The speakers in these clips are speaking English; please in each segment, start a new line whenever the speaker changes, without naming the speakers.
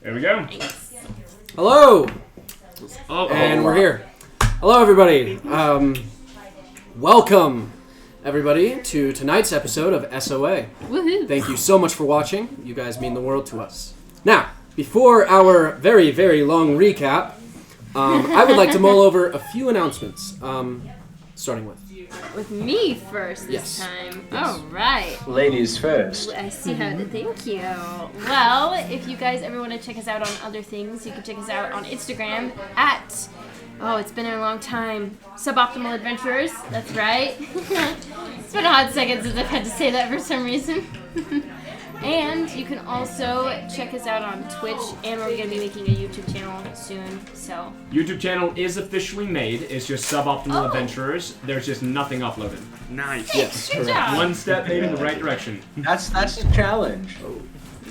There we go.
Thanks.
Hello!
And
we're here. Hello, everybody. Welcome, everybody, to tonight's episode of SOA.
Woohoo!
Thank you so much for watching. You guys mean the world to us. Now, before our very, very long recap, I would like to mull over a few announcements, starting with.
With me first this time. All right.
Ladies first.
I see how to thank you. Well, if you guys ever want to check us out on other things, you can check us out on Instagram at, it's been a long time, Suboptimal Adventurers. That's right. It's been a hot second since I've had to say that for some reason. And you can also check us out on Twitch, and we're going to be making a YouTube channel soon, so...
YouTube channel is officially made. It's just Suboptimal Adventurers. There's just nothing uploaded.
Nice.
Yes,
Good
correct.
job.
One step made in the right direction.
That's a challenge.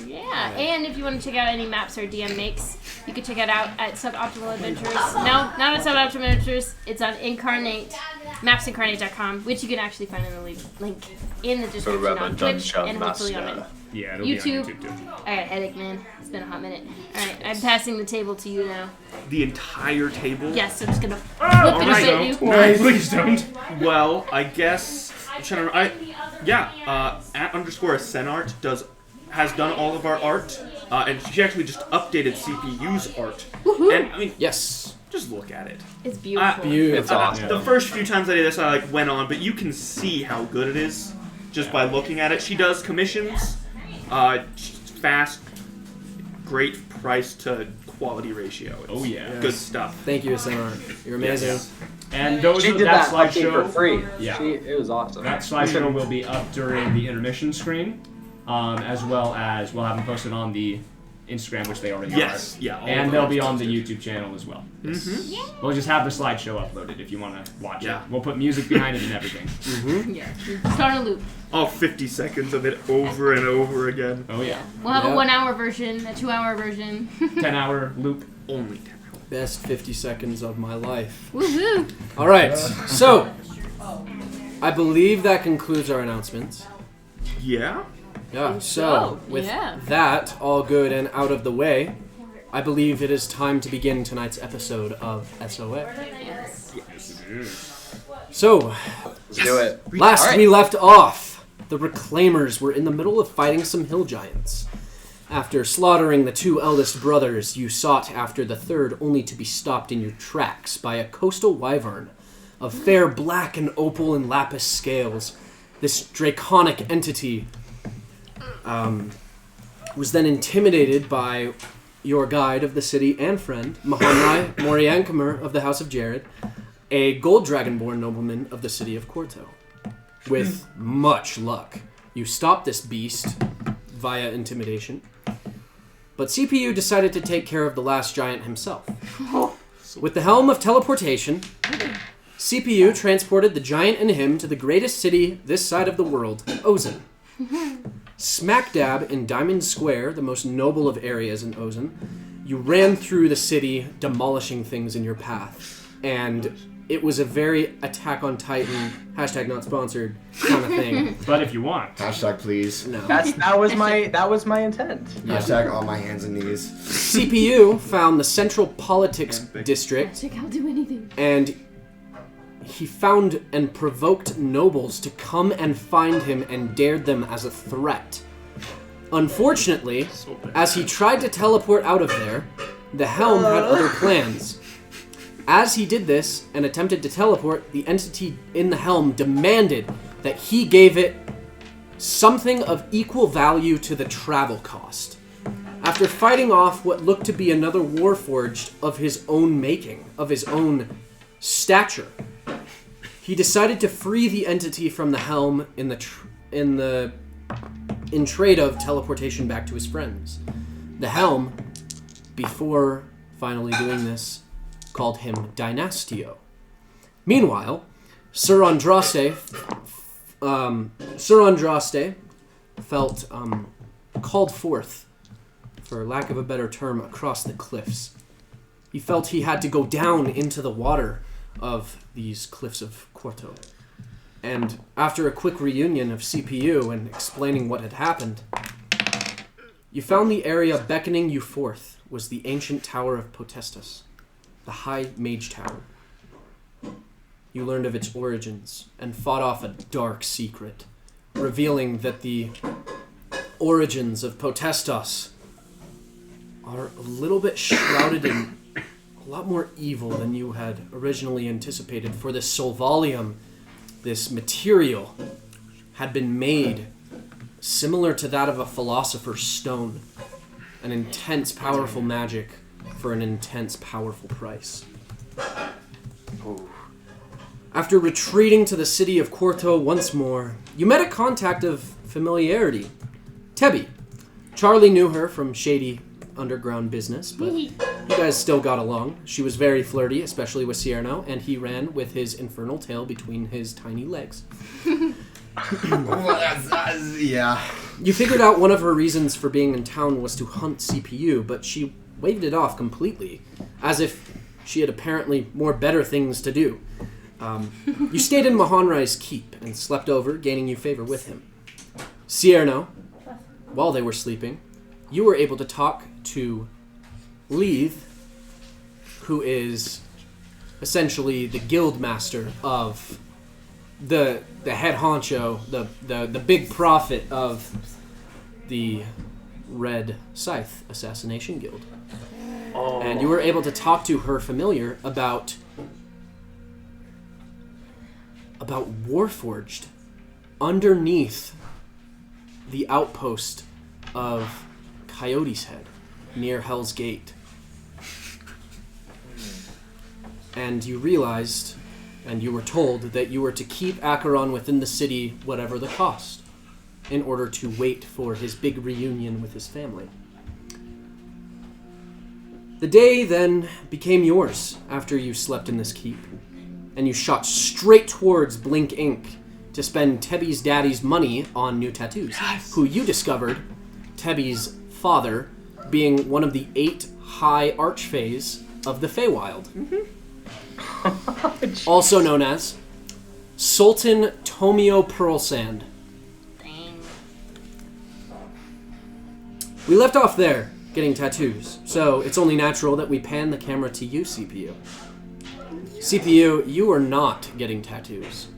Yeah, and if you want to check out any maps our DM makes, you can check it out at Suboptimal Adventures. No, not at Suboptimal Adventures. It's on Incarnate, mapsincarnate.com, which you can actually find in the link in the description on Twitch and hopefully on it.
Yeah, it'll be
YouTube.
on YouTube too.
I got a headache, man. It's been a hot minute. Alright, I'm passing the table to you now.
The entire table?
Yes, I'm just gonna flip it
alright,
at you.
No, please don't.
Well, I guess I'm trying to at _Senart has done all of our art, and she actually just updated CPU's art.
Woohoo.
And I mean,
Yes.
just look at it.
It's beautiful.
Beautiful.
It's awesome.
The first few times I did this, I went on, but you can see how good it is just by looking at it. She does commissions, fast, great price to quality ratio. It's
Oh, yeah.
good stuff.
Thank you, Senor. You're amazing.
Yes.
And those
She
are
did
that
that update
slideshow.
for free.
Yeah.
It was awesome.
That slideshow will be up during the intermission screen, as well as we'll have them posted on the Instagram, which they already
Yes,
are.
yeah, all
And
of
they'll
those
be on the
posted.
YouTube channel as well.
Mm-hmm.
We'll just have the slideshow uploaded if you want to watch
Yeah.
it. We'll put music behind it and everything.
Yeah, start a loop.
All 50 seconds of it over and over again.
Oh yeah.
We'll have
Yep.
a 1 hour version, a 2 hour version.
10-hour loop.
Only 10 hours.
Best 50 seconds of my life.
Woohoo!
All right, so I believe that concludes our announcements.
Yeah?
Yeah,
so,
so with
yeah.
that all good and out of the way, I believe it is time to begin tonight's episode of SOA.
Yes.
So,
Let's do it.
last
All right.
we left off, the Reclaimers were in the middle of fighting some hill giants. After slaughtering the two eldest brothers, you sought after the third, only to be stopped in your tracks by a coastal wyvern of fair black and opal and lapis scales. This draconic entity was then intimidated by your guide of the city and friend, Mahanrai Moriankamer of the House of Jared, a gold dragonborn nobleman of the city of Quorto. With much luck, you stopped this beast via intimidation, but CPU decided to take care of the last giant himself. With the helm of teleportation, CPU transported the giant and him to the greatest city this side of the world, Ozen. Smack dab in Diamond Square, the most noble of areas in Ozen, you ran through the city, demolishing things in your path. And it was a very Attack on Titan, hashtag not sponsored, kind of thing.
But if you want.
Hashtag please.
No.
That was my intent.
Hashtag on my hands and knees.
CPU found the Central Politics District,
Check, I'll do anything.
and he found and provoked nobles to come and find him and dared them as a threat. Unfortunately, as he tried to teleport out of there, the helm had other plans. As he did this and attempted to teleport, the entity in the helm demanded that he gave it something of equal value to the travel cost. After fighting off what looked to be another Warforged of his own making, of his own stature, he decided to free the entity from the helm in trade of teleportation back to his friends. The helm, before finally doing this, called him Dynastio. Meanwhile, Sir Andraste felt called forth, for lack of a better term, across the cliffs. He felt he had to go down into the water of these cliffs of Quorto. And after a quick reunion of CPU and explaining what had happened, You found the area beckoning you forth was the ancient tower of Potestas, the high mage tower. You learned of its origins and fought off a dark secret, revealing that the origins of Potestas are a little bit shrouded in a lot more evil than you had originally anticipated. For this Soulvalium, this material, had been made similar to that of a philosopher's stone, an intense, powerful magic for an intense, powerful price. After retreating to the city of Quorto once more, you met a contact of familiarity, Tebby. Charlie knew her from shady underground business, but you guys still got along. She was very flirty, especially with Cierno, and he ran with his infernal tail between his tiny legs.
Yeah.
You figured out one of her reasons for being in town was to hunt CPU, but she waved it off completely, as if she had apparently more better things to do. You stayed in Mahonrai's keep and slept over, gaining you favor with him. Cierno, while they were sleeping, you were able to talk to Leith, who is essentially the guild master of the head honcho, the big prophet of the Red Scythe Assassination Guild.
Oh.
And you were able to talk to her familiar about Warforged underneath the outpost of Coyote's Head near Hell's Gate. And you realized, and you were told, that you were to keep Acheron within the city whatever the cost, in order to wait for his big reunion with his family. The day then became yours after you slept in this keep, and you shot straight towards Blink Inc. to spend Tebby's daddy's money on new tattoos, who you discovered, Tebby's father, being one of the 8 high archfays of the Feywild. Also known as Sultan Tomio Pearlsand.
Dang.
We left off there, getting tattoos, so it's only natural that we pan the camera to you, CPU. CPU, you are not getting tattoos.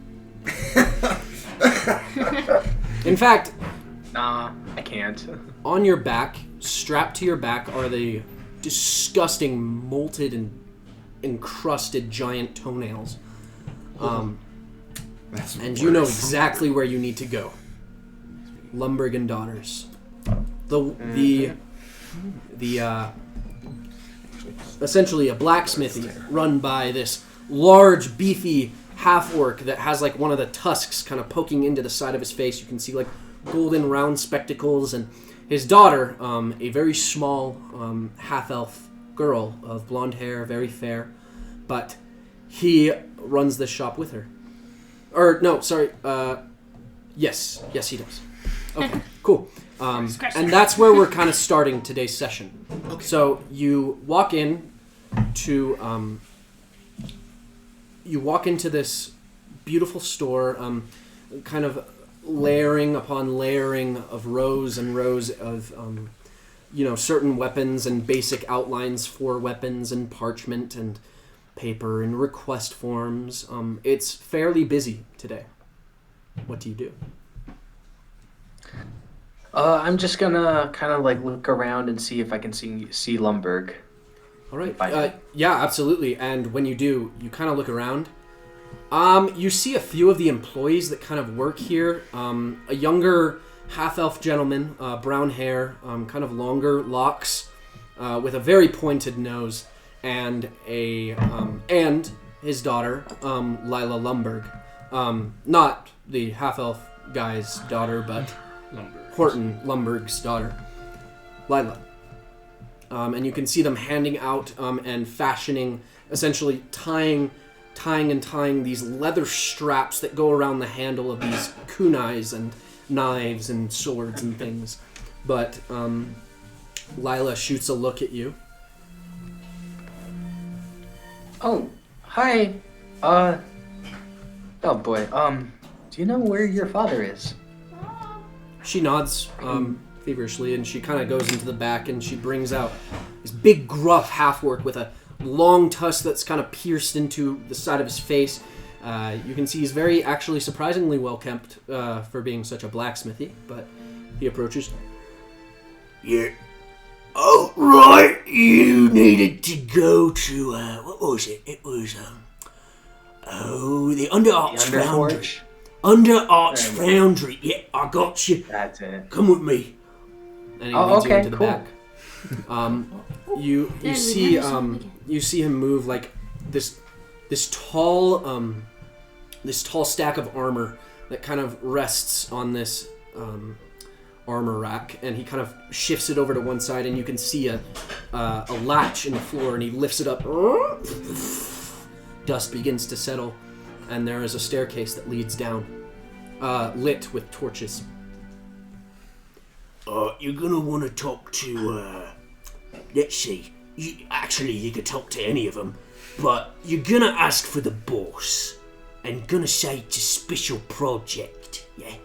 In fact,
Nah, I can't.
on your back, strapped to your back, are the disgusting, molted and encrusted giant toenails.
That's
And you know
worse.
exactly where you need to go. Lumbergan Daughters. Essentially a blacksmithy run by this large, beefy half-orc that has like one of the tusks kind of poking into the side of his face. You can see like golden round spectacles, and his daughter, a very small half-elf girl of blonde hair, very fair, but he runs this shop with her. Or no, sorry. Yes, he does. Okay, cool. And that's where we're kind of starting today's session.
Okay.
So you walk in to this beautiful store, kind of layering upon layering of rows and rows of certain weapons and basic outlines for weapons and parchment and paper and request forms. It's fairly busy today. What do you do?
I'm just gonna kind of like look around and see if I can see Lumberg.
All right.
If I can.
Yeah, absolutely. And when you do, you kind of look around. You see a few of the employees that kind of work here. A younger half-elf gentleman, brown hair, kind of longer locks, with a very pointed nose, and and his daughter, Lila Lumberg. Not the half-elf guy's daughter, but Horton Lumberg's daughter, Lila. And you can see them handing out and fashioning, essentially tying these leather straps that go around the handle of these kunais and knives and swords and things. But Lila shoots a look at you.
Oh, hi. Oh boy. Do you know where your father is?
She nods feverishly, and she kind of goes into the back and she brings out this big, gruff half-orc with a long tusk that's kind of pierced into the side of his face. You can see he's actually surprisingly well kept for being such a blacksmithy, but he approaches.
Yeah. Oh, right. You needed to go to, what was it? It was, the Underarch Foundry.
Underforge?
Underarch Foundry. Yeah, I got you.
That's it.
Come with me.
And he leads you into the
cool.
back. You
Then
see
we never saw him again.
you see him move like this tall stack of armor that kind of rests on this armor rack, and he kind of shifts it over to one side, and you can see a latch in the floor, and he lifts it up. Dust begins to settle, and there is a staircase that leads down, lit with torches.
You're gonna want to talk to, let's see. You could talk to any of them, but you're gonna ask for the boss, and gonna say it's a special project, yeah?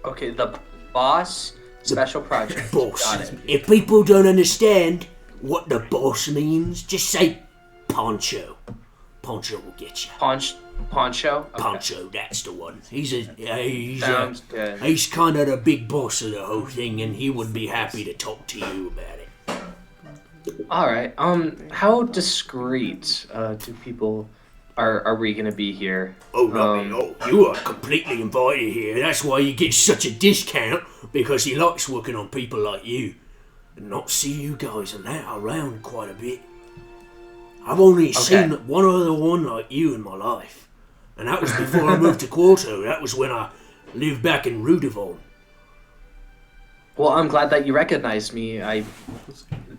Okay, the boss, special project.
Boss.
Got it.
If people don't understand what the boss means, just say Poncho. Poncho will get you.
Poncho? Okay.
Poncho, that's the one.
Sounds good.
He's kind of the big boss of the whole thing, and he would be happy to talk to you about it.
Alright, how discreet do people are we gonna be here?
You are completely invited here. That's why you get such a discount, because he likes working on people like you. And not see you guys around quite a bit. I've only seen one other one like you in my life. And that was before I moved to Quorto. That was when I lived back in Rudivon.
Well, I'm glad that you recognized me.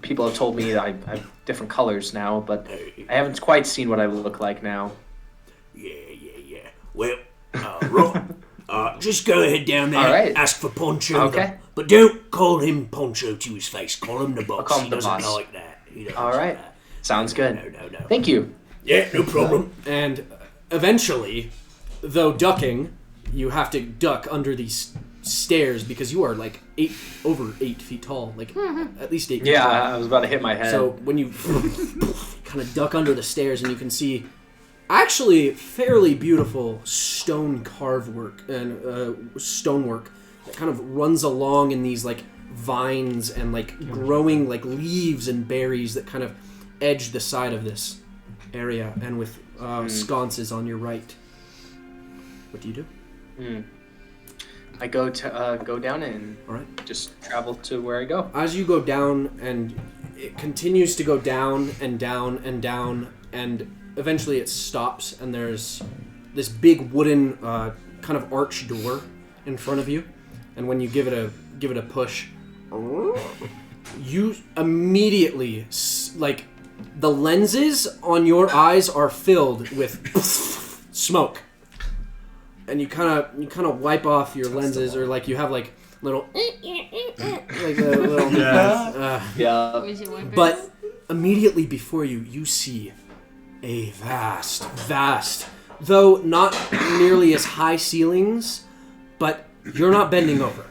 People have told me that I have different colors now, but I haven't quite seen what I look like now.
Yeah. Well, right. Just go ahead down there and ask for Poncho.
Okay.
But don't call him Poncho to his face. Call him the boss.
call him
He
the
doesn't
boss.
like that. He doesn't
All
like
right.
that.
Sounds good.
No.
Thank you.
Yeah, no problem.
And eventually, though ducking, you have to duck under these stairs because you are like over 8 feet tall, like at least 8 feet
Yeah,
tall.
I was about to hit my head.
So when you kind of duck under the stairs, and you can see actually fairly beautiful stone carved work and stonework that kind of runs along in these like vines and like growing like leaves and berries that kind of edge the side of this area, and with sconces on your right. What do you do?
I go down and
All right.
just travel to where I go.
As you go down, and it continues to go down and down and down, and eventually it stops, and there's this big wooden kind of arch door in front of you, and when you give it a push, you immediately like the lenses on your eyes are filled with smoke. And you kind of wipe off your lenses, or like you have like little like a little
Yeah.
Where's your wipers?
But immediately before you see a vast, though not nearly as high ceilings, but you're not bending over,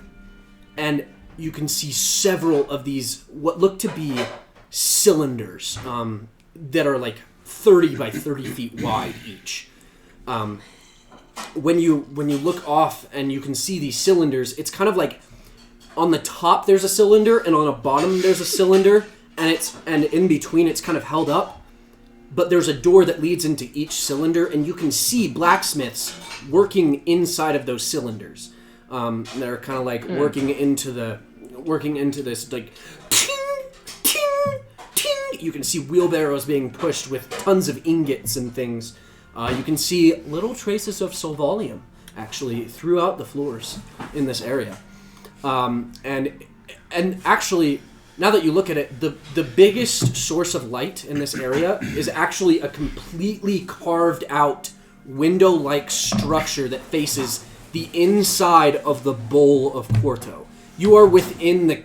and you can see several of these what look to be cylinders that are like 30 by 30 feet wide each. When you look off and you can see these cylinders, it's kind of like on the top there's a cylinder, and on the bottom there's a cylinder, and in between it's kind of held up. But there's a door that leads into each cylinder, and you can see blacksmiths working inside of those cylinders. They're kind of like working into this like ting, ting, ting. You can see wheelbarrows being pushed with tons of ingots and things. You can see little traces of Soulvalium actually throughout the floors in this area. And actually, now that you look at it, the biggest source of light in this area is actually a completely carved out window-like structure that faces the inside of the bowl of Quorto. You are within the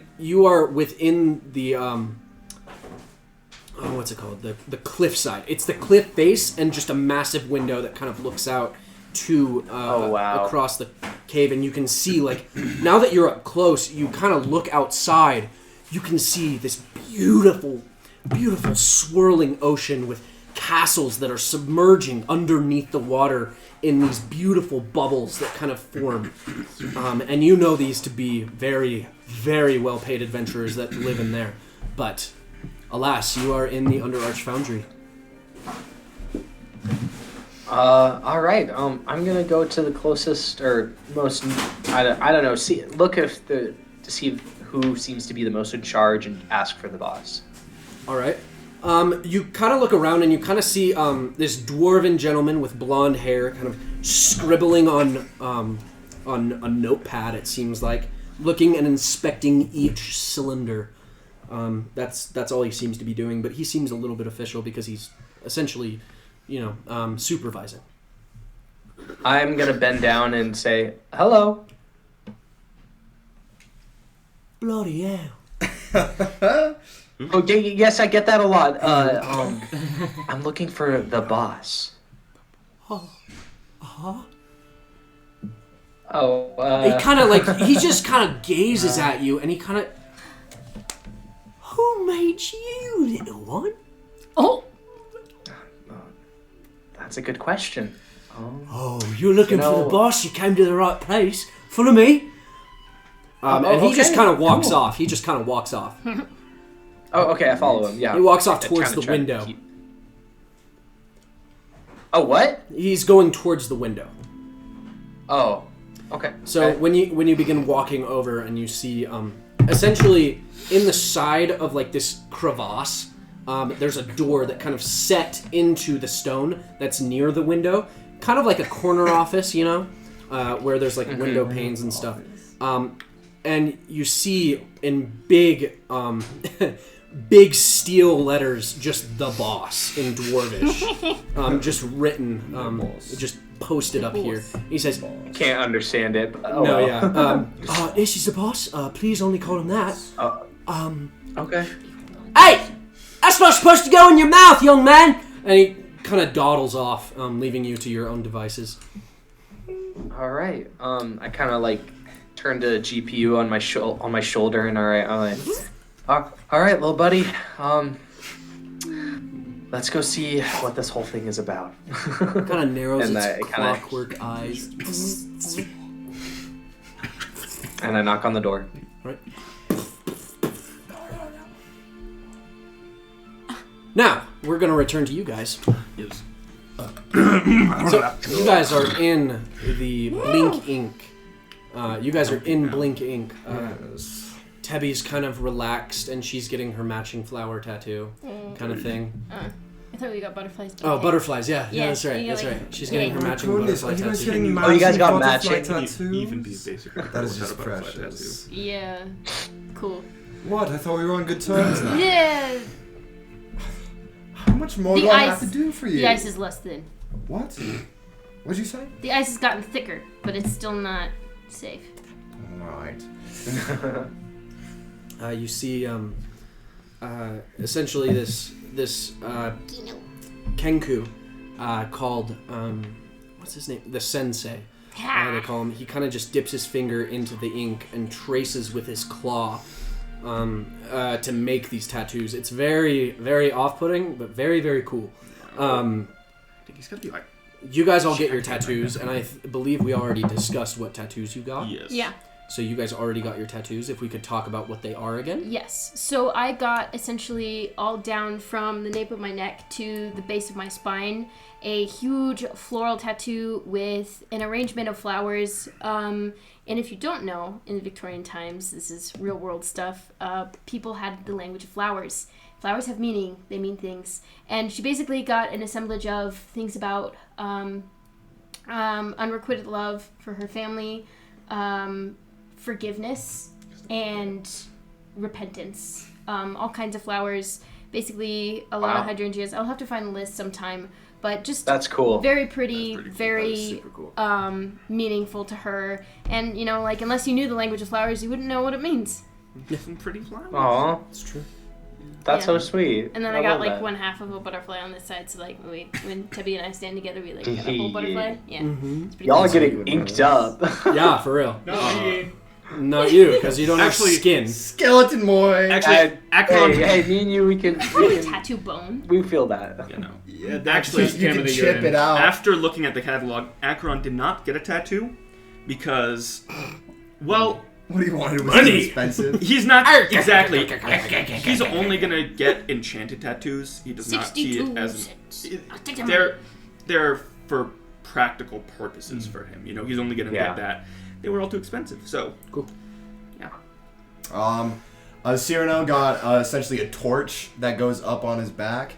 what's it called? The cliff side. It's the cliff face and just a massive window that kind of looks out to across the cave, and you can see, like, now that you're up close, you kind of look outside. You can see this beautiful, beautiful swirling ocean with castles that are submerging underneath the water in these beautiful bubbles that kind of form. And you know these to be very, very well-paid adventurers that live in there. But, alas, you are in the Underarch Foundry.
All right. I'm gonna go to the closest or most. I don't know. To see who seems to be the most in charge and ask for the boss.
All right. You kind of look around and you kind of see this dwarven gentleman with blonde hair, kind of scribbling on a notepad. It seems like looking and inspecting each cylinder. That's all he seems to be doing. But he seems a little bit official because he's essentially, supervising.
I'm gonna bend down and say hello.
Bloody hell.
Oh, yes, I get that a lot. I'm looking for the boss.
Uh-huh.
Oh,
He kind of he just kind of gazes at you and he kind of...
Who made you, little one?
Oh,
that's a good question.
Oh, you're looking for
know-
the boss. You came to the right place. Follow me.
and he just
okay,
kind of walks
cool.
off. He just kind of walks off.
Oh, okay, I follow him. Yeah.
He walks off
I
towards
kinda
the
try to
window.
keep- Oh, what?
He's going towards the window.
Oh, okay.
So
Okay.
when you begin walking over and you see essentially in the side of like this crevasse, there's a door that kind of set into the stone that's near the window, kind of like a corner office, where there's like window panes and stuff. And you see in big big steel letters just the boss in Dwarvish, just written, just posted up here. He says,
Can't understand it. But, oh,
no,
well.
yeah.
This is the boss. Please only call him that.
Okay.
Hey! That's not supposed to go in your mouth, young man! And he kind of dawdles off, leaving you to your own devices.
All right. I kind of turn to GPU on my shoulder, and all right, little buddy. Let's go see what this whole thing is about.
Kind of narrows
And
its
it kinda-
clockwork eyes.
And I knock on the door.
Right. Now, we're going to return to you guys.
Yes.
So, you guys are in the Blink Ink. Blink Ink. Tebby's kind of relaxed, and she's getting her matching flower tattoo, kind of thing.
I thought we got butterflies.
Oh, butterflies! Yeah, that's right.
you
That's
like-
right. She's getting her
yeah.
matching
Goodness,
butterfly
are you guys
tattoo.
getting
Oh, you guys got
matching
matching?
tattoos?
Even be basically.
That is
without
just
a butterfly
precious.
Yeah. Cool.
What? I thought we were on good terms now.
Yeah.
How much more
The
do I
ice-
have to do for you?
The ice is less thin.
What? What'd you say?
The ice has gotten thicker, but it's still not safe.
Alright.
You see, essentially this Kenku, called what's his name? The Sensei. They call him. He kind of just dips his finger into the ink and traces with his claw to make these tattoos. It's very, very off-putting, but very, very cool.
I think he's gotta be like.
You guys all get your tattoos, and I believe we already discussed what tattoos you got.
Yes.
Yeah.
So you guys already got your tattoos. If we could talk about what they are again.
Yes. So I got essentially all down from the nape of my neck to the base of my spine a huge floral tattoo with an arrangement of flowers. And if you don't know, in the Victorian times, this is real world stuff, people had the language of flowers. Flowers have meaning, they mean things. And she basically got an assemblage of things about unrequited love for her family, forgiveness, and repentance. All kinds of flowers, basically a lot of hydrangeas. I'll have to find a list sometime, but just
That's cool.
very pretty,
That's pretty cool.
very
Super cool.
meaningful to her. And unless you knew the language of flowers, you wouldn't know what it means.
Some pretty flowers.
Aw.
It's true.
That's so sweet.
And then I got
love
like
that.
one half of a butterfly on this side, so like when Tubby and I stand together, we like have a whole butterfly. Yeah.
Mm-hmm.
It's pretty
Y'all are
cool.
getting inked up.
Yeah, for real.
No,
Not you, because you don't
Actually,
have skin.
Skeleton boy.
Actually, Akron.
hey, me and you, we can
Tattoo bone.
we feel that.
You know.
Yeah,
Actually,
you
camera
can
that you're
chip
in.
it out.
After looking at the catalog, Akron did not get a tattoo because, well,
What do you want? It was
Money.
too expensive.
he's not exactly. He's only gonna get enchanted tattoos. He does not see
62
it as
cents. I'll take them.
they're for practical purposes for him. You know, he's only gonna
Yeah.
get that. They were all too expensive. So
Cool.
Cyrano got essentially a torch that goes up on his back.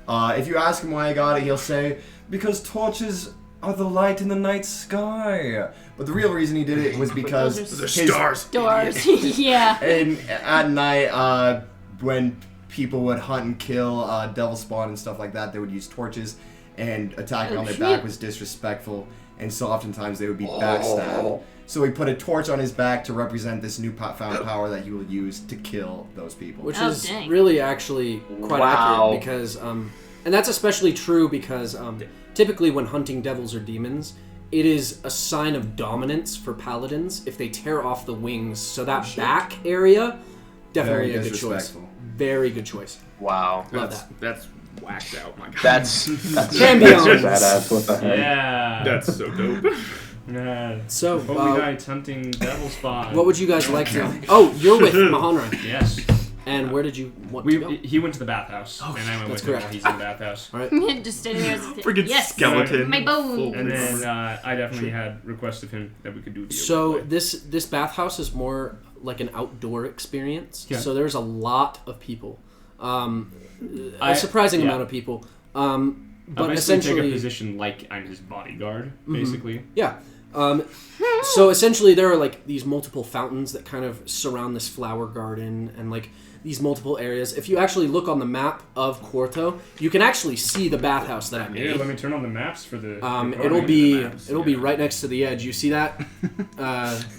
If you ask him why he got it, he'll say, because torches are the light in the night sky. But the real reason he did it was because
Those are
the
his-
stars.
Doors. Yeah.
And at night, when people would hunt and kill devil spawn and stuff like that, they would use torches, and attacking on their back was disrespectful, and so oftentimes they would be backstabbed. So he put a torch on his back to represent this new found power that he will use to kill those people.
Which
Oh,
is
dang.
really actually quite
Wow.
accurate because, and that's especially true because typically when hunting devils or demons, it is a sign of dominance for paladins if they tear off the wings. So that back area, definitely
Very
a good choice.
disrespectful.
Very good choice.
Wow.
Love
That's whacked out, my god.
That's
Can be
that's
honest.
badass. What the heck?
Yeah.
That's so dope.
Yeah.
So,
Holy nights hunting devil spawn.
what would you guys like to? Oh, you're with Mahanrai.
Yes.
And where did you want to go?
He went to the bathhouse, and I went
that's
with him
correct.
while he's in the bathhouse.
All right.
Just standing there.
Freaking
Yes.
skeleton.
My bone.
And then I definitely had requests of him that we could do the
So
overlay.
this bathhouse is more like an outdoor experience.
Yeah.
So there's a lot of people, a
I-
surprising
yeah.
amount of people. But
I basically take a
essentially,
position like I'm his bodyguard, basically.
yeah. So essentially, there are like these multiple fountains that kind of surround this flower garden, and like these multiple areas. If you actually look on the map of Quorto, you can actually see the bathhouse that I
Yeah,
made.
let me turn on the maps for the.
It'll be right next to the edge. You see that?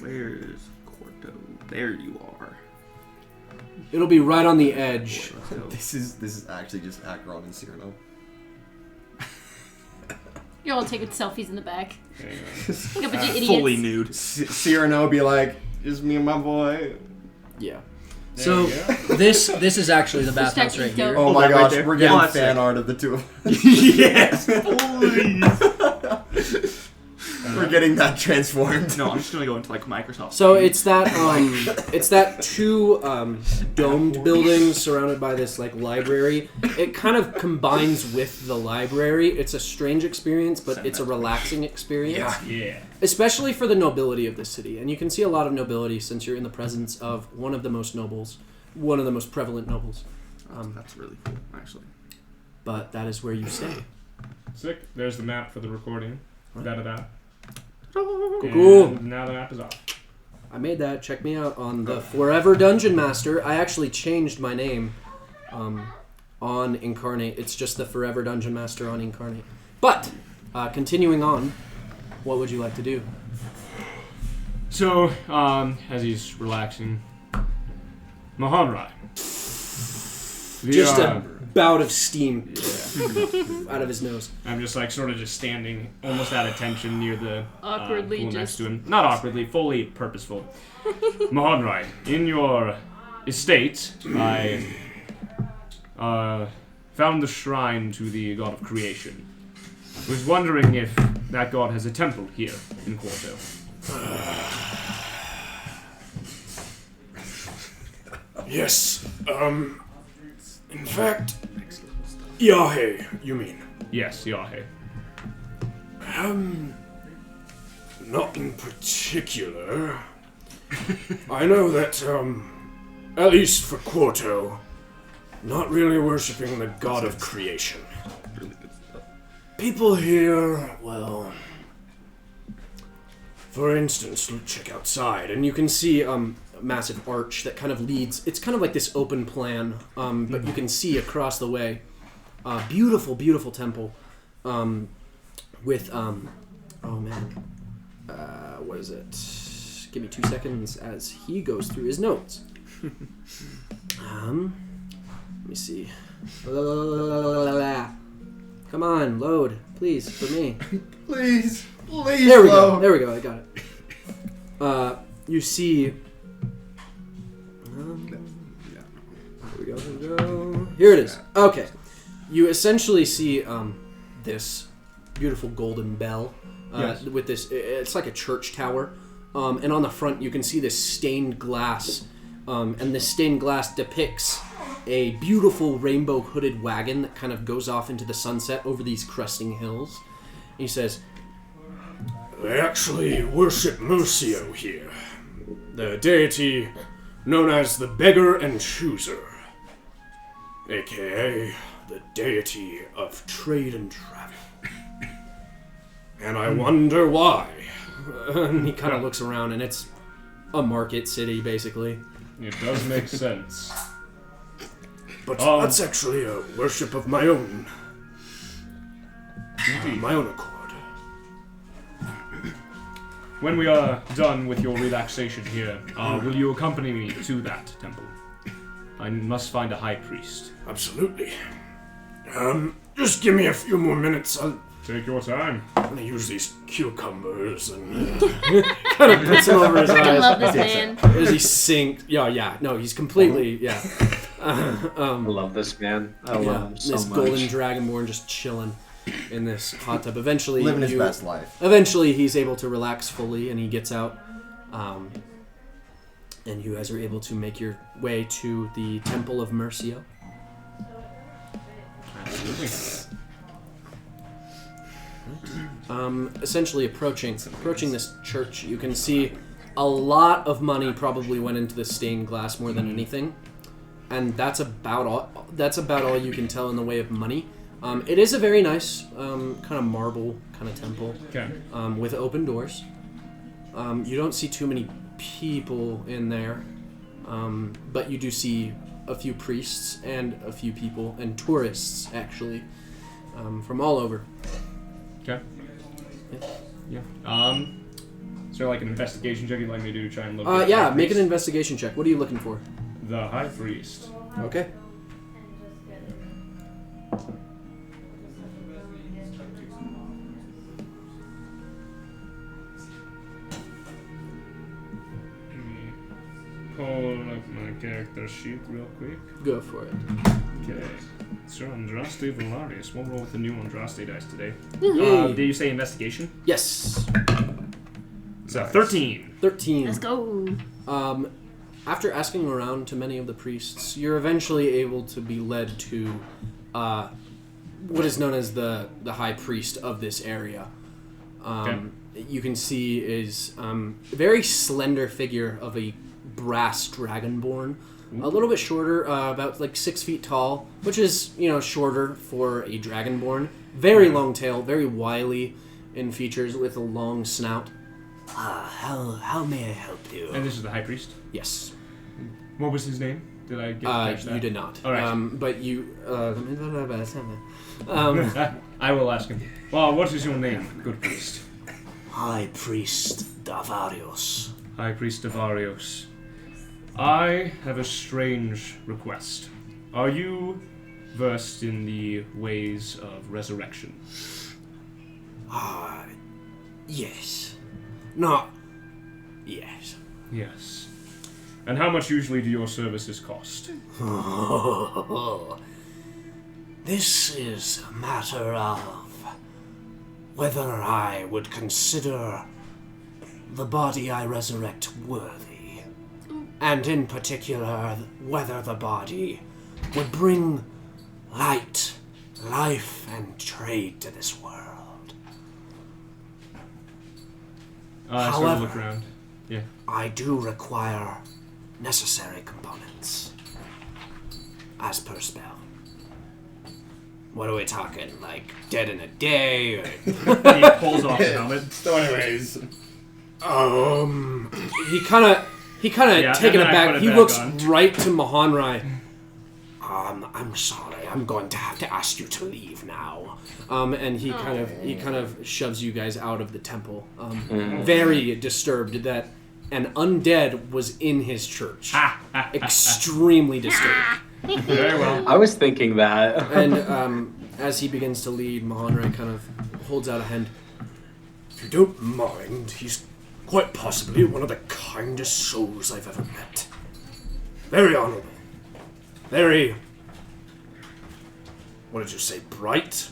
Where's Quorto? There you are.
It'll be right on the edge.
This is actually just Akron and Cyrano.
You're all taking selfies in the back.
Hang on.
Like a bunch of idiots.
Fully nude.
Cyrano be like, just me and my boy.
Yeah.
There
So
you go.
this is actually the bathhouse
Start
right
to
here.
Oh
Hold
my
that right
gosh,
there.
we're getting
Yeah, that's
fan
sick.
art of the two of us.
Yes, please.
We're getting that transformed.
No, I'm just gonna go into like Microsoft.
So it's that two domed buildings surrounded by this like library. It kind of combines with the library. It's a strange experience, but it's a relaxing experience.
Yeah.
Especially for the nobility of the city. And you can see a lot of nobility since you're in the presence of one of the most prevalent nobles.
That's really cool, actually.
But that is where you stay.
Sick. There's the map for the recording. Da-da-da.
Cool.
And now the map is off.
I made that. Check me out on the Forever Dungeon Master. I actually changed my name on Incarnate. It's just the Forever Dungeon Master on Incarnate. But, continuing on, what would you like to do?
So, as he's relaxing, Mahanrai.
Just a bout of steam out of his nose.
I'm just like sort of just standing almost at attention near the
Awkwardly
pool next
just-
to him. Not awkwardly, fully purposeful. Mahanrai, in your estate, I found the shrine to the god of creation. Was wondering if that god has a temple here in Quorto.
Yes. In fact, Yahe, you mean?
Yes, Yahe.
Not in particular. I know that, at least for Quorto, not really worshipping the god of creation. People here, well, for instance,
Check outside, and you can see a massive arch that kind of leads. It's kind of like this open plan, but you can see across the way. Beautiful, beautiful temple, with oh man, what is it? Give me 2 seconds as he goes through his notes. Let me see. Come on, load, please, for me.
Please.
There we go. There we go. I got it. You see. Here we go. Here it is. Okay. You essentially see this beautiful golden bell with this. It's like a church tower, and on the front you can see this stained glass, and this stained glass depicts a beautiful rainbow hooded wagon that kind of goes off into the sunset over these cresting hills. And he says,
They actually worship Mercio here, the deity known as the Beggar and Chooser, aka the deity of trade and travel. And I wonder why.
and he kind of looks around, and it's a market city, basically.
It does make sense.
But that's actually a worship of my own. My own accord.
When we are done with your relaxation here, will you accompany me to that temple? I must find a high priest.
Absolutely. Just give me a few more minutes. I'm
Take your time.
gonna use these cucumbers and...
Kind of puts him over his
I
eyes.
love this man.
As he sinks. Yeah. No, he's completely.
I love this man. I love him so
this
much.
golden dragonborn just chilling in this hot tub. Eventually,
Living his best life.
Eventually, he's able to relax fully, and he gets out. And you guys are able to make your way to the Temple of Mercio.
Absolutely.
Essentially approaching this church, you can see a lot of money probably went into the stained glass more than anything, and that's about all you can tell in the way of money. It is a very nice kind of marble kind of temple,
Okay.
with open doors. You don't see too many people in there, but you do see a few priests and a few people and tourists actually from all over.
Okay. Yeah. Is there like an investigation check you'd like me to do to try and locate the
Yeah,
high
make an
priest?
investigation check. What are you looking for?
The high priest.
Okay.
Pull up my character sheet real quick.
Go for it.
Okay. Sir Andraste Valarius. We'll roll with the new Andraste dice today.
Yay.
Did you say investigation?
Yes.
So 13.
13.
Let's go.
After asking around to many of the priests, you're eventually able to be led to what is known as the high priest of this area. You can see is a very slender figure of a brass dragonborn. A little bit shorter, about like 6 feet tall, which is, shorter for a dragonborn. Very long tail, very wily in features with a long snout.
How may I help you?
And this is the high priest?
Yes.
What was his name? Did I get to catch that?
You did not.
All right.
But you...
I will ask him. Well, what is your name, good priest?
High Priest Davarios.
High Priest Davarios. I have a strange request. Are you versed in the ways of resurrection?
Yes. Not... Yes.
Yes. And how much usually do your services cost?
This is a matter of whether I would consider the body I resurrect worthy. And in particular, whether the body would bring light, life, and trade to this world.
I sort of look around. Yeah.
I do require necessary components. As per spell. What are we talking? Like, dead in a day? Or...
He pulls off the helmet.
So anyways,
He kind of
Yeah,
taken
and then I
aback.
put it
He
back
looks
on.
right to Mahanrai.
I'm sorry. I'm going to have to ask you to leave now.
And he kind of shoves you guys out of the temple. Very disturbed that an undead was in his church. Extremely disturbed.
Very well.
I was thinking that.
And as he begins to lead, Mahanrai kind of holds out a hand.
If you don't mind, he's quite possibly one of the kindest souls I've ever met. Very honorable. Very... What did you say, bright?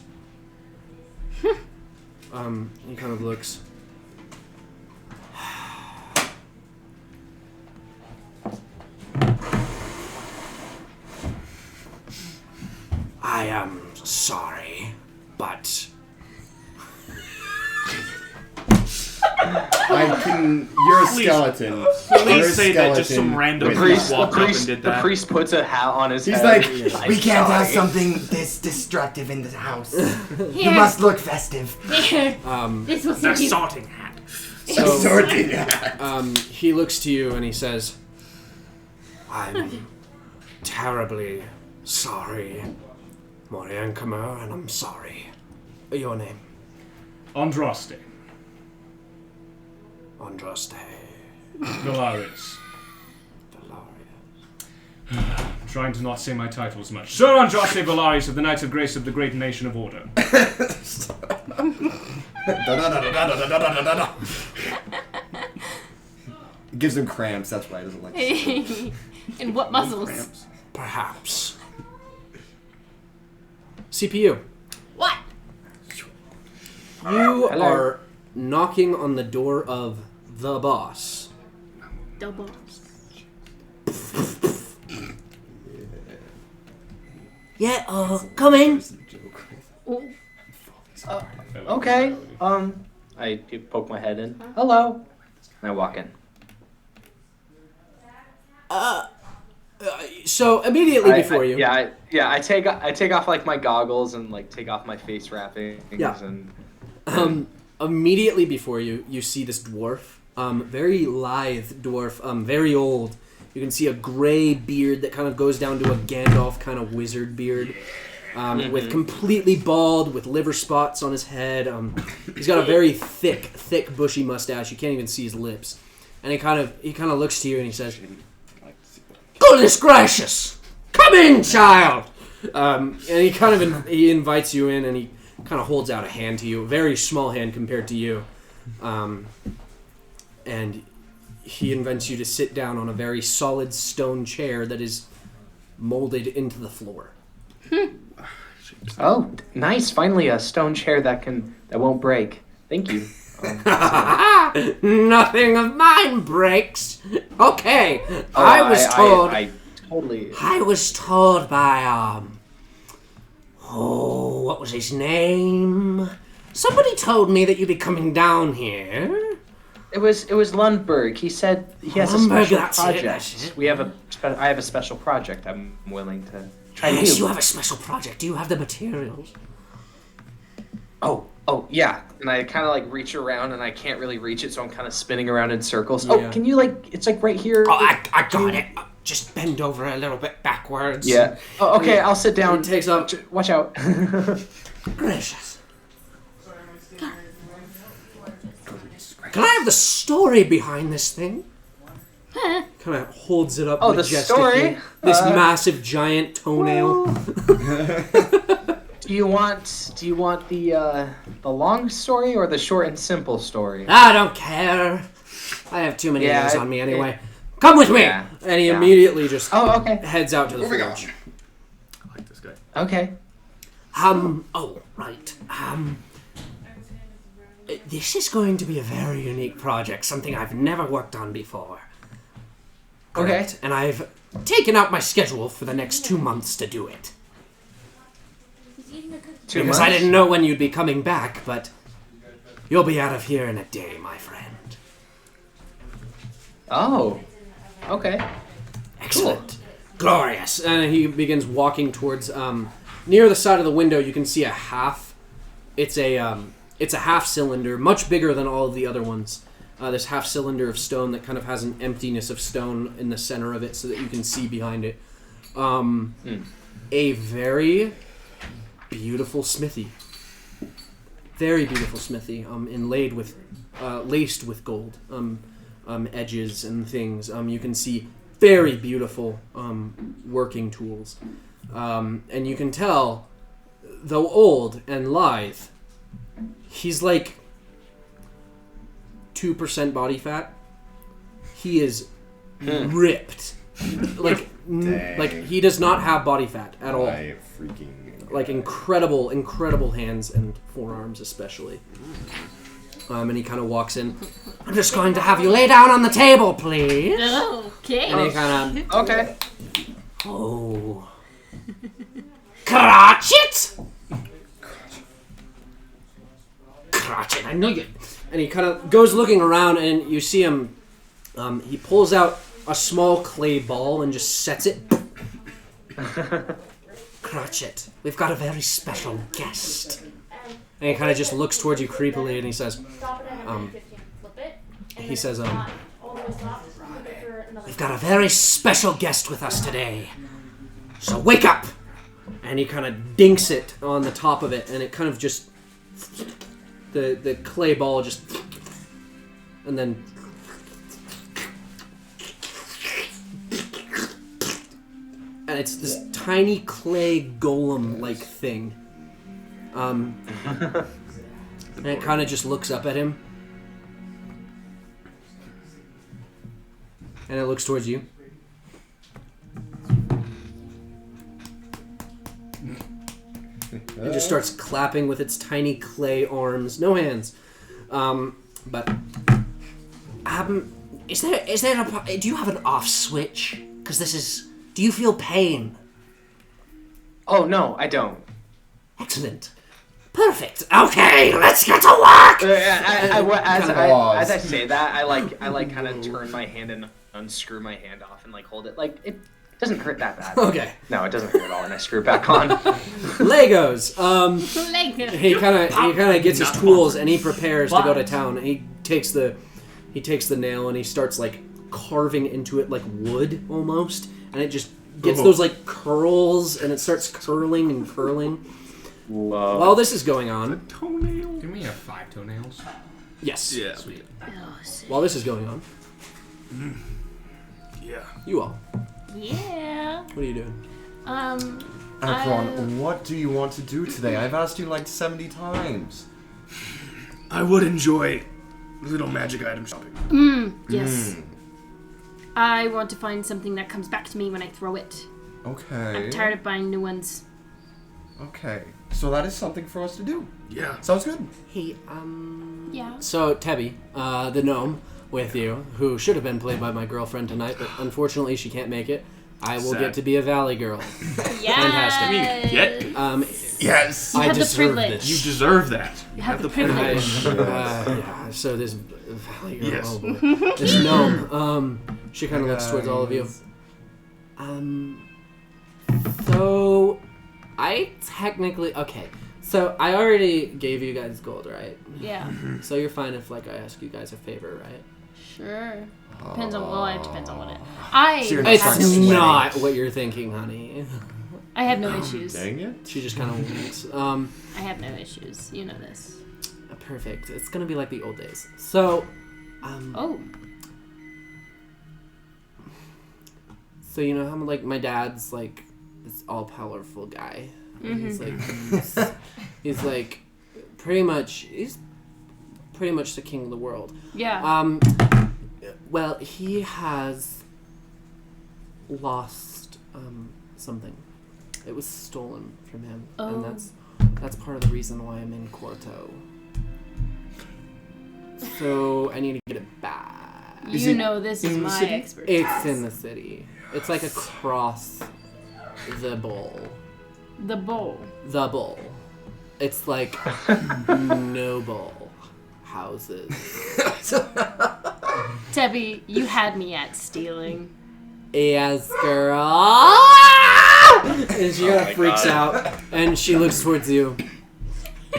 He kind of looks.
I am sorry, but...
You're a skeleton. You're a
Please say that just some
skeleton
random
with
priest
that.
walked up and did
The
that.
priest puts a hat on his
He's
head.
like,
We can't have
sorry.
something this destructive in this house. You
Here,
must look festive.
here. This will
The
save you.
sorting hat.
So,
Sorting.
he looks to you and he says,
I'm terribly sorry, Moriankamer, and I'm sorry. Your name?
Andraste.
Andraste.
Valaris.
Valaria.
Trying to not say my title as much. Sir Andraste Valaris of the Knights of Grace of the Great Nation of Order.
It gives him cramps, that's why he doesn't like it.
And what muscles?
Cramps.
Perhaps.
CPU.
What?
You
Hello.
are knocking on the door of the boss.
Double.
Yeah, come in.
Oh,
Okay. I poke my head in. Hello. And I walk in.
So immediately before you,
I take off like my goggles and like take off my face wrappings
Yeah.
and
immediately before you, you see this dwarf, very lithe dwarf, very old. You can see a gray beard that kind of goes down to a Gandalf kind of wizard beard, with completely bald, with liver spots on his head. He's got a very thick, bushy mustache. You can't even see his lips. And he kind of looks to you and he says,
Goodness gracious! Come in, child!
and he kind of he invites you in and he kind of holds out a hand to you, a very small hand compared to you, and he invites you to sit down on a very solid stone chair that is molded into the floor.
oh, nice! Finally, a stone chair that won't break. Thank you.
Nothing of mine breaks. Okay,
Oh,
I was told.
I totally.
I was told by what was his name? Somebody told me that you'd be coming down here.
It was Lundberg. He said he has a
Lundberg,
special
that's it,
project.
that's it.
I have a special project. I'm willing to try to
Yes,
do.
you have a special project. Do you have the materials?
Oh yeah. And I kind of like reach around and I can't really reach it, so I'm kind of spinning around in circles.
Yeah.
Oh, can you like? It's like right here.
Oh, I got it. Just bend over a little bit backwards.
Yeah. Oh, okay. I'll sit down.
He takes up.
Watch out.
Gracious. Can I have the story behind this thing?
Kind of holds it up.
Oh, the
majestically.
story?
This massive giant toenail.
Do you want the long story or the short and simple story?
I don't care. I have too many
Yeah,
things on me anyway. Come with me.
Yeah.
And he
Yeah.
immediately just
Oh, okay.
heads out to the
Moving
forge.
I like this guy.
Okay.
Oh, right. This is going to be a very unique project, something I've never worked on before.
Okay.
Correct. And I've taken out my schedule for the next 2 months to do it.
Two
Because
months?
I didn't know when you'd be coming back, but you'll be out of here in a day, my friend.
Oh. Okay.
Excellent.
Glorious. And he begins walking towards near the side of the window. You can see a half. It's a half cylinder, much bigger than all of the other ones. This half cylinder of stone that kind of has an emptiness of stone in the center of it, so that you can see behind it. A very beautiful smithy. Very beautiful smithy. Inlaid with, laced with gold. Edges and things. You can see very beautiful working tools. And you can tell, though old and lithe, he's like 2% body fat. He is ripped. Like he does not have body fat at all.
I freaking
Like incredible hands and forearms especially. And he kind of walks in. I'm just going to have you lay down on the table, please.
Okay.
And he kind of...
Okay.
Oh. Cratchit! Cratchit, I know you... And he kind of goes looking around and you see him... he pulls out a small clay ball and just sets it. Cratchit, we've got a very special guest. And he kind of just looks towards you creepily and he says, we've got a very special guest with us today. So wake up! And he kind of dinks it on the top of it and it kind of just, the clay ball just, and then, and it's this tiny clay golem-like thing. And it kind of just looks up at him. And it looks towards you. It just starts clapping with its tiny clay arms. No hands. But... is there a... Do you have an off switch? Because this is... Do you feel pain?
Oh, no, I don't.
Excellent. Perfect. Okay, let's get to work.
As I say that, I kind of turn my hand and unscrew my hand off and like hold it. Like it doesn't hurt that bad.
Okay.
No, it doesn't hurt at all, and I screw it back on.
Legos.
Legos.
He kind of gets his tools and he prepares to go to town. He takes the nail and he starts like carving into it like wood almost, and it just gets those like curls and it starts curling and curling.
Whoa.
While this is going on,
Toenail? Didn't we have 5 toenails?
yes.
Yeah. Sweet.
While this is going on,
Yeah.
you all,
Yeah.
what are you doing?
Akron, what do you want to do today? I've asked you like 70 times.
I would enjoy little magic item shopping.
Yes. I want to find something that comes back to me when I throw it.
Okay.
I'm tired of buying new ones.
Okay. So that is something for us to do.
Yeah.
Sounds good.
Hey,
Yeah.
So Tebby, the gnome with you, who should have been played by my girlfriend tonight, but unfortunately she can't make it. I will
Sad.
get to be a valley girl.
Yes.
Yes.
I
have the
deserve
privilege.
this.
You deserve that.
You have the privilege.
Yeah, so this valley girl,
Yes.
oh boy. This gnome, she kind of looks towards all of you. So I technically so I already gave you guys gold, right?
Yeah.
So you're fine if like I ask you guys a favor, right?
Sure. Depends on it depends on what it.
So you're
It's
not sweating.
not what you're thinking, honey.
I have no issues.
Dang it.
She just kind of winks.
I have no issues. You know this.
Perfect. It's gonna be like the old days. So,
Oh.
So you know how like my dad's like this all powerful guy. He's like he's like pretty much the king of the world.
Yeah.
Well, he has lost something. It was stolen from him, and that's part of the reason why I'm in Quorto. So I need to get it back.
You know this is my expertise.
It's in the city. It's like across the bowl.
The bowl.
The bowl. It's like noble houses.
Tebby, you had me at stealing.
Yes, girl. And she kind of freaks out, and she looks towards you.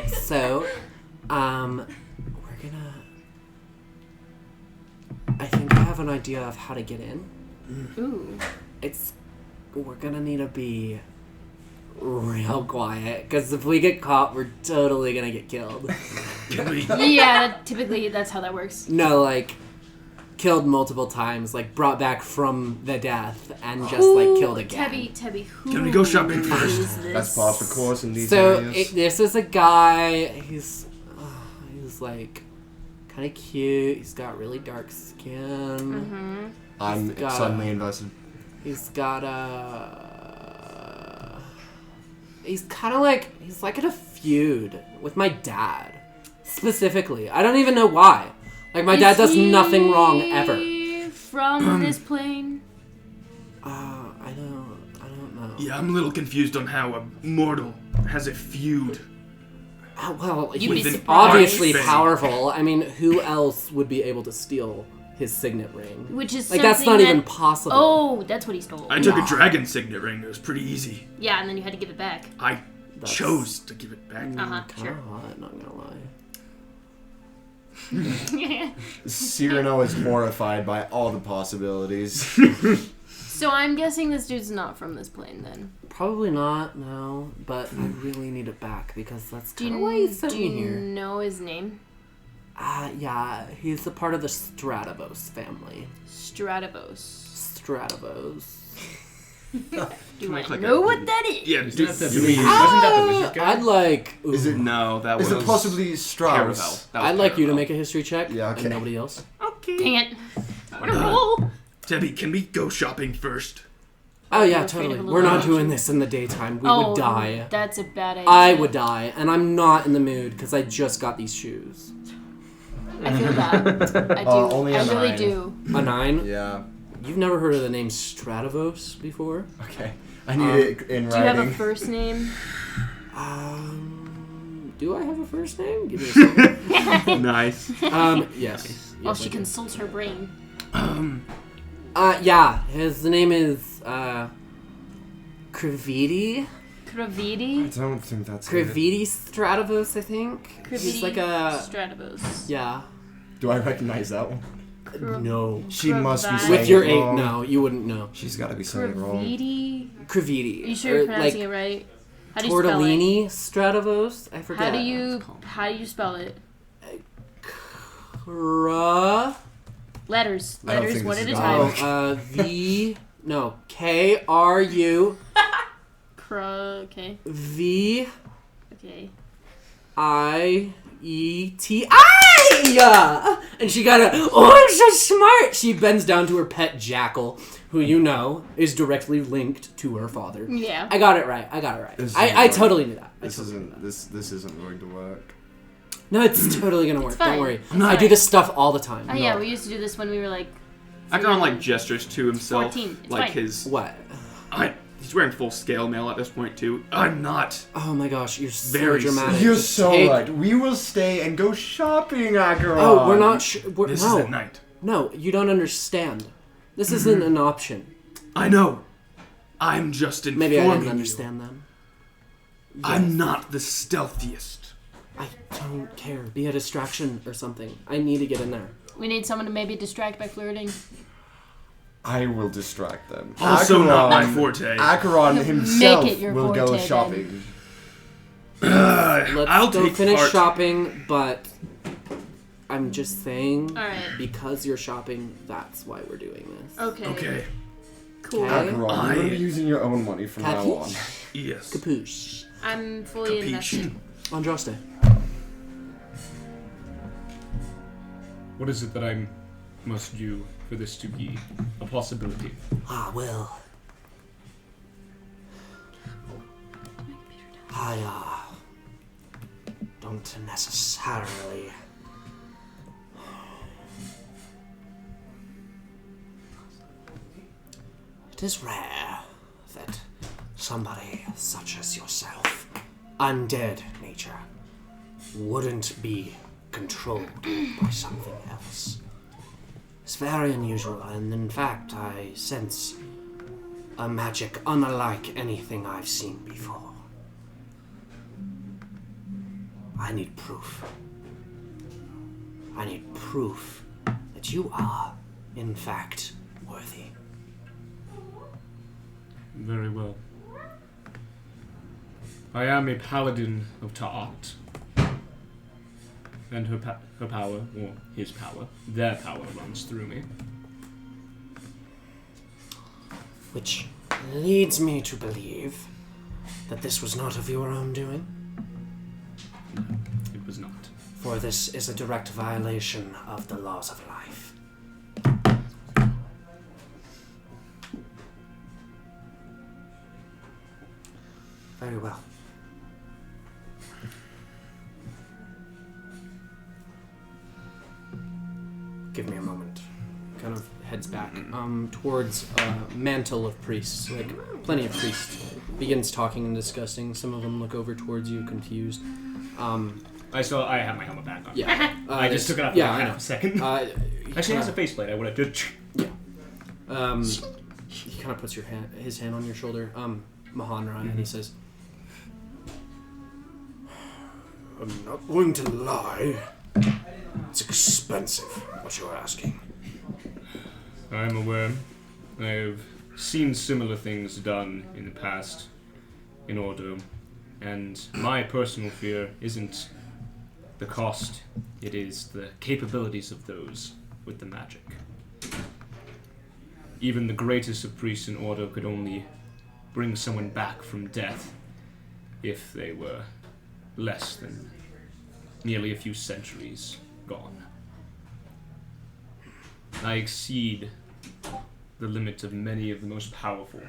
So, we're gonna. I think I have an idea of how to get in.
Ooh.
We're gonna need to be real quiet, because if we get caught, we're totally gonna get killed.
Yeah, typically that's how that works.
No, like, killed multiple times, like brought back from the death and just like killed again.
Tebby, who
Can we go shopping first?
is this?
That's par for course in these
So
areas.
this is a guy. He's like kind of cute. He's got really dark skin.
Mm-hmm.
I'm
got
suddenly invested.
He's got he's kind of like he's like in a feud with my dad specifically. I don't even know why. Like my dad does nothing wrong ever.
From this plane.
I don't know.
Yeah, I'm a little confused on how a mortal has a feud.
Well,
You'd be
he's
surprised.
obviously powerful. I mean, who else would be able to steal his signet ring?
Which is
like that's not
something
even
that-
possible.
Oh, that's what he stole.
I took a dragon signet ring. It was pretty easy.
Yeah, and then you had to give it back.
I
That's
chose to give it back.
Uh-huh,
Kinda
sure.
hot, not gonna lie.
Cyrano is horrified by all the possibilities.
So I'm guessing this dude's not from this plane then.
Probably not, no. But I really need it back because that's
Do
kind of why he
you,
sent
do
me
you
here.
know his name?
Yeah, he's a part of the Stratovos family.
Stratovos. Do
Make
I
like
know
a-
what that is?
Yeah,
Isn't that the
do
wizard?
we-
Wasn't that the wizard guy?
I'd like.
Is it?
No, that
Is
was
it possibly
Caravel.
Strauss?
That was
I'd like you to
Caravel.
make a history check.
Yeah, okay.
And nobody else.
Dang it. What a roll.
Debbie, can we go shopping first?
Oh yeah,
You're afraid of
totally.
a
We're not
little
doing this in the daytime. We
Oh,
would die.
That's a bad idea.
I would die, and I'm not in the mood because I just got these shoes.
I feel that. I do.
Only a
I really
9.
do.
A 9?
Yeah.
You've never heard of the name Stratovos before?
Okay. I need it in
Do you have a
writing.
first name?
Do I have a first name? Give me a second.
Nice.
Yes.
While
Yes,
she
I do.
consults her brain.
Yeah, his name is, Kravidi?
I
Kravidi?
don't think that's it.
Kravidi Stratovos, I think.
Kravidi
He's like a...
Stratovos.
Yeah.
Do I recognize that one?
No.
She must be
Kravidi.
saying
With your
it
8,
wrong.
no, you wouldn't know.
She's got to be saying it wrong.
Kravidi?
Kravidi.
Are you sure you're pronouncing it right? How do you spell it?
Tortellini Stratovos? I forget.
How do you spell it? Letters.
I don't
Letters
think
one
this
at a
is
time. Okay.
V
Okay.
I-E-T-I! And she got I'm so smart! She bends down to her pet jackal, who you know is directly linked to her father.
Yeah.
I got it right.
This
I
isn't
totally knew that.
This isn't going to work.
No, it's totally gonna work.
fine.
Don't worry.
It's
I do
fine.
this stuff all the time.
Oh yeah, we used to do this when we were like.
Acheron like gestures to himself,
14. It's
like
fine.
his.
What?
He's wearing full scale mail at this point too. I'm not.
Oh my gosh, you're so
Very
dramatic.
You're
Just
so
take-
right. We will stay and go shopping, Acheron.
Oh, we're not. We're,
This
no,
is at night.
no, you don't understand. This isn't an option.
I know. I'm just informing
Maybe I didn't
you.
understand them.
I'm not the stealthiest.
I don't care. Be a distraction or something. I need to get in there.
We need someone to maybe distract by flirting.
I will distract them.
Also not my
Acheron-
forte.
Acheron himself
it your
will go
forte, then.
shopping.
Let's
I'll
go
take
finish
part.
shopping, but I'm just saying,
Alright.
because you're shopping, that's why we're doing this.
Okay.
Okay.
Cool.
Okay.
Acheron,
I-
you're going to be using your own money from now on.
Yes.
Capiche.
I'm fully
Capiche.
invested.
Andraste.
What is it that I must do for this to be a possibility?
Ah, well. I, don't necessarily. It is rare that somebody such as yourself, undead nature, wouldn't be controlled by something else. It's very unusual, and in fact, I sense a magic unlike anything I've seen before. I need proof. I need proof that you are, in fact, worthy.
Very well. I am a paladin of Ta'at. and her power, or his power, their power runs through me.
Which leads me to believe that this was not of your own doing.
No, it was not.
For this is a direct violation of the laws of life. Very well. Give me a moment. Kind of heads back towards a mantle of priests, like plenty of priests. Begins talking and discussing. Some of them look over towards you, confused.
I have my helmet back on.
Yeah.
I just took it off for half a second. Actually, it has a faceplate. I would have did.
Yeah. He kind of puts his hand on your shoulder, Mahanrai, and he says,
I'm not going to lie. It's expensive, what you're asking.
I'm aware. I've seen similar things done in the past in Ordo, and my personal fear isn't the cost, it is the capabilities of those with the magic. Even the greatest of priests in Ordo could only bring someone back from death if they were less than nearly a few centuries gone. I exceed the limit of many of the most powerful.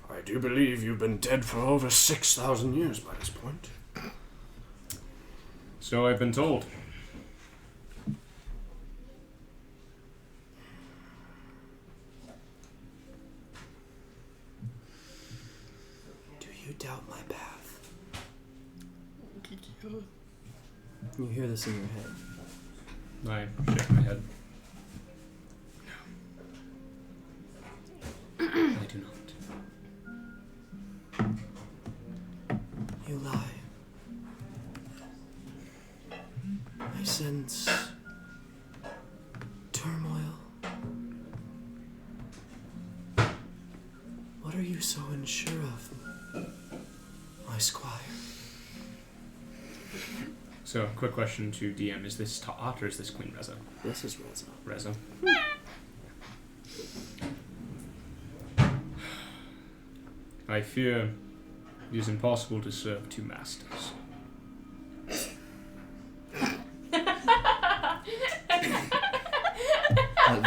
I do believe you've been dead for over 6,000 years by this point.
So I've been told.
do you doubt my path? You hear this in your head.
I shake my head. No. I do not.
You lie. I sense turmoil. What are you so unsure of, my squire?
So, quick question to DM. Is this Ta'at or is this Queen Reza?
This is Reza.
Reza. I fear it is impossible to serve two masters.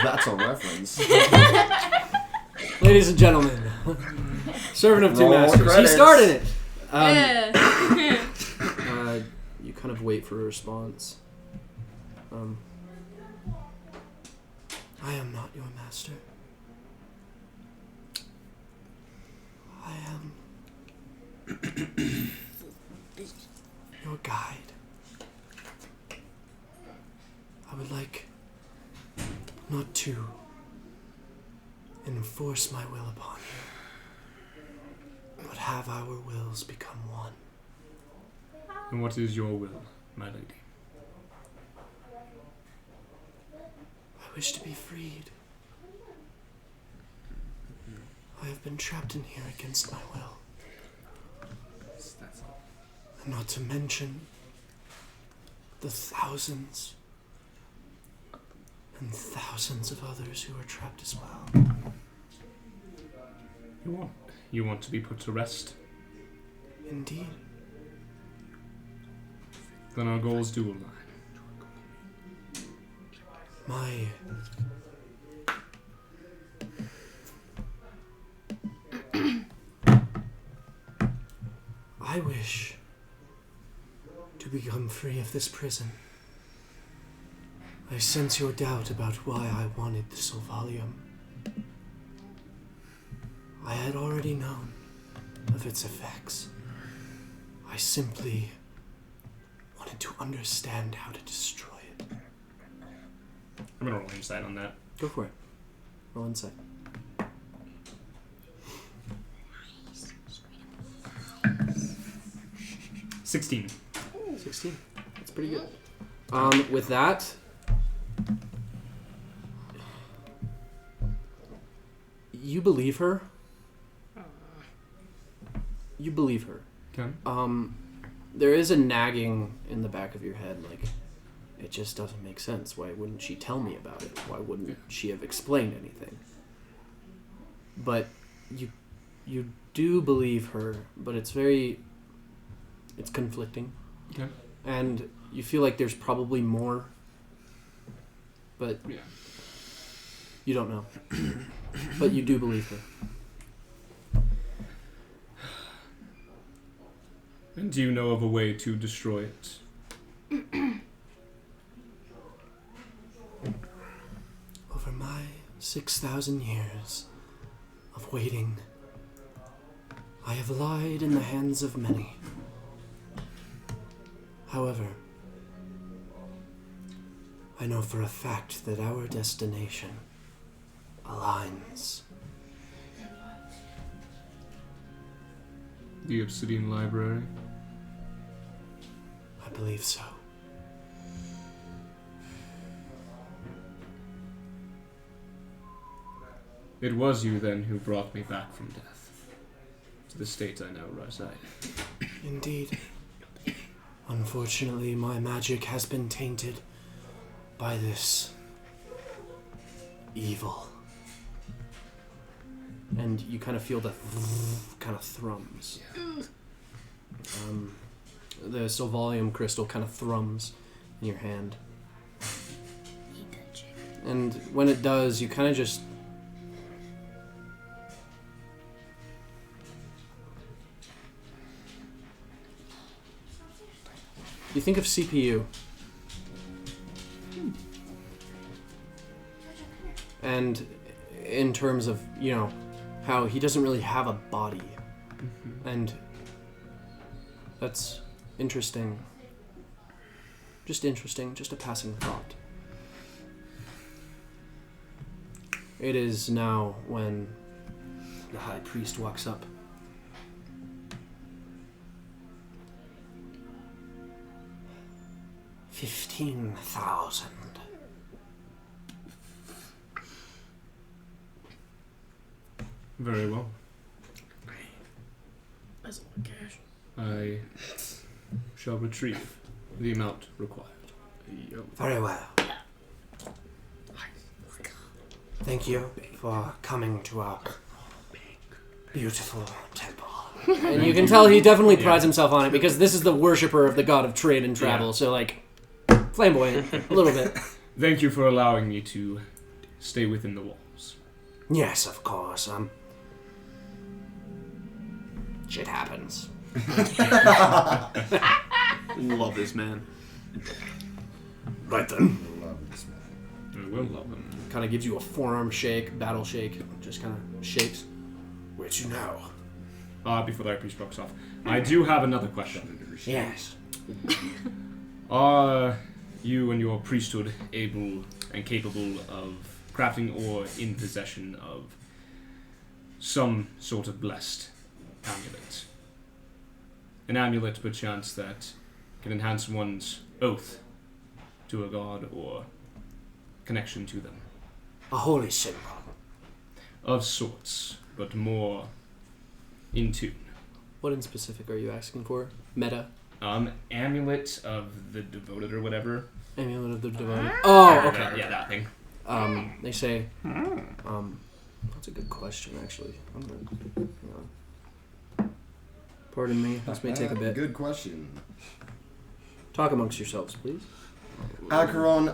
That's a reference.
Ladies and gentlemen, servant of two
Roll
masters.
credits.
He started it.
Yeah.
You kind of wait for a response. I am not your master. I am your guide. I would like not to enforce my will upon you, but have our wills become one.
And what is your will, my lady?
I wish to be freed. I have been trapped in here against my will.
That's all.
And not to mention the thousands and thousands of others who are trapped as well.
You want to be put to rest?
Indeed.
Then our goals do align.
I wish to become free of this prison. I sense your doubt about why I wanted the Soulvalium. I had already known of its effects. I simply wanted to understand how to destroy it.
I'm gonna roll insight on that.
Go for it. Roll insight.
16.
16. That's pretty good. With that, you believe her. You believe her.
Okay.
There is a nagging in the back of your head, like, It just doesn't make sense. Why wouldn't she tell me about it? Why wouldn't she have explained anything? But you do believe her, but it's conflicting.
Okay.
And you feel like there's probably more, but you don't know. But you do believe her.
And do you know of a way to destroy it?
Over my 6,000 years of waiting, I have lied in the hands of many. However, I know for a fact that our destination aligns.
The Obsidian Library?
I believe so.
It was you then who brought me back from death to the state I now reside.
Indeed. Unfortunately, my magic has been tainted by this evil. And you kind of feel the kind of thrums. The Soulvalium crystal kind of thrums in your hand. And when it does, you kind of just... You think of CPU. And in terms of, how he doesn't really have a body. And that's interesting. Just interesting, just a passing thought. It is now when the high priest walks up. $15,000.
Very well.
That's a lot of cash.
I shall retrieve the amount required.
Very well. Thank you for coming to our beautiful temple. And you can tell he definitely prides himself on it because this is the worshipper of the god of trade and travel. So, flamboyant, a little bit.
Thank you for allowing me to stay within the walls.
Yes, of course. Shit happens.
Love this man.
Right then.
Love this man.
I will love them.
Kind of gives you a forearm shake, battle shake. Just kind of shakes.
Where'd you know?
Before the high priest walks off, I do have another question.
Yes.
Are you and your priesthood able and capable of crafting or in possession of some sort of blessed amulet? An amulet, perchance, that can enhance one's oath to a god or connection to them.
A holy symbol.
Of sorts, but more in tune.
What in specific are you asking for? Meta?
Amulet of the devoted or whatever.
Amulet of the Devoted. Oh, okay.
Yeah, that thing.
They say, that's a good question, actually. Hang on. Pardon me, this may take a bit.
Good question.
Talk amongst yourselves, please.
Acheron,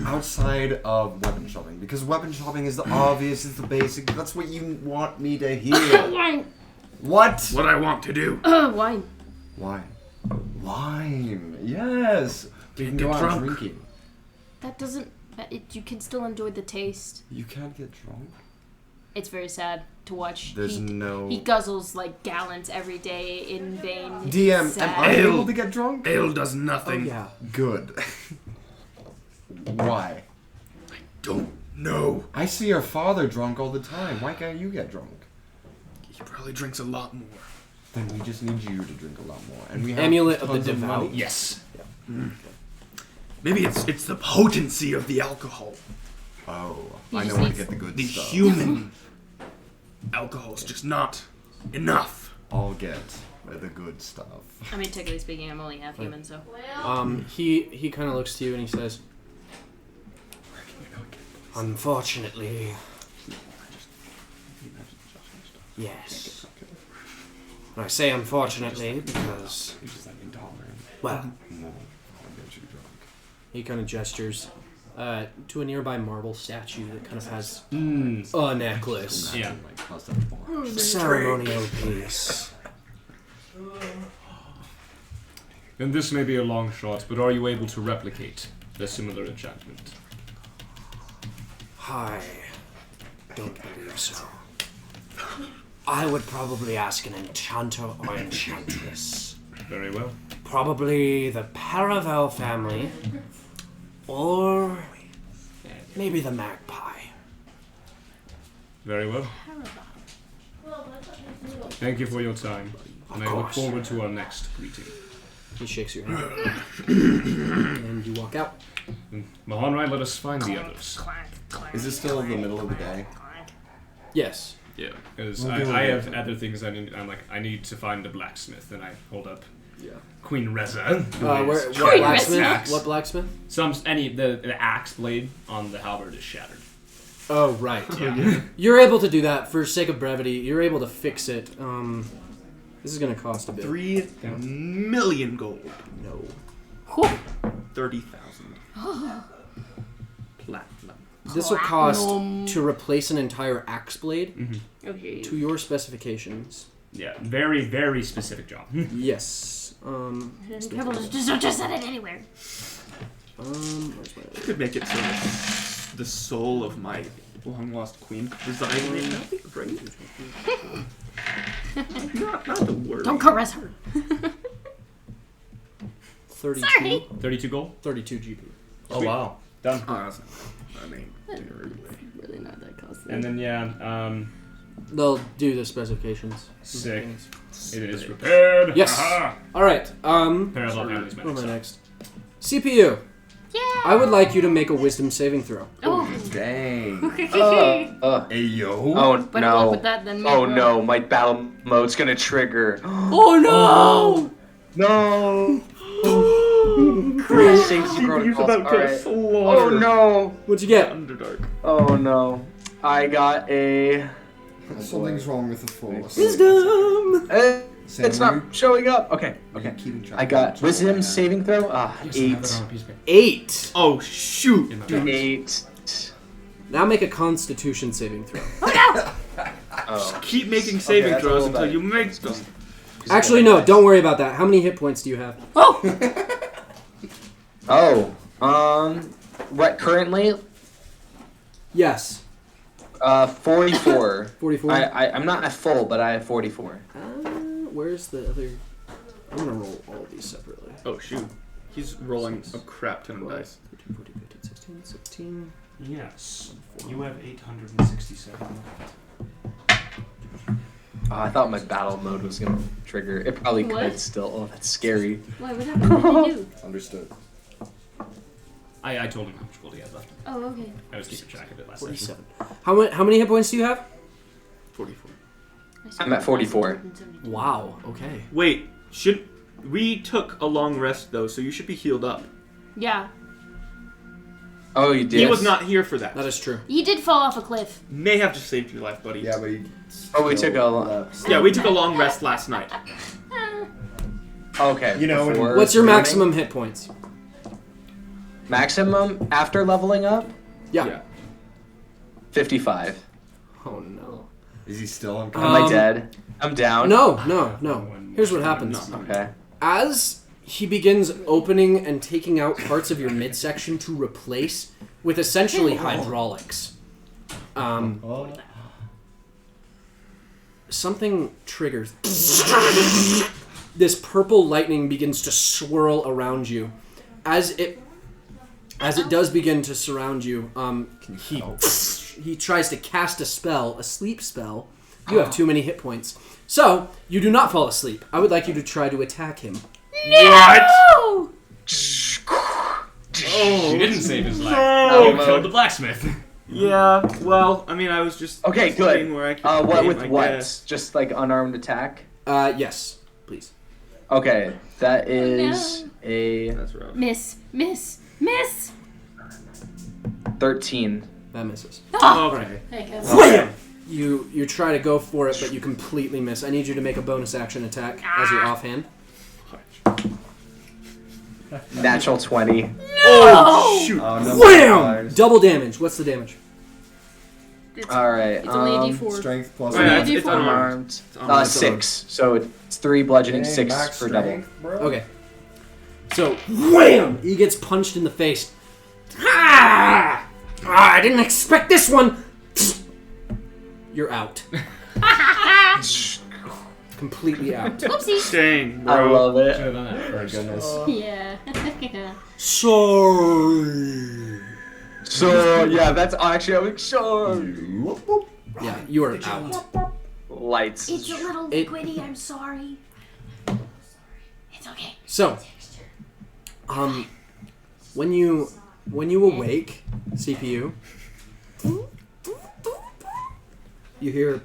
outside of weapon shopping, because weapon shopping is the obvious, it's the basic, that's what you want me to hear.
Wine.
What?
What I want to do.
Wine.
Wine. Wine. Yes. We can
Get
go out
drunk.
drinking.
That doesn't... you can still enjoy the taste.
You can't get drunk.
It's very sad to watch.
There's no...
He guzzles gallons every day in vain.
DM,
Sad.
am I
Ale.
able to get drunk?
Ale does nothing.
Yeah.
Good. Why?
Don't know.
I see your father drunk all the time. Why can't you get drunk?
He probably drinks a lot more.
Then we just need you to drink a lot more. And we have
Amulet of the
tons
Devout?
money.
Yes.
Maybe it's the potency of the alcohol.
Oh,
He
I
just
know where to
needs-
get the good
The
stuff.
human alcohol is just not enough.
I'll get the good stuff.
I mean, technically speaking, I'm only half human, so.
He kind of looks to you and he says, "Unfortunately, yes. And I say unfortunately because, well, he kind of gestures to a nearby marble statue that kind of has a necklace.
Yeah.
Ceremonial piece.
And this may be a long shot, but are you able to replicate a similar enchantment?
I don't believe so. I would probably ask an enchanter or enchantress.
Very well.
Probably the Paravel family, or maybe the Magpie.
Very well. Thank you for your time. And I look
course.
forward to our next greeting.
He shakes your hand. And you walk out.
Mahanrai, let us find the others.
Is this still the middle of the day?
Yes.
Yeah, because
We'll
I
do
have
it.
other things I need. I need to find a blacksmith, and I hold up
Yeah.
Queen Reza. who
What
is-
blacksmith?
Axe.
What blacksmith?
The axe blade on the halberd is shattered.
Oh, right.
Yeah.
You're able to do that for sake of brevity. You're able to fix it. This is gonna cost a bit.
3 million gold.
No.
30,000. Platinum.
This will cost to replace an entire axe blade
Okay.
to your specifications.
Yeah, very, very specific job.
Yes.
People just don't just set it anywhere.
Where's my
I could make it so that the soul of my long lost queen resides in it. That'd be great. Not to worry.
Don't caress her.
32.
Sorry.
32 gold.
32 GP.
Oh wow. Done.
Oh, that's not, I mean,
Really not that costly.
And then
They'll do the specifications.
sick. It is repaired.
Yes.
Aha.
All right.
Parallel family's
What am I
magic.
next? CPU.
Yeah.
I would like you to make a wisdom saving throw.
Oh.
Dang.
Hey,
yo.
oh
Better luck
no.
with that than me.
Oh no, my battle mode's gonna trigger.
Oh no!
No. Safety protocols. Alright. Oh no.
What'd you get?
Underdark.
Oh no. I got a.
Something's wrong with the force.
Wisdom.
It's not showing up. Okay.
Okay. Keeping track
I got wisdom saving throw. 8.
8.
Oh shoot!
In my
Dude,
8.
Now make a Constitution saving throw.
Oh.
keep making saving
that's a
throws
little
until
bit.
you make them.
Actually, no. Don't worry about that. How many hit points do you have?
Oh. What currently?
Yes.
44.
44.
I'm not at full, but I have 44.
Where's the other? I'm gonna roll all these separately.
Oh shoot! He's rolling a crap ton of dice.
13, 14, 15, 16, 17.
Yes. You have 867.
Oh, I thought my battle mode was gonna trigger. It probably
What?
could still. Oh, that's scary.
What happened? What did you do?
Understood.
I told him how much gold he had left.
Oh, okay.
I was keeping track of it last session.
47. How many hit points do you have?
44.
I'm at 44.
Wow. Okay.
Wait, we took a long rest though, so you should be healed up.
Yeah.
Oh, you did.
He was not here for that.
That is true.
You did fall off a cliff.
May have just saved your life, buddy.
Yeah, but you
Oh, we took a
still
lot.
left.
Yeah, we took a long rest last night.
Okay.
You know,
before
What's your
streaming?
maximum hit points?
Maximum after leveling up?
Yeah.
55.
Oh no.
Is he still
Am
unconscious?
I dead? I'm down.
No. Here's what happens.
Okay.
As he begins opening and taking out parts of your midsection to replace with essentially hydraulics, something triggers. This purple lightning begins to swirl around you. As it does begin to surround you, he tries to cast a spell, a sleep spell. You have too many hit points. So, you do not fall asleep. I would like you to try to attack him.
No!
You didn't save his life.
No.
You killed the blacksmith.
Yeah, well, I mean, I was just
Okay,
explaining
good.
where I could
What
aim,
with
I
what?
guess.
Just like unarmed attack?
Yes, please.
Okay, that is a
That's rough.
Miss.
13.
That misses.
Okay.
Wham! You try to go for it, but you completely miss. I need you to make a bonus action attack as your offhand.
Natural 20.
Oh!
Shoot.
Wham! Double damage. What's the damage?
All right.
It's only a D4.
Strength plus.
Oh, yeah,
Only
it's
D4.
unarmed.
Unarmed. 6. So it's 3 bludgeoning, 6 for double.
Okay. So, wham! He gets punched in the face. Ah! I didn't expect this one! You're out. Completely out.
Whoopsie.
Dang, bro.
I love it.
Should have done that
For
first.
goodness.
Yeah.
Sorry.
So, yeah, that's actually, I'm sure.
Yeah, you are out.
Lights.
It's a little
It-
liquidy. I'm sorry. It's okay.
So, when you awake, CPU, you hear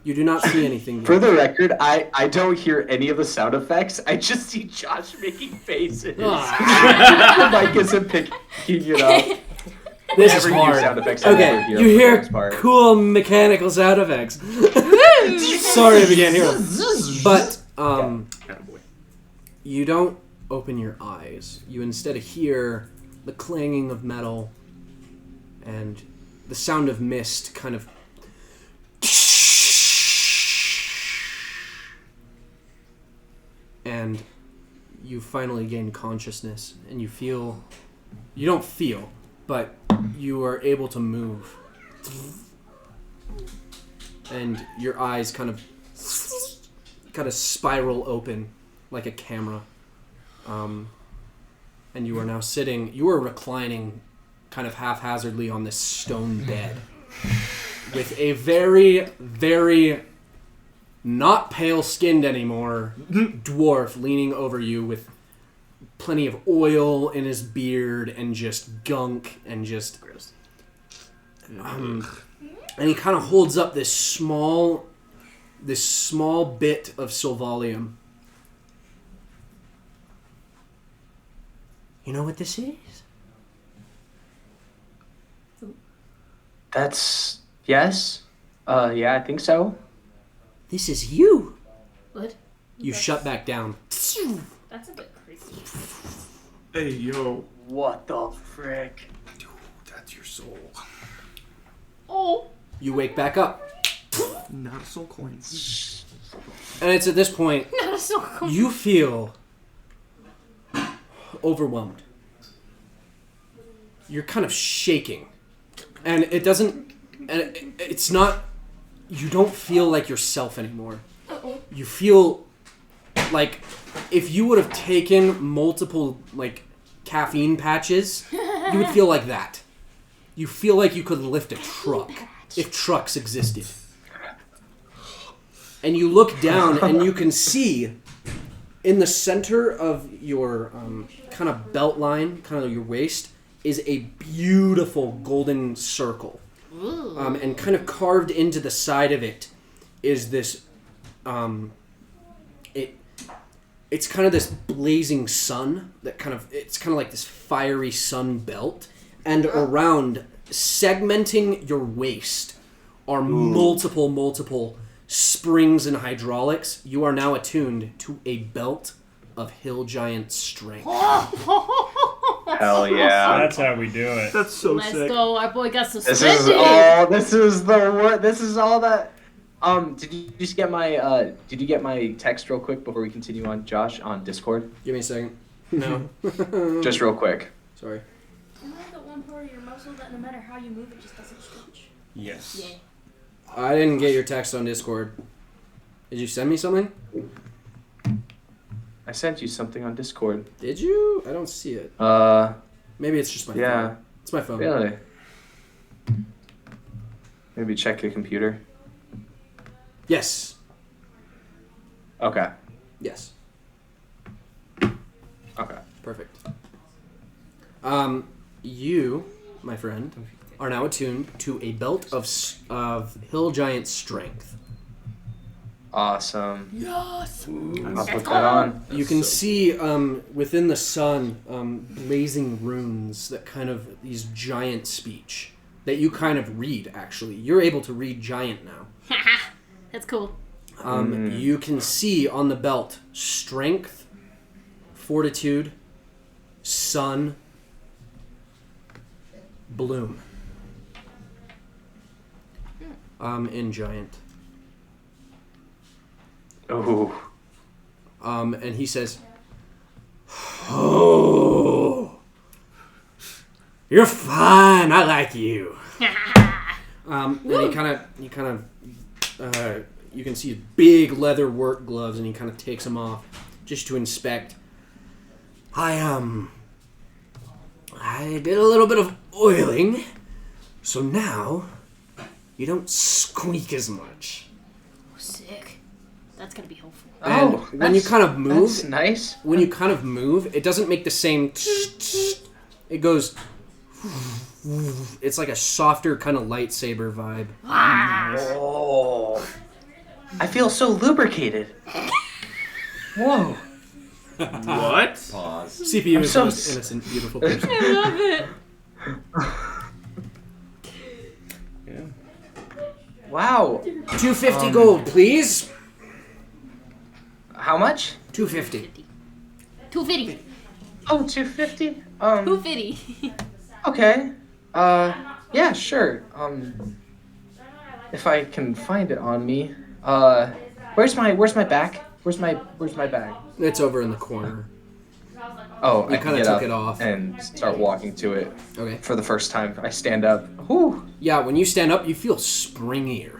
you do not see anything
For
yet.
the record, I don't hear any of the sound effects. I just see Josh making faces. The mic isn't picking it up.
This is
Never use
hard.
sound effects I never
Okay,
hear
you
for the
hear
most part.
cool mechanical sound effects. Sorry, I began here. But
Attaboy.
you don't open your eyes. You instead hear the clanging of metal and the sound of mist kind of and you finally gain consciousness and you don't feel, but you are able to move. And your eyes kind of spiral open like a camera. And you are now you are reclining kind of haphazardly on this stone bed with a very, very not pale-skinned anymore dwarf leaning over you with plenty of oil in his beard and just gunk and just... and he kind of holds up this small bit of Soulvalium. You know what this is?
That's... Yes? Yeah, I think so.
This is you.
What?
You shut back down.
That's a bit creepy.
Hey, yo.
What the frick?
Dude, that's your soul.
Oh.
You wake back up.
Not a soul coin.
And it's at this point
Not a soul coin.
you feel overwhelmed. You're kind of shaking. And it's not, you don't feel like yourself anymore.
Uh-oh.
You feel like if you would have taken multiple, caffeine patches, you would feel like that. You feel like you could lift a truck if trucks existed. And you look down and you can see in the center of your kind of belt line, kind of your waist, is a beautiful golden circle. And kind of carved into the side of it is this, it's kind of this blazing sun that it's kind of like this fiery sun belt. And around, segmenting your waist, are multiple springs and hydraulics. You are now attuned to a belt of hill giant strength.
Hell yeah.
That's how we do it.
That's so
Let's
sick.
go. Our boy got
This
suspended.
is all that. Did you just get my did you get my text real quick before we continue on, Josh, on Discord?
Give me a second. No.
Just real quick.
Sorry.
Am I the one part of your muscle that no matter how you move, it just doesn't stretch?
Yes.
Yeah.
I didn't get your text on Discord. Did you send me something?
I sent you something on Discord.
Did you? I don't see it. Maybe it's just my
Yeah.
phone. It's my phone.
Really? Maybe check your computer.
Yes.
Okay.
you, my friend, are now attuned to a belt of hill giant strength.
Awesome.
Yes.
I'll put that on.
You can see within the sun blazing runes that kind of these giant speech that you kind of read. Actually, you're able to read giant now.
That's cool.
You can see on the belt strength, fortitude, sun, bloom. In giant.
Oh.
And he says, "Oh, you're fine. I like you." And he kind of, you can see his big leather work gloves, and he kind of takes them off just to inspect. I did a little bit of oiling, so now you don't squeak as much.
Sick. That's gonna be helpful.
And when you kind of move,
that's nice.
When you kind of move, it doesn't make the same. It goes. It's like a softer kind of lightsaber vibe.
Oh, I feel so lubricated. Whoa.
What?
Pause.
CPU is the
so
most innocent, beautiful person.
I love it.
Yeah.
Wow.
250 gold, please.
How much?
250.
250.
Oh, 250.
250.
Okay. Yeah, sure. If I can find it on me. Where's my bag? Where's my bag?
It's over in the corner.
Oh,
You
I can
kinda
get
took
up
it off.
and start walking to it
Okay.
for the first time. I stand up. Whew.
Yeah, when you stand up, you feel springier.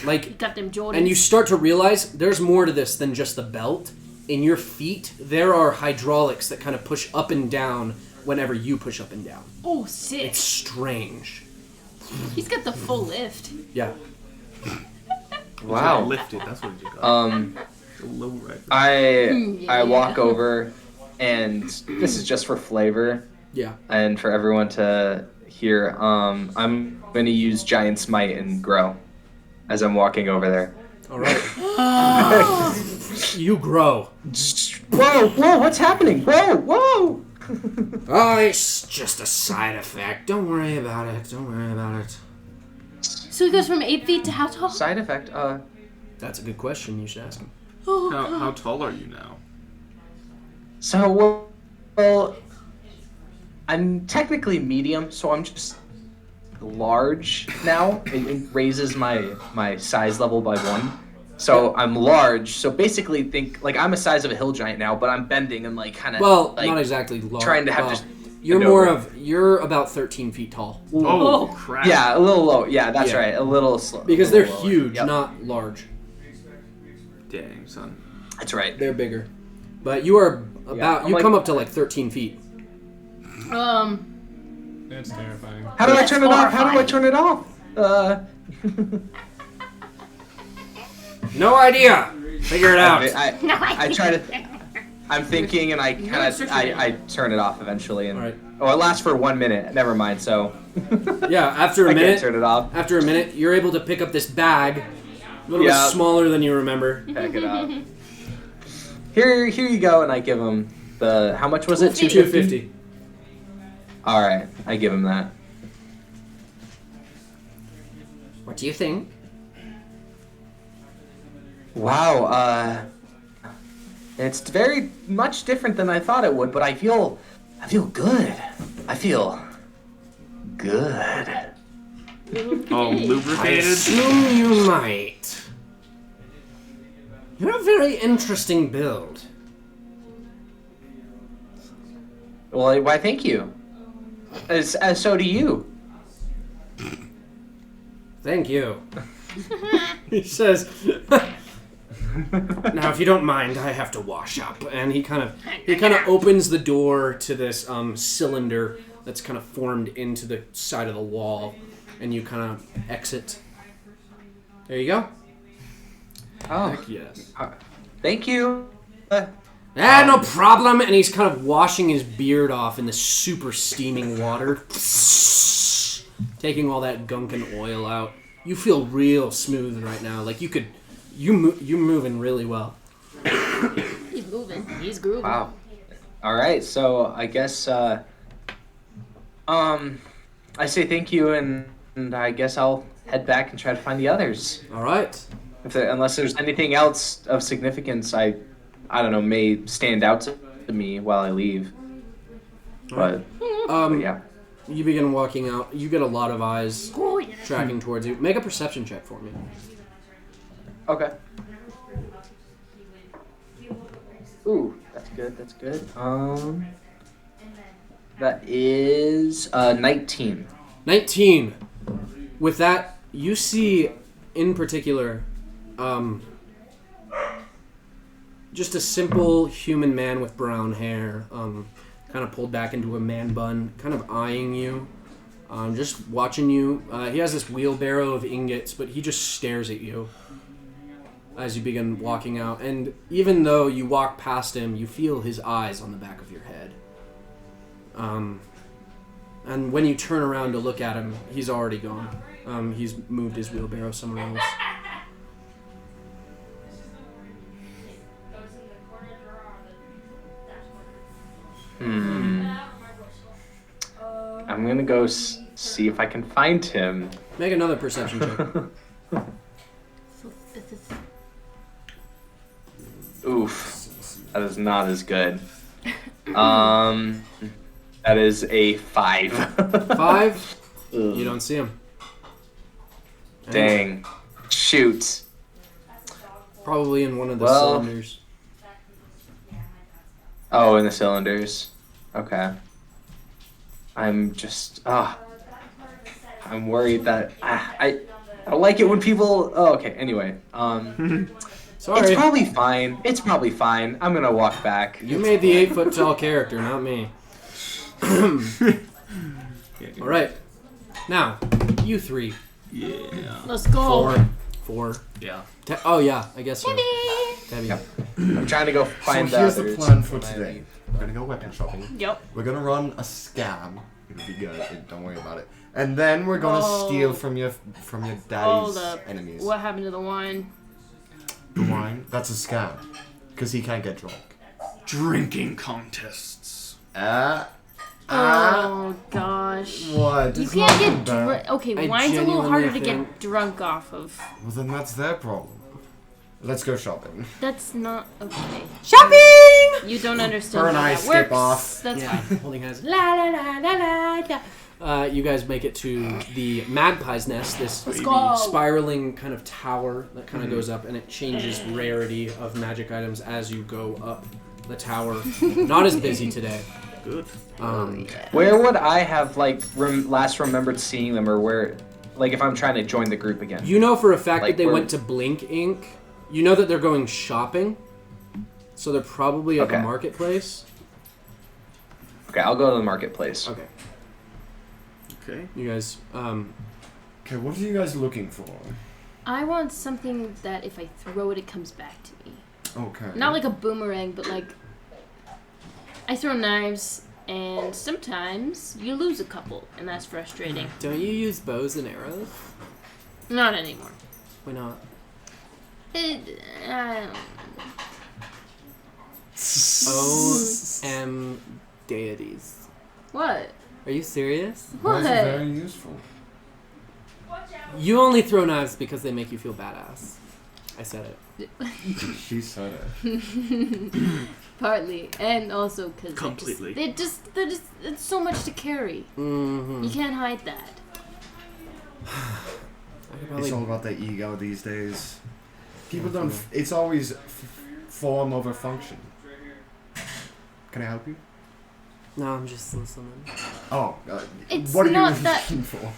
Like,
Got them Jordans.
and you start to realize there's more to this than just the belt. In your feet, there are hydraulics that kind of push up and down whenever you push up and down.
Oh, sick.
It's strange.
He's got the full lift.
Yeah.
Wow.
Lifted. That's what you got. The low rider.
I walk over, and this is just for flavor
Yeah.
and for everyone to hear. I'm going to use Giant Smite and grow as I'm walking over there.
All right. You grow.
Whoa, what's happening? Whoa!
Oh, it's just a side effect. Don't worry about it.
So he goes from 8 feet to how tall?
Side effect,
That's a good question. You should ask him.
Oh,
How tall are you now?
so, well, I'm technically medium, so I'm just large now. It raises my size level by 1. So I'm large. So basically, think like I'm a size of a hill giant now, but I'm bending and like kind of
Well,
like
not exactly large.
trying to have
well,
just.
You're
bend
more
over.
you're about 13 feet tall.
Oh, crap.
Yeah, a little low. Yeah, that's
Yeah.
right. A little slow.
Because they're huge,
Yep.
not large.
Dang, son.
That's right.
They're bigger. But you are about,
I'm
you
like-
come up to like 13 feet.
That's terrifying.
How do I
That's
turn it off? How do I
horrifying.
turn it off?
No idea. Figure it out.
I try to. I'm thinking, and I kind of I turn it off eventually, and
Alright.
oh, it lasts for 1 minute. Never mind. So
Yeah, after a
I can't
minute,
turn it off.
after a minute, you're able to pick up this bag, a little
Yeah.
bit smaller than you remember.
Pack it up. Here you go, and I give him the. How much was it?
250.
All right, I give him that.
What do you think?
Wow. It's very much different than I thought it would, but I feel good. I feel good.
Oh,
I
lubricated?
assume you might. You're a very interesting build.
Well, why? Thank you. As so do you.
Thank you. He says, now, if you don't mind, I have to wash up. And he kind of opens the door to this cylinder that's kind of formed into the side of the wall, and you kind of exit. There you go.
Oh,
Heck yes.
thank you.
No problem. And he's kind of washing his beard off in this super steaming water. Taking all that gunk and oil out. You feel real smooth right now. Like you're moving really well.
He's moving. He's grooving.
Wow. All right, so I guess I say thank you, and I guess I'll head back and try to find the others.
All right.
Unless there's anything else of significance, I don't know, may stand out to me while I leave. But yeah.
You begin walking out. You get a lot of eyes tracking towards you. Make a perception check for me.
Okay. Ooh, that's good. That's good. That is 19.
19. With that, you see, in particular, just a simple human man with brown hair, kind of pulled back into a man bun, kind of eyeing you, just watching you. He has this wheelbarrow of ingots, but he just stares at you as you begin walking out. And even though you walk past him, you feel his eyes on the back of your head. And when you turn around to look at him, he's already gone. He's moved his wheelbarrow somewhere else.
I'm gonna go see if I can find him.
Make another perception check.
Oof, that is not as good. That is a 5.
5? You don't see him.
Dang. Shoot.
Probably in one of the cylinders.
Oh, in the cylinders. Okay. I'm just I'm worried that I don't like it when people. Oh, okay. Anyway,
Sorry.
It's probably fine. It's probably fine. I'm gonna walk back.
You made the 8-foot tall character, not me. All right. Now, you 3.
Yeah.
Let's go.
4.
Yeah.
Oh yeah, I guess so. Debbie.
Yep. I'm trying to go find
So here's the
others.
plan for today. We're gonna go weapon shopping.
Yep.
We're gonna run a scam. It'll be good. Don't worry about it. And then we're gonna steal from your daddy's
Hold up.
enemies.
What happened to the wine?
The wine? That's a scam. Because he can't get drunk.
Drinking contests.
Oh gosh.
What?
You
It's
can't
not
get
bad.
drunk. Okay,
I
wine's a little harder to
genuinely
get drunk off of.
Well, then that's their problem. Let's go shopping.
That's not okay.
Shopping!
You don't understand
Her and
how
I
that
skip
works.
off.
That's
Yeah,
fine.
holding hands. La la la la la la. You guys make it to the Magpie's Nest, this
go.
spiraling kind of tower that kind of goes up, and it changes rarity of magic items as you go up the tower. Not as busy today.
Good.
Where would I have last remembered seeing them, or where, if I'm trying to join the group again?
You know for a fact
Like
that they
where-
went to Blink Inc. You know that they're going shopping, so they're probably at the
Okay.
marketplace.
Okay, I'll go to the marketplace.
Okay,
Okay.
you guys.
Okay, what are you guys looking for?
I want something that if I throw it, it comes back to me.
Okay.
Not like a boomerang, but like I throw knives, and sometimes you lose a couple, and that's frustrating.
Don't you use bows and arrows?
Not anymore.
Why not? OM deities.
What?
Are you serious?
Bows
What?
are very useful.
You only throw knives because they make you feel badass. I said it.
She said it.
Partly, and also because
Completely.
they're just it's so much to carry.
Mm-hmm.
You can't hide that.
It's all about the ego these days. People don't. It's always form over function. Can I help you?
No, I'm just listening.
Oh,
It's
what are
not
you
that-
looking for?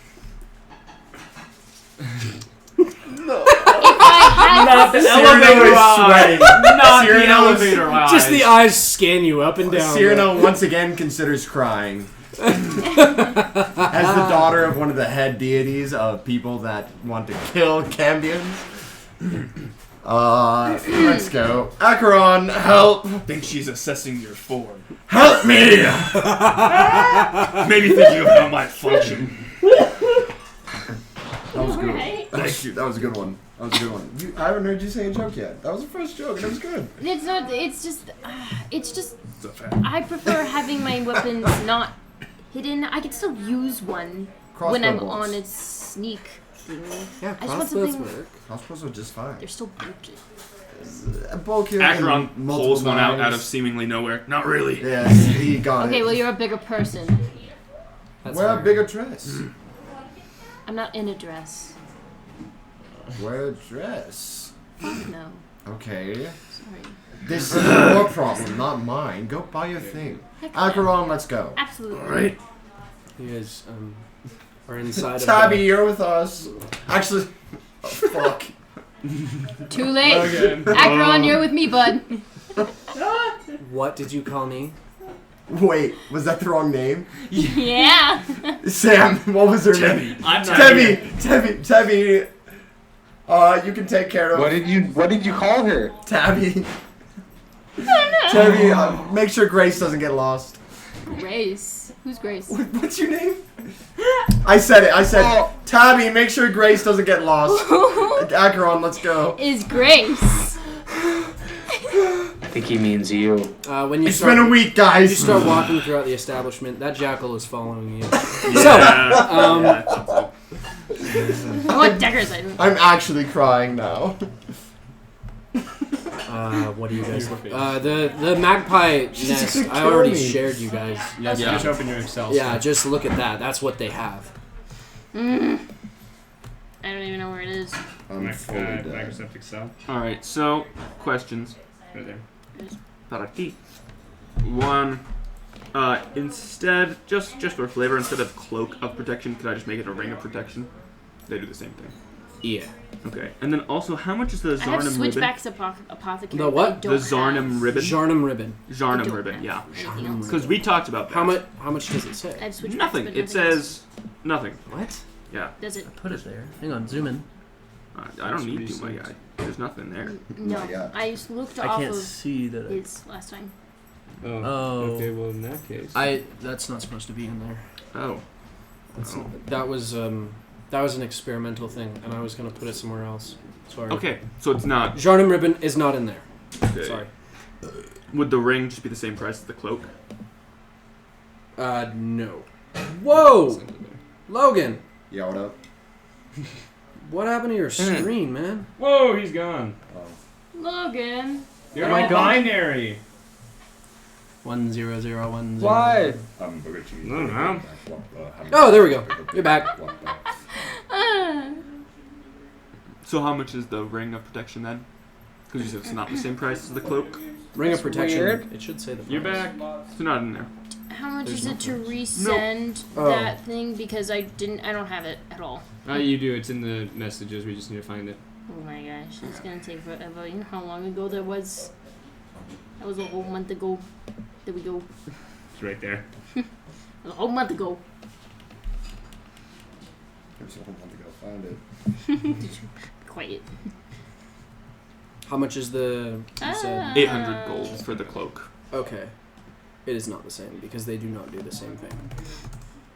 Not the
Cyrano is sweating.
Not the
Cyrano's-
elevator eyes.
Just the eyes scan you up and down.
Cyrano once again considers crying. As the daughter of one of the head deities of people that want to kill Cambians. Let's go. Acheron, help!
I think she's assessing your form.
Help me!
Maybe thinking of how it might function.
That was good.
Alright.
Thank you.
That was a good one. That was a good one. I haven't heard you say a joke yet. That was the first joke, and it was good.
It's not. It's just.
It's a fact.
I prefer having my weapons not hidden. I can still use one when I'm
Crossbow bolts.
on a sneak thing.
Yeah,
I just want
crossbows
something.
work.
Crossbows are just fine.
They're still bulky.
Bulkier
Acheron
and multiple
pulls one out
knives.
of seemingly nowhere. Not really.
Yes, he got
Okay,
it.
well you're a bigger person.
That's
Wear a
fair.
bigger dress.
I'm not in a dress.
Wear a dress.
Fuck no.
Okay.
Sorry.
This is your problem, not mine. Go buy your thing.
Heck
Acheron, let's go.
Absolutely.
Alright.
You guys are inside
Tabby,
of
you're with us. Actually, oh, fuck.
Too late.
Again.
Acheron, you're with me, bud.
What did you call me?
Wait, was that the wrong name?
Yeah.
Sam, what was her name?
I'm not
Tebby. You can take care of
What did you call her?
Tabby. Tabby, make sure Grace doesn't get lost.
Grace. Who's Grace?
What's your name? I said it.
Oh.
Tabby, make sure Grace doesn't get lost. Acheron, let's go.
Is Grace.
I think he means you.
When you
It's
start,
been a week,
you
guys.
start walking throughout the establishment, that jackal is following you.
I want Decker's item.
I'm actually crying now.
What do you guys
Your
look?
face.
The magpie
She's
nest.
gonna
I
kill
already
me.
shared you guys.
Yes,
Yeah.
just open your Excel.
Yeah, just look at that. That's what they have.
I don't even know where it is.
I'm fully dead.
Microsoft Excel.
Alright, so, questions.
Right there.
Para ti. One, instead, just for flavor, instead of cloak of protection, could I just make it a ring of protection? They do the same thing.
Yeah.
Okay, and then also, how much is the
I have
Zarnum ribbon?
switchbacks apothecary.
The what?
but I
The
don't
Zarnum
have
ribbon?
Jarnum ribbon.
Zarnum
don't
ribbon,
have
yeah.
anything else.
Because we talked about that.
How much does it say?
I have switchbacks,
Nothing.
but
It
nothing else.
says nothing.
What?
Yeah.
Does it?
Put it there. Hang on, zoom in.
I don't need to, my guy. There's nothing there.
No.
my God.
I just looked
I
off
can't
of
see that.
his last time.
Oh.
Oh.
Okay, well in that case.
That's not supposed to be in there.
Oh.
That was an experimental thing, and I was gonna put it somewhere else. Sorry.
Okay, so it's not.
Jarnum ribbon is not in there.
Okay.
Sorry.
Would the ring just be the same price as the cloak?
No. Whoa, Logan,
Yeah, what up?
what happened to your screen, man?
Whoa, he's gone.
Logan.
You're
Am I
all
gone?
binary.
10010.
Why?
No.
Oh, there we go. You're back.
So how much is the ring of protection then? Because you said it's not the same price as the cloak.
Ring of protection.
weird.
It should say the.
You're
price.
back.
It's not in there.
How much
There's
is it to
no
resend
Oh.
that thing? Because I don't have it at all.
You do. It's in the messages. We just need to find it.
Oh my gosh, it's gonna take forever. You know how long ago that was? That was a whole month ago. There we go.
It's right there.
It was a whole month ago.
There's a whole month ago. Find it.
Quiet.
How much is the? You said?
800 gold for the cloak.
Okay. It is not the same because they do not do the same thing.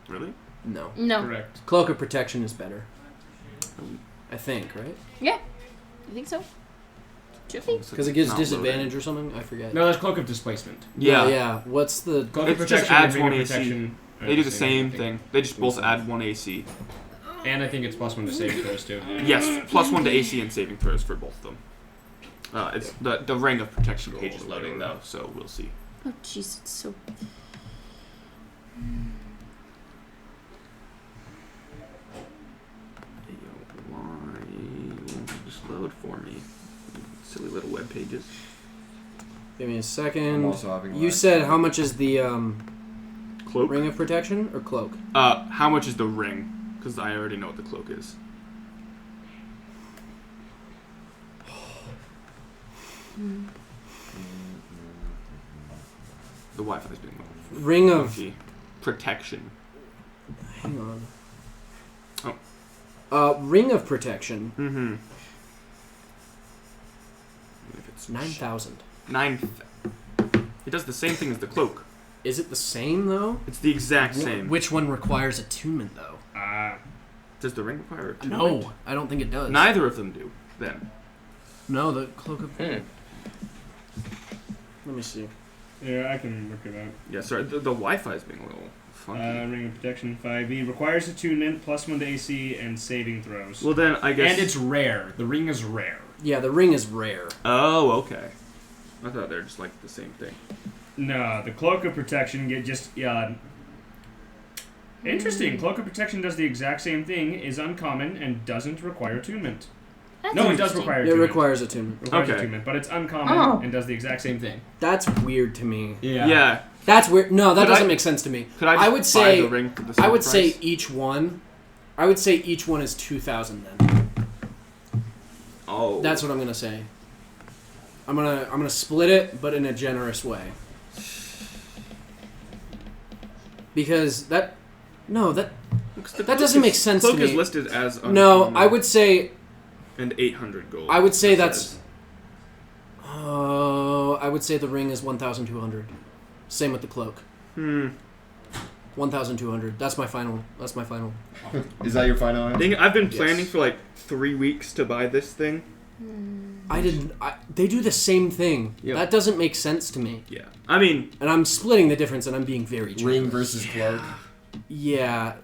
Really?
No.
No.
Correct.
Cloak of protection is better. I think, right?
Yeah. You think so? Should be.
Because it gives
Not
disadvantage or something. I forget.
No, that's Cloak of Displacement.
Yeah.
Yeah. What's the?
Cloak
It
of
just
Protection
adds
and Ring
one
of
AC.
Protection are
They do the same
I think.
thing. They just both add 1 AC.
And I think it's +1 to saving throws too.
Yes, +1 to AC and saving throws for both of them. It's the ring of protection page is loading though, so we'll see.
Oh jeez, it's so.
Why won't it just load for me? Silly little web pages.
Give me a
I'm
second.
also having
You
lag.
said how much is the
Cloak.
ring of protection or cloak?
How much is the ring? Because I already know what the cloak is. The Wi-Fi's being
Ring of.
funky. Protection.
Hang on.
Oh.
Ring of protection.
Mm-hmm. It's
9,000.
9. It does the same thing as the cloak.
Is it the same though?
It's the exact same.
Which one requires attunement though?
Does the ring require attunement?
No, I don't think it does.
Neither of them do. Then.
No, the cloak of. Let me see.
Yeah, I can look it up.
Yeah, sorry. The Wi-Fi is being a little funky.
Ring of Protection 5e requires attunement, +1 to AC, and saving throws.
Well, then I guess.
And it's rare. The ring is rare.
Yeah, the ring is rare.
Oh, okay. I thought they were just like the same thing.
No, the Cloak of Protection Interesting. Cloak of Protection does the exact same thing, is uncommon, and doesn't require attunement.
That's
No, it does
interesting.
require
It
attunement.
requires attunement.
Requires
Okay.
attunement, but it's uncommon
Oh.
and does the exact same thing.
That's weird to me.
Yeah.
That's weird. No, that
Could
doesn't
I-
make sense to me.
Could I just
I would
buy
say
the ring for the same
I would
price?
say each one. I would say each one is 2,000 then.
Oh.
That's what I'm gonna say. I'm gonna split it, but in a generous way. Because that doesn't make sense to
Cloak is
me.
listed as
No,
uncommon
I would say
and 800 gold.
I would say
it
that's.
says.
I would say the ring is 1,200. Same with the cloak. 1,200. That's my final.
Is that your final answer?
Dang it, I've been
Yes.
planning for like 3 weeks to buy this thing.
They do the same thing.
Yep.
That doesn't make sense to me.
Yeah. I mean,
And I'm splitting the difference, and I'm being very generous.
Ring versus cloak.
Yeah.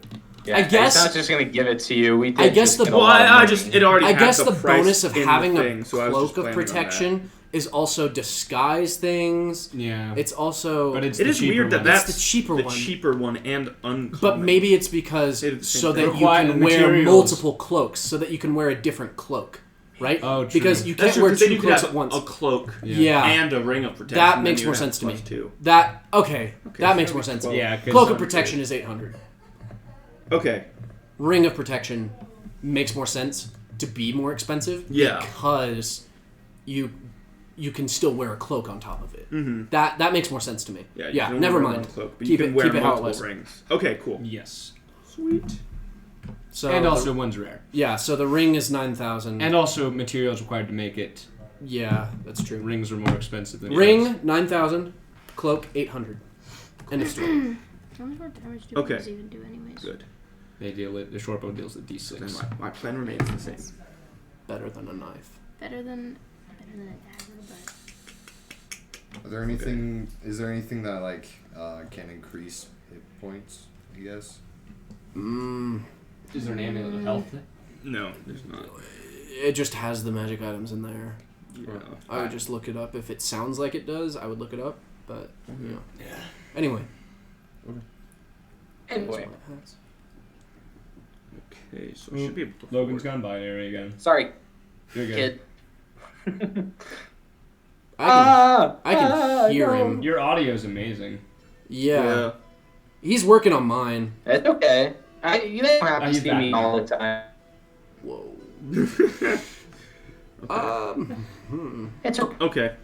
Yeah,
I guess-
It's not just gonna give it to you. We did
I guess
just
the-
get a
well,
lot of
I
money.
just it already.
I
had
guess
the
the
price
bonus of
in
having
the
a
thing, so I was
cloak
just
of
planning on that.
protection is also disguise things.
Yeah.
It's also.
But it's
It
the
is
cheaper
weird that
one.
that's
the cheaper
the
one.
cheaper one and uncommon.
But maybe it's because
They did the same
so
thing.
that you
Require
can wear
materials.
multiple cloaks, so that you can wear a different cloak, right?
Oh, true.
Because you
That's
can't
true,
wear
'cause then
two
you could
cloaks
have
at once.
a cloak
Yeah.
and a ring of protection.
That
then
makes
you'd
more
have
sense to me.
+2.
That okay. That makes more sense.
Yeah, 'cause-
Cloak of protection is 800.
Okay.
Ring of protection makes more sense to be more expensive.
Yeah.
Because you can still wear a cloak on top of it.
Mm-hmm.
That makes more sense to me.
Yeah. You
Yeah.
can only
Never
wear
mind.
one cloak, but
Keep
you
it-
can wear
keep it how it
multiple
was.
rings. Okay. Cool.
Yes.
Sweet.
So
And also one's rare.
yeah. So the ring is 9,000.
And also materials required to make it.
yeah, that's true.
Rings are more expensive than
Ring 9,000, cloak 800. End of story.
How much more damage do
Okay.
those even do anyways?
Good.
They deal it. The short bow deals at
Then
D6.
my plan remains the same.
Better than a knife.
Better than a dagger, but
Are there anything? Is there anything that like can increase hit points? I guess.
Is there an amulet of health?
No, there's not.
It just has the magic items in there.
Yeah.
I would just look it up. If it sounds like it does, I would look it up. But, you know. Anyway.
Anyway,
Okay, so I should be able to.
Logan's
afford-
gone binary again.
sorry,
You're good.
kid.
I can hear
no.
him.
Your audio's amazing.
Yeah. He's working on mine.
It's okay. You don't have to
he's
see
back
me
now.
all the time.
Whoa.
It's okay.
Okay.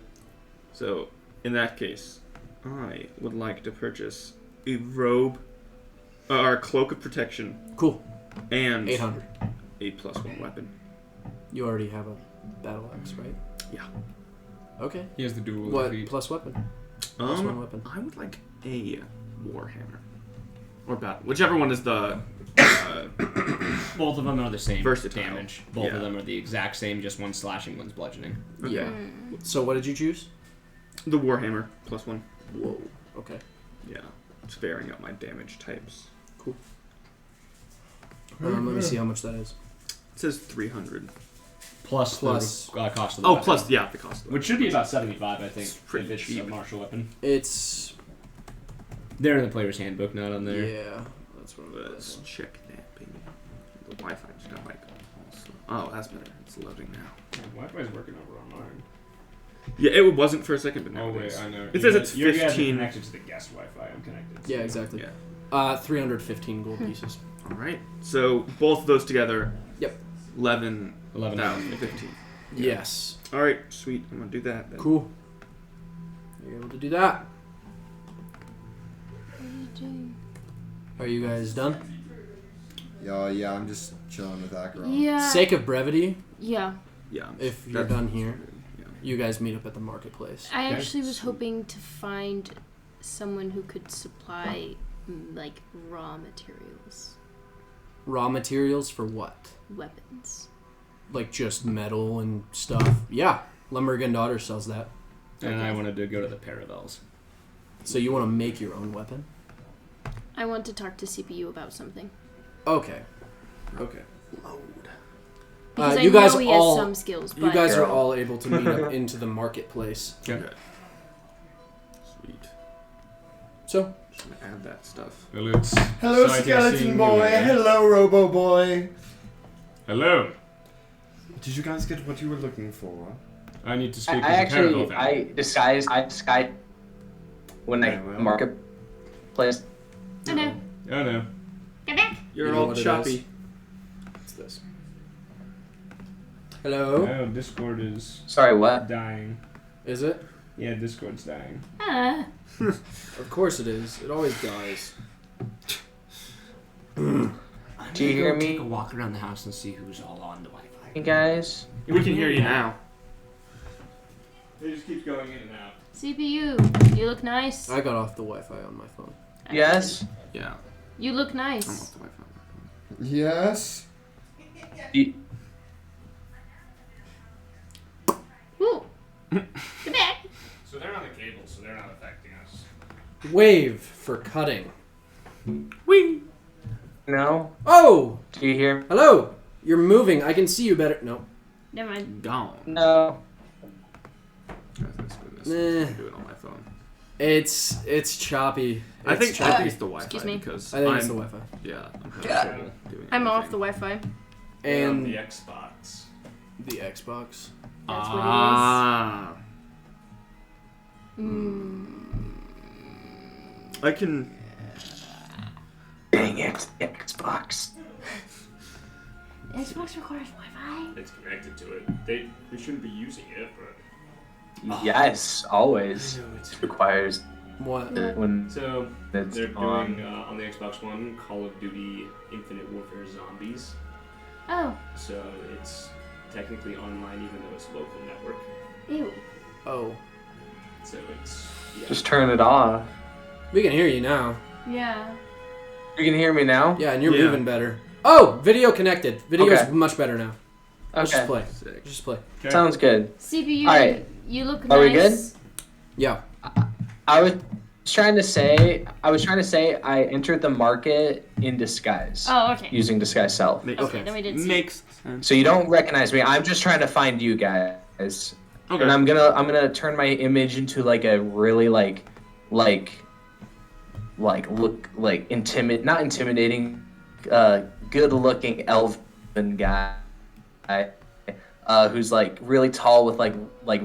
So, in that case, I would like to purchase a robe, or a cloak of protection,
Cool.
and
800.
a +1 weapon.
You already have a battle axe, right?
Yeah.
Okay.
He has the dual
What
defeat.
plus weapon? Plus one weapon.
I would like a warhammer, or battle, whichever one is the.
Both of them are the same
Versatile.
damage. Both
Yeah.
of them are the exact same, just one's slashing, one's bludgeoning.
Okay.
Yeah. So what did you choose?
The warhammer +1.
Whoa. Okay.
Yeah. Sparing up my damage types.
Cool. Let me see how much that is.
It says 300.
Plus
Plus-
the cost of the
Oh,
weapon.
plus yeah, the cost. Of
Which should be about 75, I think,
It's pretty
if it's
cheap.
a martial weapon.
It's
They're in the player's handbook, not on there.
yeah. That's what it
Let's
was.
check that, baby. The Wi-Fi just got like. Oh, that's better. It's loading now.
Wi-Fi's working over on mine.
Yeah, it wasn't for a second, but now
Oh
it
wait,
is.
I know.
It says it's
You guys are
15.
connected to the guest Wi-Fi. I'm connected.
Yeah, exactly.
Yeah.
315 gold pieces.
All right. So both of those together.
Yep.
11.
11,000.
15.
Yes.
All right. Sweet. I'm gonna do that. Then.
Cool. You're able to do that. Are you guys done?
Yeah, I'm just chilling with Acheron.
Yeah.
Sake of brevity,
Yeah.
Yeah.
if you're
that's-
done here.
Yeah.
you guys meet up at the marketplace.
I actually was hoping to find someone who could supply, like, raw materials.
Raw materials for what?
Weapons.
Like just metal and stuff? Yeah, Lumbergan Daughter sells that.
And I wanted to go to the Paravels.
So you want to make your own weapon?
I want to talk to CPU about something.
Okay.
Because I
you guys
know he
all,
has some skills, but...
You guys are all able to meet up into the marketplace.
Okay.
Sweet.
So,
Just gonna add that stuff.
Well, it's
Hello,
exciting
skeleton
seeing
boy.
you again.
Hello, Robo boy.
Hello.
Did you guys get what you were looking for?
I need to speak
I
with the
actually,
Caravel family.
I disguised when I
Yeah, well.
marketplace.
I know.
Oh no.
Come back.
You're
You know
all
what it
choppy.
is? What's this? Hello?
Oh, Discord is
Sorry, what?
dying.
Is it?
Yeah, Discord's dying.
Ah.
Of course it is. It always dies.
I'm
Do you
gonna
hear
go
me?
Take a walk around the house and see who's all on the Wi-Fi.
Hey guys.
We can hear you now.
It just keeps going in and out.
CPU, you look nice.
I got off the Wi-Fi on my phone.
Yes.
Yeah.
You look
I'm
nice.
off the Wi-Fi.
Yes.
You-
Woo. Come back.
So they're on the cable, so they're not affecting us.
Wave for cutting.
No.
Oh!
Do you hear?
Hello! You're moving. I can see you better. No.
Never mind.
Gone.
No.
Let's do this.
Nah.
I can do it on my phone.
It's choppy.
I think
choppy.
it's the Wi-Fi
Excuse me.
because
I think
I'm,
it's the Wi-Fi.
Yeah, I'm having
Yeah.
trouble doing
I'm off the
everything.
Wi-Fi.
And
the Xbox.
the Xbox.
That's what
Ah.
it is.
I can.
Dang it, Xbox.
Xbox requires Wi-Fi.
It's connected to it. We shouldn't be using it, but
Yes, always. It requires
What?
it when
so
it's
they're
on.
doing on the Xbox One Call of Duty Infinite Warfare Zombies.
Oh.
So it's technically online, even though it's local network.
Ew.
Oh.
So it's
Just turn it off.
We can hear you now.
Yeah.
You can hear me now?
Yeah, and you're
Yeah.
moving better. Oh! Video connected. Video's
Okay.
much better now. Let's just
Okay.
play.
Sick.
Let's just play.
okay.
Sounds good.
CPU,
Alright.
you look
Are we
nice.
Yeah.
I was trying to say I entered the market in disguise.
Oh, okay.
Using disguise self.
Okay, then we didn't see.
Makes sense.
So you don't recognize me. I'm just trying to find you guys.
Okay.
And I'm gonna turn my image into like a really like not intimidating, good looking elven guy, who's like really tall with like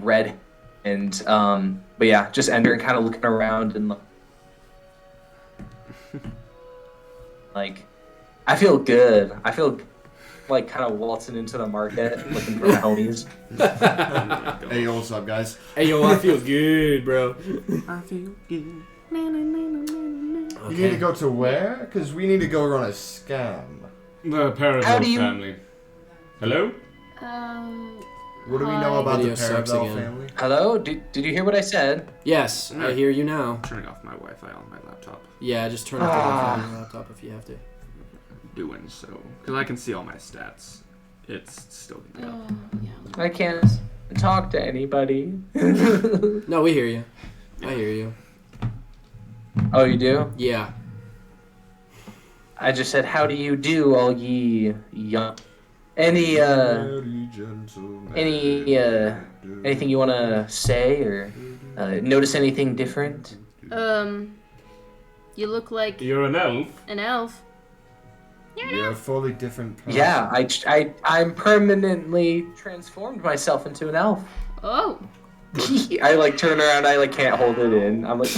red, and but yeah, just entering, kind of looking around and like I feel good. I feel like kind of waltzing into the market looking for my homies.
Hey, yo, what's up, guys?
Hey, yo, I feel good, bro.
I feel good.
You need to go to where? Because we need to go run a scam.
The Paravel
How do you-
family. Hello?
What do we know about
Video
the
sucks
Paravel
again.
family?
Hello? Did you hear what I said?
Yes, I hear you now.
Turning off my Wi-Fi on my laptop.
Yeah, just turn off the Wi-Fi on your laptop if you have to.
Doing so because I can see all my stats. It's still gonna be up.
I can't talk to anybody.
No, we hear you. I hear you.
Oh, you do?
Yeah.
I just said, how do you do, all ye young... Anything you want to say or notice anything different?
You look like
You're an elf.
an elf.
You're a fully different person.
Yeah, I'm permanently transformed myself into an elf.
Oh.
I like turn around, I like can't hold it in. I'm like,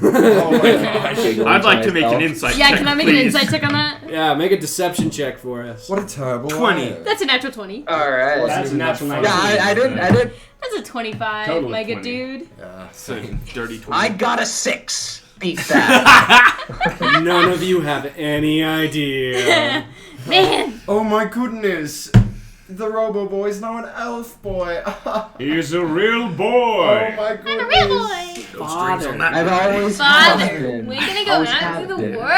Oh my gosh.
I'd like to make an insight
Yeah,
check,
can I make an
please.
insight check on that?
Yeah, make a deception check for us.
What a terrible
20.
liar.
That's a natural 20.
all right.
That's a natural
Yeah,
19.
Yeah, I didn't.
That's a 25,
Totally
my good
20.
dude.
Yeah,
So,
same.
dirty 20.
I got a 6. Beat that.
None of you have any idea.
Man!
Oh my goodness. The Robo Boy's now an elf boy.
He's a real
Oh
boy.
my
I'm
goodness.
a real boy.
Father.
I've always
Father,
have been.
we're gonna go
Always
out
have
into the
been.
world.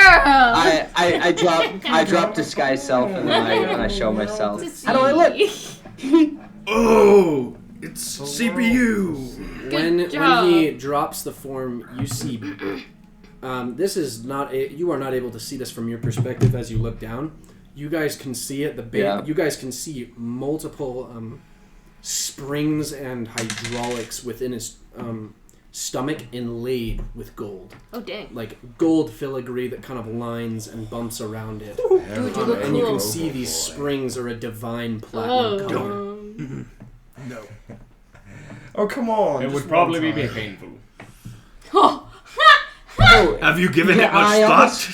I drop disguise self and then I show myself.
To
How do I look?
see.
Oh, it's CPU.
When
job.
he drops the form, you see. This is not. You are not able to see this from your perspective as you look down. You guys can see it.
Yeah.
You guys can see multiple springs and hydraulics within his stomach inlaid with gold,
Oh dang.
like gold filigree that kind of lines and bumps around it.
Dude, you look
And you
cool.
can see these springs are a divine platinum color.
Oh.
No. Oh, come on.
It
just
would probably
one
be
time.
painful.
Oh.
Oh,
Have you given it much
I
thought?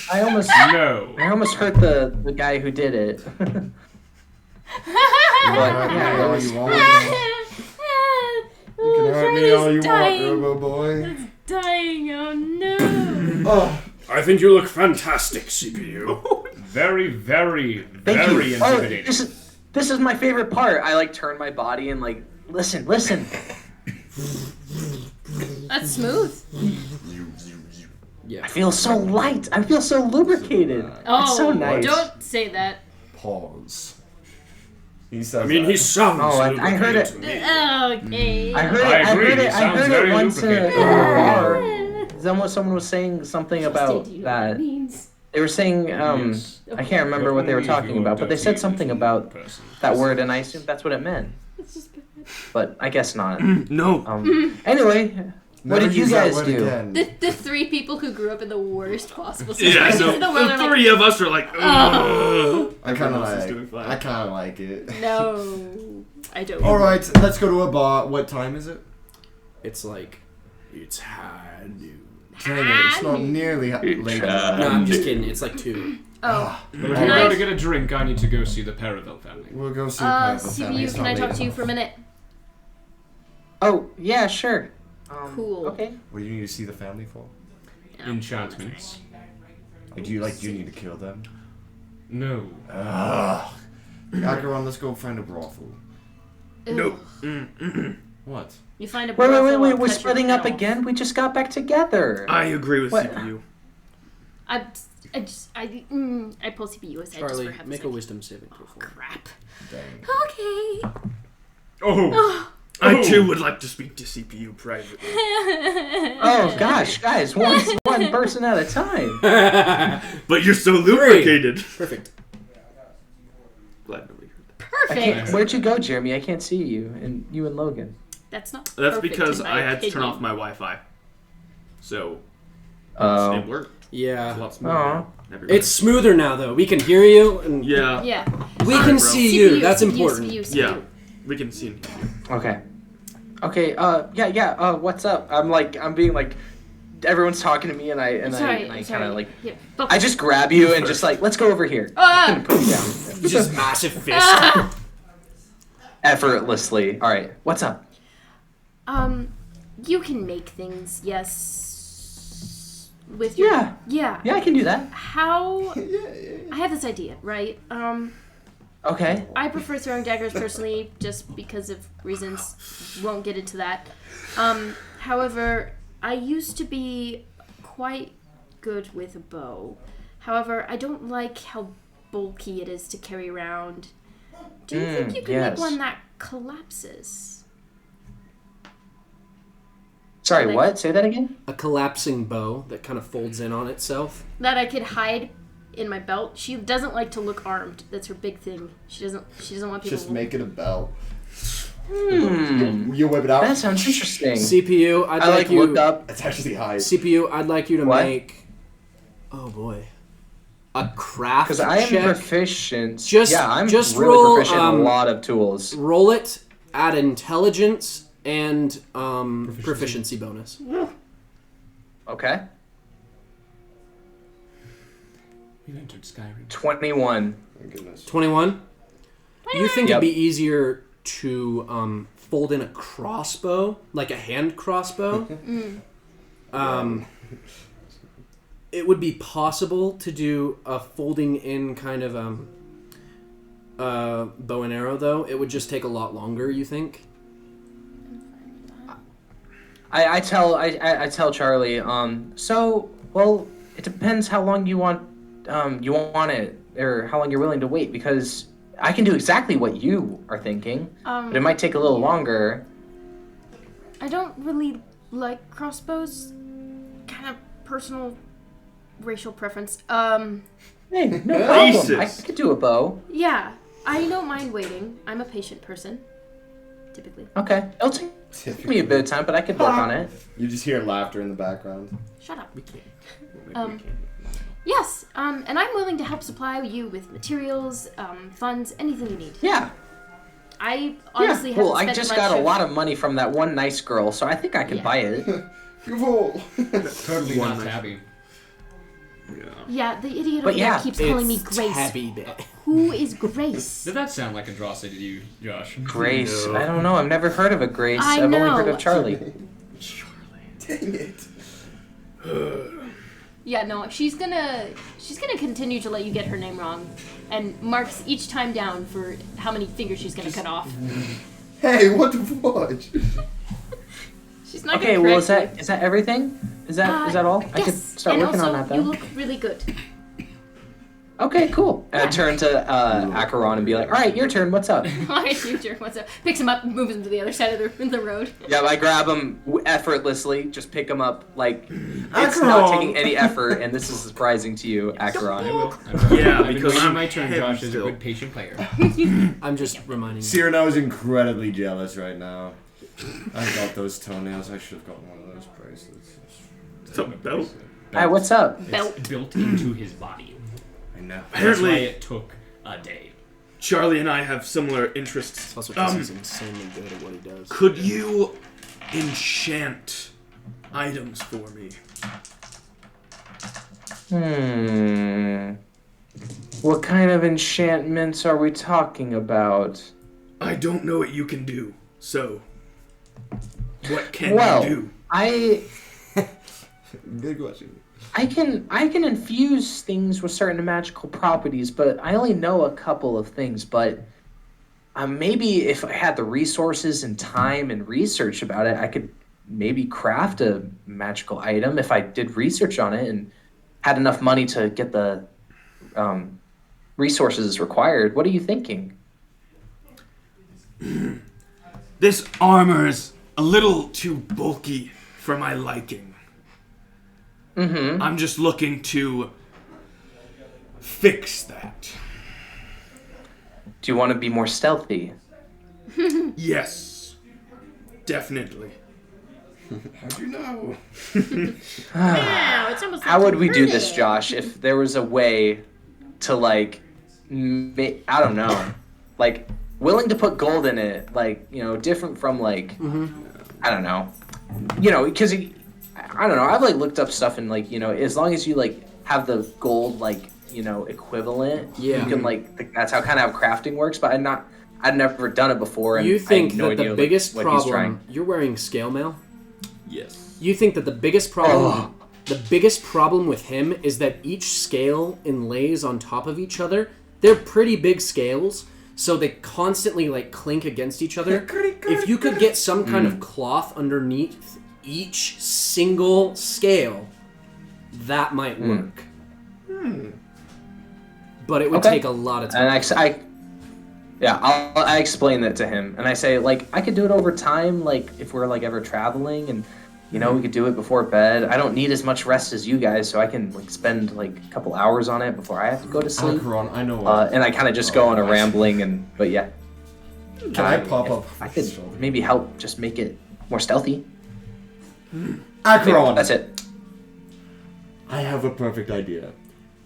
almost hurt the guy who did it. But, yeah,
all you want. You can hurt me all you
dying.
want, Robo Boy.
Dying. Oh no.
Oh,
I think you look fantastic, CPU.
Very, very,
Thank
very
you. Oh,
intimidating.
this is my favorite part. I like turn my body and like listen.
That's smooth.
Yeah.
I feel so light. I feel so lubricated.
Oh,
It's so nice.
don't say that.
pause. He says
I mean,
that.
he sounds
Oh, I heard it.
lubricated to me.
Okay.
I heard it.
I agree, he
I
sounds
heard
very
it once in a
lubricated.
bar. Someone was saying something
Do
about
you know what
that.
it means?
They were saying
Yes.
I can't remember what they were
Only if
talking
you're
about, but they
dirty
said something
little
about
person.
that word, and I assumed that's what it meant.
It's just bad.
But I guess not.
No.
Anyway, what
Never
did you
use that
guys
word
do?
again.
The three people who grew up in the worst possible
Yeah,
situations
so
in the world
the
are like,
three of us are like,
oh.
I kind of
Everyone else is doing
like.
fine.
I kind of like it.
No, I don't.
All right, let's go to a bar. What time is it?
It's like it's high noon.
Dang it, it's not nearly late.
No, I'm just kidding. It's like 2.
Oh,
But if
Can
you
I-
go to get a drink, I need to go see the Paravel family.
We'll go see. the family.
CPU,
It's
can
not
I
late
talk to you
enough.
for a minute?
Oh yeah, sure.
Cool.
Okay.
What do you need to see the family for?
Enchantments.
Like, do you need to kill them?
No.
Ugh. Acheron, let's go find a brothel.
Nope.
What?
You find a
Wait,
brothel, I'll
we're
cut your
splitting up
head off.
again. We just got back together.
I agree with
What?
CPU.
I pull CPU aside
Charlie,
just for half
make a
second.
wisdom saving throw for me.
Crap.
Dang.
Okay.
Oh.
I too would like to speak to CPU privately.
Oh gosh, guys, one person at a time.
But you're so lubricated.
Perfect.
Glad nobody heard that.
I
Perfect.
can't, where'd you go, Jeremy? I can't see you and Logan.
That's not.
That's
perfect
because
in my
I had to turn
opinion.
off my Wi-Fi. So it
Oh.
worked. It's a
Yeah.
lot smoother.
Aw.
Everybody.
It's smoother now, though. We can hear you, and
Yeah.
Yeah.
we
Sorry,
can
bro.
see
CPU,
you. That's
CPU,
important.
CPU, CPU.
Yeah. We can see and hear you.
Okay. Okay. Yeah. What's up? I'm being like, everyone's talking to me, and I
Sorry,
kind
sorry.
of like,
Yeah.
I just grab you and just like, let's go over here. And put you down.
Just massive fist.
Ah!
Effortlessly. All right. What's up?
You can make things, yes. With your
Yeah.
yeah.
Yeah, I can do that.
How? I have this idea, right?
Okay.
I prefer throwing daggers personally, just because of reasons. Won't get into that. However, I used to be quite good with a bow. However, I don't like how bulky it is to carry around. Do you think you could
yes.
make one that collapses?
Sorry,
Like-
what? Say that again?
A collapsing bow that kind of folds in on itself.
That I could hide in my belt. She doesn't like to look armed. That's her big thing. She doesn't want people.
Just make it a belt.
Hmm.
You whip it out.
That sounds interesting.
CPU, I'd
I
like you.
look up.
It's actually high.
CPU, I'd like you to
What?
make. Oh boy. A craft
Because I am
check.
proficient.
Just-
yeah, I'm
just
really
roll,
proficient in a lot of tools.
Roll it, add intelligence and proficiency bonus.
Okay.
We've entered Skyrim.
21.
Oh, goodness.
21. You think
Yep.
it'd be easier to fold in a crossbow, like a hand crossbow? It would be possible to do a folding in kind of bow and arrow, though, it would just take a lot longer, you think?
I tell Charlie, so, well, it depends how long you want it, or how long you're willing to wait, because I can do exactly what you are thinking, but it might take a little longer.
I don't really like crossbows. Kind of personal racial preference.
Hey, no problem. I could do a bow.
Yeah, I don't mind waiting. I'm a patient person, typically.
Okay, it'll take me a bit of time, but I could work on it.
You just hear laughter in the background.
Shut up.
We can't.
Yes, and I'm willing to help supply you with materials, funds, anything you need.
Yeah.
I honestly haven't
well, I
spent
just
much
got a
of-
lot of money from that one nice girl, so I think I can buy it.
You fool!
Totally not Tabby.
Yeah, the idiot
But
over
yeah,
there keeps calling me Grace.
Tabby bit.
Who is Grace?
Did that sound like a Drossy to you, Josh?
Grace. I don't know. I've never heard of a Grace.
I
I've only
know.
heard of Charlie.
Dang it.
Yeah, no, she's gonna continue to let you get her name wrong, and marks each time down for how many fingers she's gonna cut off.
Hey, what the fudge?
She's not
Okay,
gonna
well,
correct
is that everything? Is that all? I could
Yes,
start
and
working
also,
on that
you
then.
look really good.
Okay, cool. And I turn to Acheron and be like, all right, your turn. What's up?
Alright, future, what's up? Picks him up and moves him to the other side of the road.
Yeah, I grab him effortlessly. Just pick him up like it's not taking any effort, and this is surprising to you, Acheron.
Yeah,
I've been
because
waiting
I'm
my turn.
heavy
Josh is a
still.
good patient player.
I'm just reminding you.
Cyrano is incredibly jealous right now. I got those toenails. I should have gotten one of those bracelets.
What's up, belt?
Hi, what's up?
It's built into his body.
I know.
That's why
Apparently,
it took a day.
Charlie and I have similar interests.
Plus, because he's insanely good at what he does.
Could you enchant items for me?
What kind of enchantments are we talking about?
I don't know what you can do, so what can
Well,
you do?
Good question.
I can infuse things with certain magical properties, but I only know a couple of things. But maybe if I had the resources and time and research about it, I could maybe craft a magical item if I did research on it and had enough money to get the resources required. What are you thinking?
This armor's a little too bulky for my liking.
Mm-hmm.
I'm just looking to fix that.
Do you want to be more stealthy?
Yes, definitely.
How'd you know?
Wow, it's almost
How
like
would
you
we do
heard
this,
it.
Josh, if there was a way to, like, I don't know, like, willing to put gold in it, like, you know, different from, like, I don't know, you know, because, I don't know, I've, like, looked up stuff and, like, you know, as long as you, like, have the gold, like, you know, equivalent,
Yeah.
you can, like, that's how kind of how crafting works, but I'd never done it before, and
You
I
think
had no
that
idea,
the
like,
biggest
what he's
problem...
trying.
You're wearing scale mail?
Yes.
You think that the biggest problem... The biggest problem with him is that each scale inlays on top of each other. They're pretty big scales, so they constantly, like, clink against each other. If you could get some kind of cloth underneath each single scale, that might work. But it would
Okay.
take a lot of time.
And I explain that to him, and I say, like, I could do it over time, like, if we're, like, ever traveling, and, you know, we could do it before bed. I don't need as much rest as you guys, so I can, like, spend, like, a couple hours on it before I have to go to sleep.
Acheron, I know what.
And I kind of just go on a rambling, but yeah.
Can I pop up?
I could maybe help just make it more stealthy.
Acheron!
That's it.
I have a perfect idea.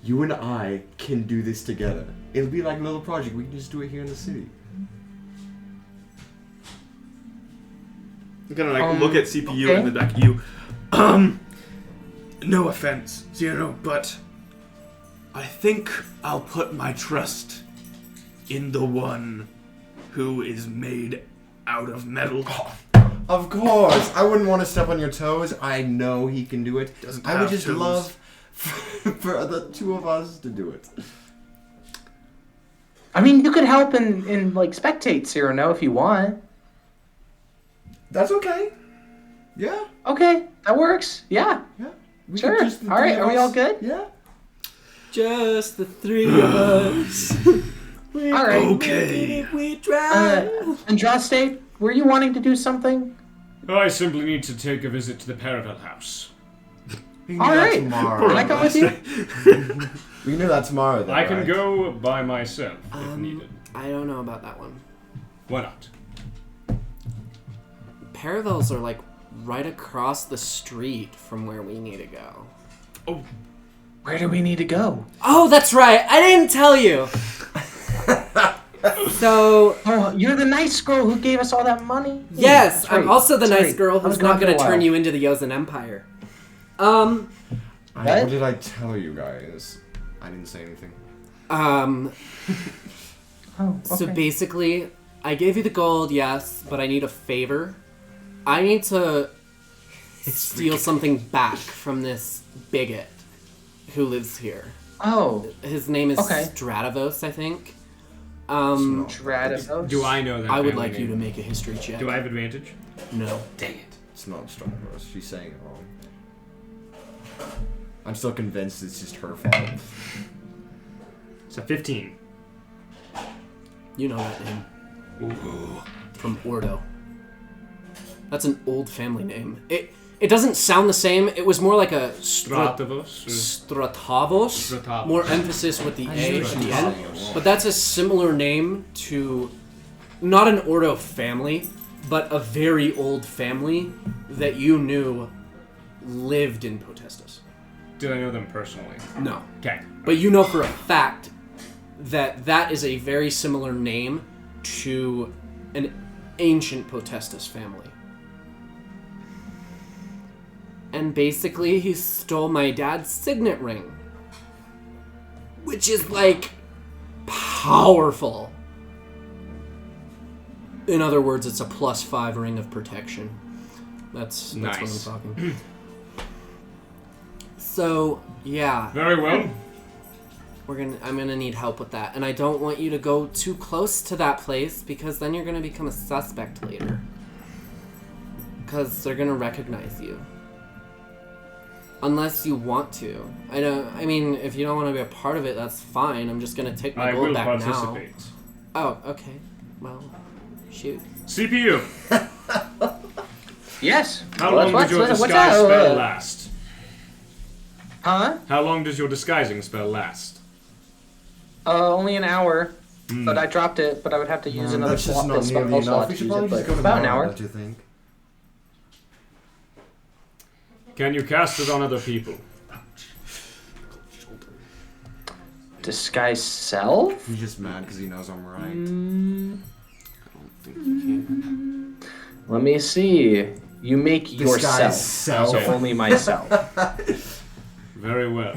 You and I can do this together. It'll be like a little project. We can just do it here in the city.
I'm gonna like look at CPU
okay.
and then back at you. No offense, Zero, but I think I'll put my trust in the one who is made out of metal.
Of course! I wouldn't want to step on your toes. I know he can do it.
Doesn't
I would
have
just
toes.
love for the two of us to do it.
I mean, you could help in like spectate Cyrano if you want.
That's okay. Yeah.
Okay, that works. Yeah.
We
Sure.
could just the
All right,
three
are we
of
all
us.
good?
Yeah.
Just the three of us.
All right.
Okay.
We drive.
Andraste, were you wanting to do something?
I simply need to take a visit to the Paravel house.
We can
All
do that
right.
tomorrow.
Can I come with you?
We can do that tomorrow, though.
I can
right?
go by myself if needed.
I don't know about that one.
Why not?
Paravels are like right across the street from where we need to go.
Where do we need to go?
Oh, that's right. I didn't tell you. So,
Oh, you're the nice girl who gave us all that money.
yes,
That's
I'm
right.
also the
That's
nice
right.
girl
I
who's
was
not
gone
going
for
to
a
turn
while.
you into the Yosen Empire.
What?
What did I tell you guys? I didn't say anything.
Um,
Oh,
So
okay.
basically, I gave you the gold, yes, but I need a favor. I need to steal something back from this bigot who lives here.
Oh,
His name is
Okay.
Strativos, I think.
Strativos.
Do I know that?
I would
family
like you to
name?
make a history check.
Do I have advantage?
No.
Dang it.
It's not Strongbows. She's saying it wrong. I'm still convinced it's just her fault.
It's a 15.
You know that name. From Ordo. That's an old family name. It doesn't sound the same. It was more like a
Stratavos?
Stratavos.
Stratavos.
More emphasis with the A at the end. But that's a similar name to not an Ordo family, but a very old family that you knew lived in Potestas.
Did I know them personally?
No.
Okay.
But you know for a fact that that is a very similar name to an ancient Potestas family. And basically, he stole my dad's signet ring. Which is, like, powerful. In other words, it's a +5 ring of protection. That's
Nice.
what I'm talking. So, yeah.
Very well.
I'm gonna need help with that, and I don't want you to go too close to that place because then you're gonna become a suspect later. Because they're gonna recognize you, unless you want to. I mean, if you don't want to be a part of it, that's fine. I'm just gonna take my
I
gold
will
back
participate.
now. Oh, okay. Well, shoot.
CPU.
Yes.
How long does your disguise spell last?
Huh?
How long does your disguising spell last?
Only an hour. But I dropped it, but I would have to use another
That's just
slot,
not nearly
spell slot
enough. We
to
should
use
probably
it,
just
but
go
about an
tomorrow,
hour.
don't you think?
Can you cast it on other people?
Disguise self?
He's just mad because he knows I'm right.
Let me see. You make yourself.
self.
So only myself.
Very well.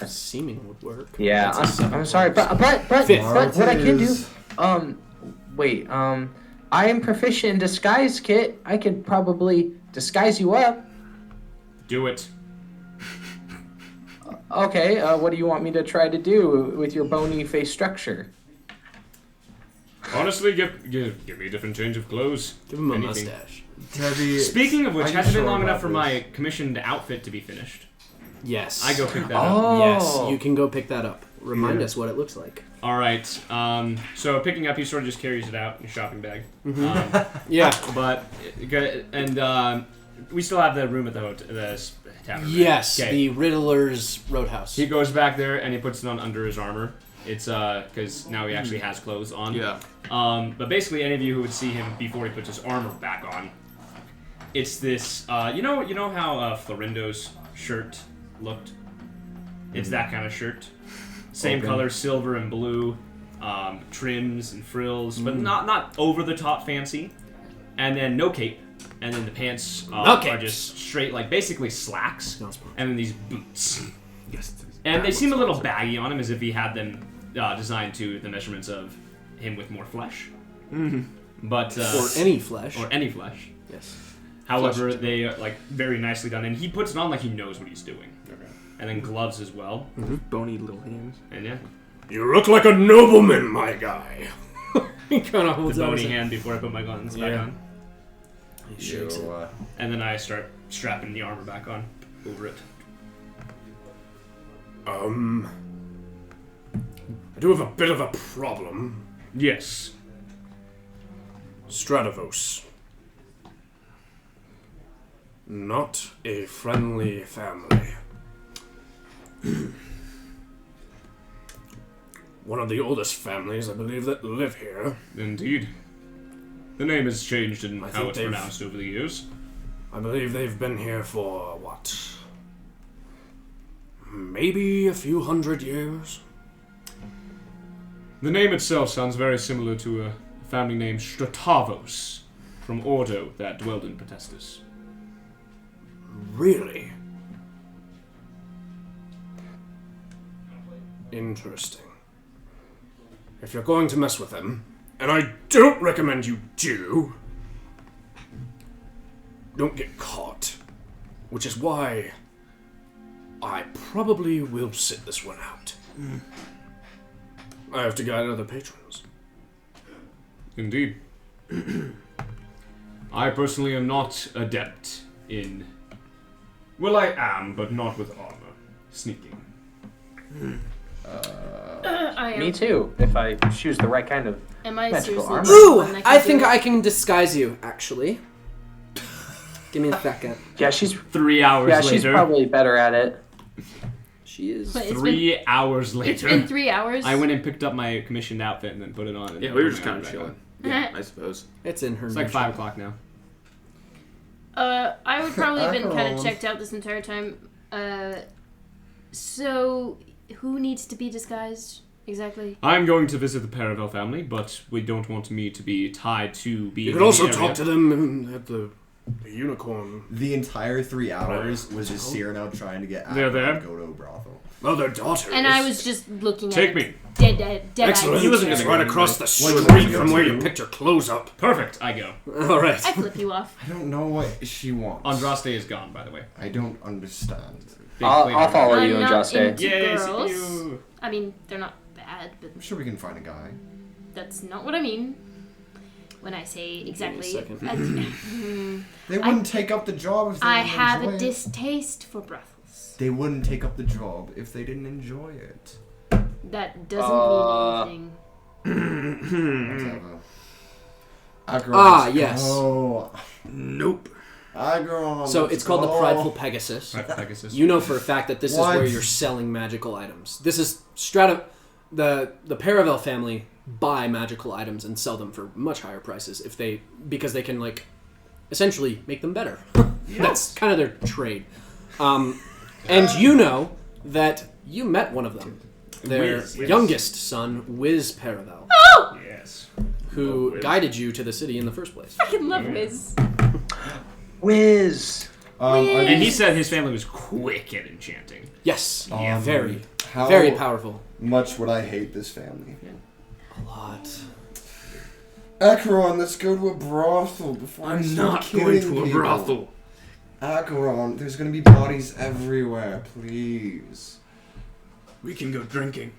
Seeming would work.
Yeah, I'm sorry, but what I can do, wait, I am proficient in disguise, Kit. I could probably disguise you up.
Do it.
Okay, what do you want me to try to do with your bony face structure?
Honestly, give me a different change of clothes.
Give him a
Anything.
mustache.
Tabby,
Speaking of which,
are you
has it been
sure
long enough
about
for
this?
my commissioned outfit to be finished?
Yes.
I go pick that up.
Oh.
Yes, you can go pick that up. Remind us what it looks like.
All right. So picking up, he sort of just carries it out in a shopping bag.
Yeah.
We still have the room at the hotel, the tavern. Right?
Yes,
Okay.
the Riddler's Roadhouse.
He goes back there and he puts it on under his armor. It's because now he actually has clothes on.
Yeah.
But basically, any of you who would see him before he puts his armor back on, it's this. You know how Florindo's shirt looked. It's that kind of shirt. Same
Okay.
color, silver and blue, trims and frills, but not over the top fancy. And then no cape. And then the pants are just straight, like basically slacks. And then these boots. And they seem a little baggy on him, as if he had them designed to the measurements of him with more flesh. But
or any flesh.
Or any flesh.
Yes.
However, they are like very nicely done, and he puts it on like he knows what he's doing. And then gloves as well.
Bony little hands.
And yeah.
You look like a nobleman, my guy.
He kind of
The
holds out
bony
his
hand before I put my guns back
Yeah.
on.
He shakes it.
And then I start strapping the armor back on over it.
I do have a bit of a problem.
Yes.
Stradivos. Not a friendly family. One of the oldest families, I believe, that live here.
Indeed. The name has changed in
I
how
think
it's
they've-
pronounced over the years.
I believe they've been here for, what? Maybe a few hundred years?
The name itself sounds very similar to a family named Stratavos from Ordo that dwelled in Potestas.
Really? Interesting. If you're going to mess with them, and I don't recommend you do, don't get caught. Which is why I probably will sit this one out. I have to guide other patrons.
Indeed. I personally am not adept in... Well, I am, but not with armor. Sneaking.
I am.
Me too, if I choose the right kind of...
Am I
Magical
seriously
armor.
the
Ooh,
one that can
I
do
think
it?
I can disguise you, actually. Give me a second.
Yeah, she's
3 hours later.
she's probably better at it.
She is.
But it's
3 hours
It's
later.
been 3 hours.
I went and picked up my commissioned outfit and then put it on. And
Yeah,
then
we were
put
just
my
kind of
armor back
chilling.
on.
Yeah, I suppose.
It's in her.
It's like
nature.
5 o'clock now.
I would probably have been kind of
Alcohol.
checked out this entire time. So who needs to be disguised exactly?
I'm going to visit the Paravel family, but we don't want me to be tied to being
You
in
could also
the
talk
area.
to them at the unicorn.
The entire 3 hours was just Cyrano trying to get
They're
Akron
there?
to go to a brothel.
Oh, their daughters.
And I was just looking
Take
at
me.
dead
Excellent.
eyes.
He wasn't
It's
gonna
right
go
across the
What
street
was
from
it?
where you picked your clothes up.
Perfect. I go.
All right.
I flip you off.
I don't know what she wants.
Andraste is gone, by the way.
I don't understand.
Big
I'll
flavor.
follow you,
I'm not
Andraste.
into
Yay,
girls.
CPU.
I mean, they're not bad, but
I'm sure we can find a guy.
that's not what I mean. When I say exactly.
second.
They wouldn't take up the job if they
I
didn't
have
enjoy
a
it.
distaste for brothels.
They wouldn't take up the job if they didn't enjoy it.
That doesn't mean anything.
Whatever. Akron,
Ah,
let's
yes.
go.
Nope.
Akron,
So
let's
it's called the
go.
Prideful Pegasus.
Right, Pegasus.
You know for a fact that this is
What?
where you're selling magical items. This is the Paravel family buy magical items and sell them for much higher prices because they can like essentially make them better. That's kind of their trade. And you know that you met one of them, their
Wiz.
youngest son, Wiz Paravel,
Yes.
who
Wiz.
guided you to the city in the first place.
I can love Wiz.
Whiz.
Are
And he
these-
said his family was quick at enchanting.
Yes,
Um,
very,
how
very powerful.
much would I hate this family?
A lot.
Acheron, let's go to a brothel before I
I'm
start
not
killing
going to a
people.
brothel.
Acheron, there's gonna be bodies everywhere, please.
We can go drinking.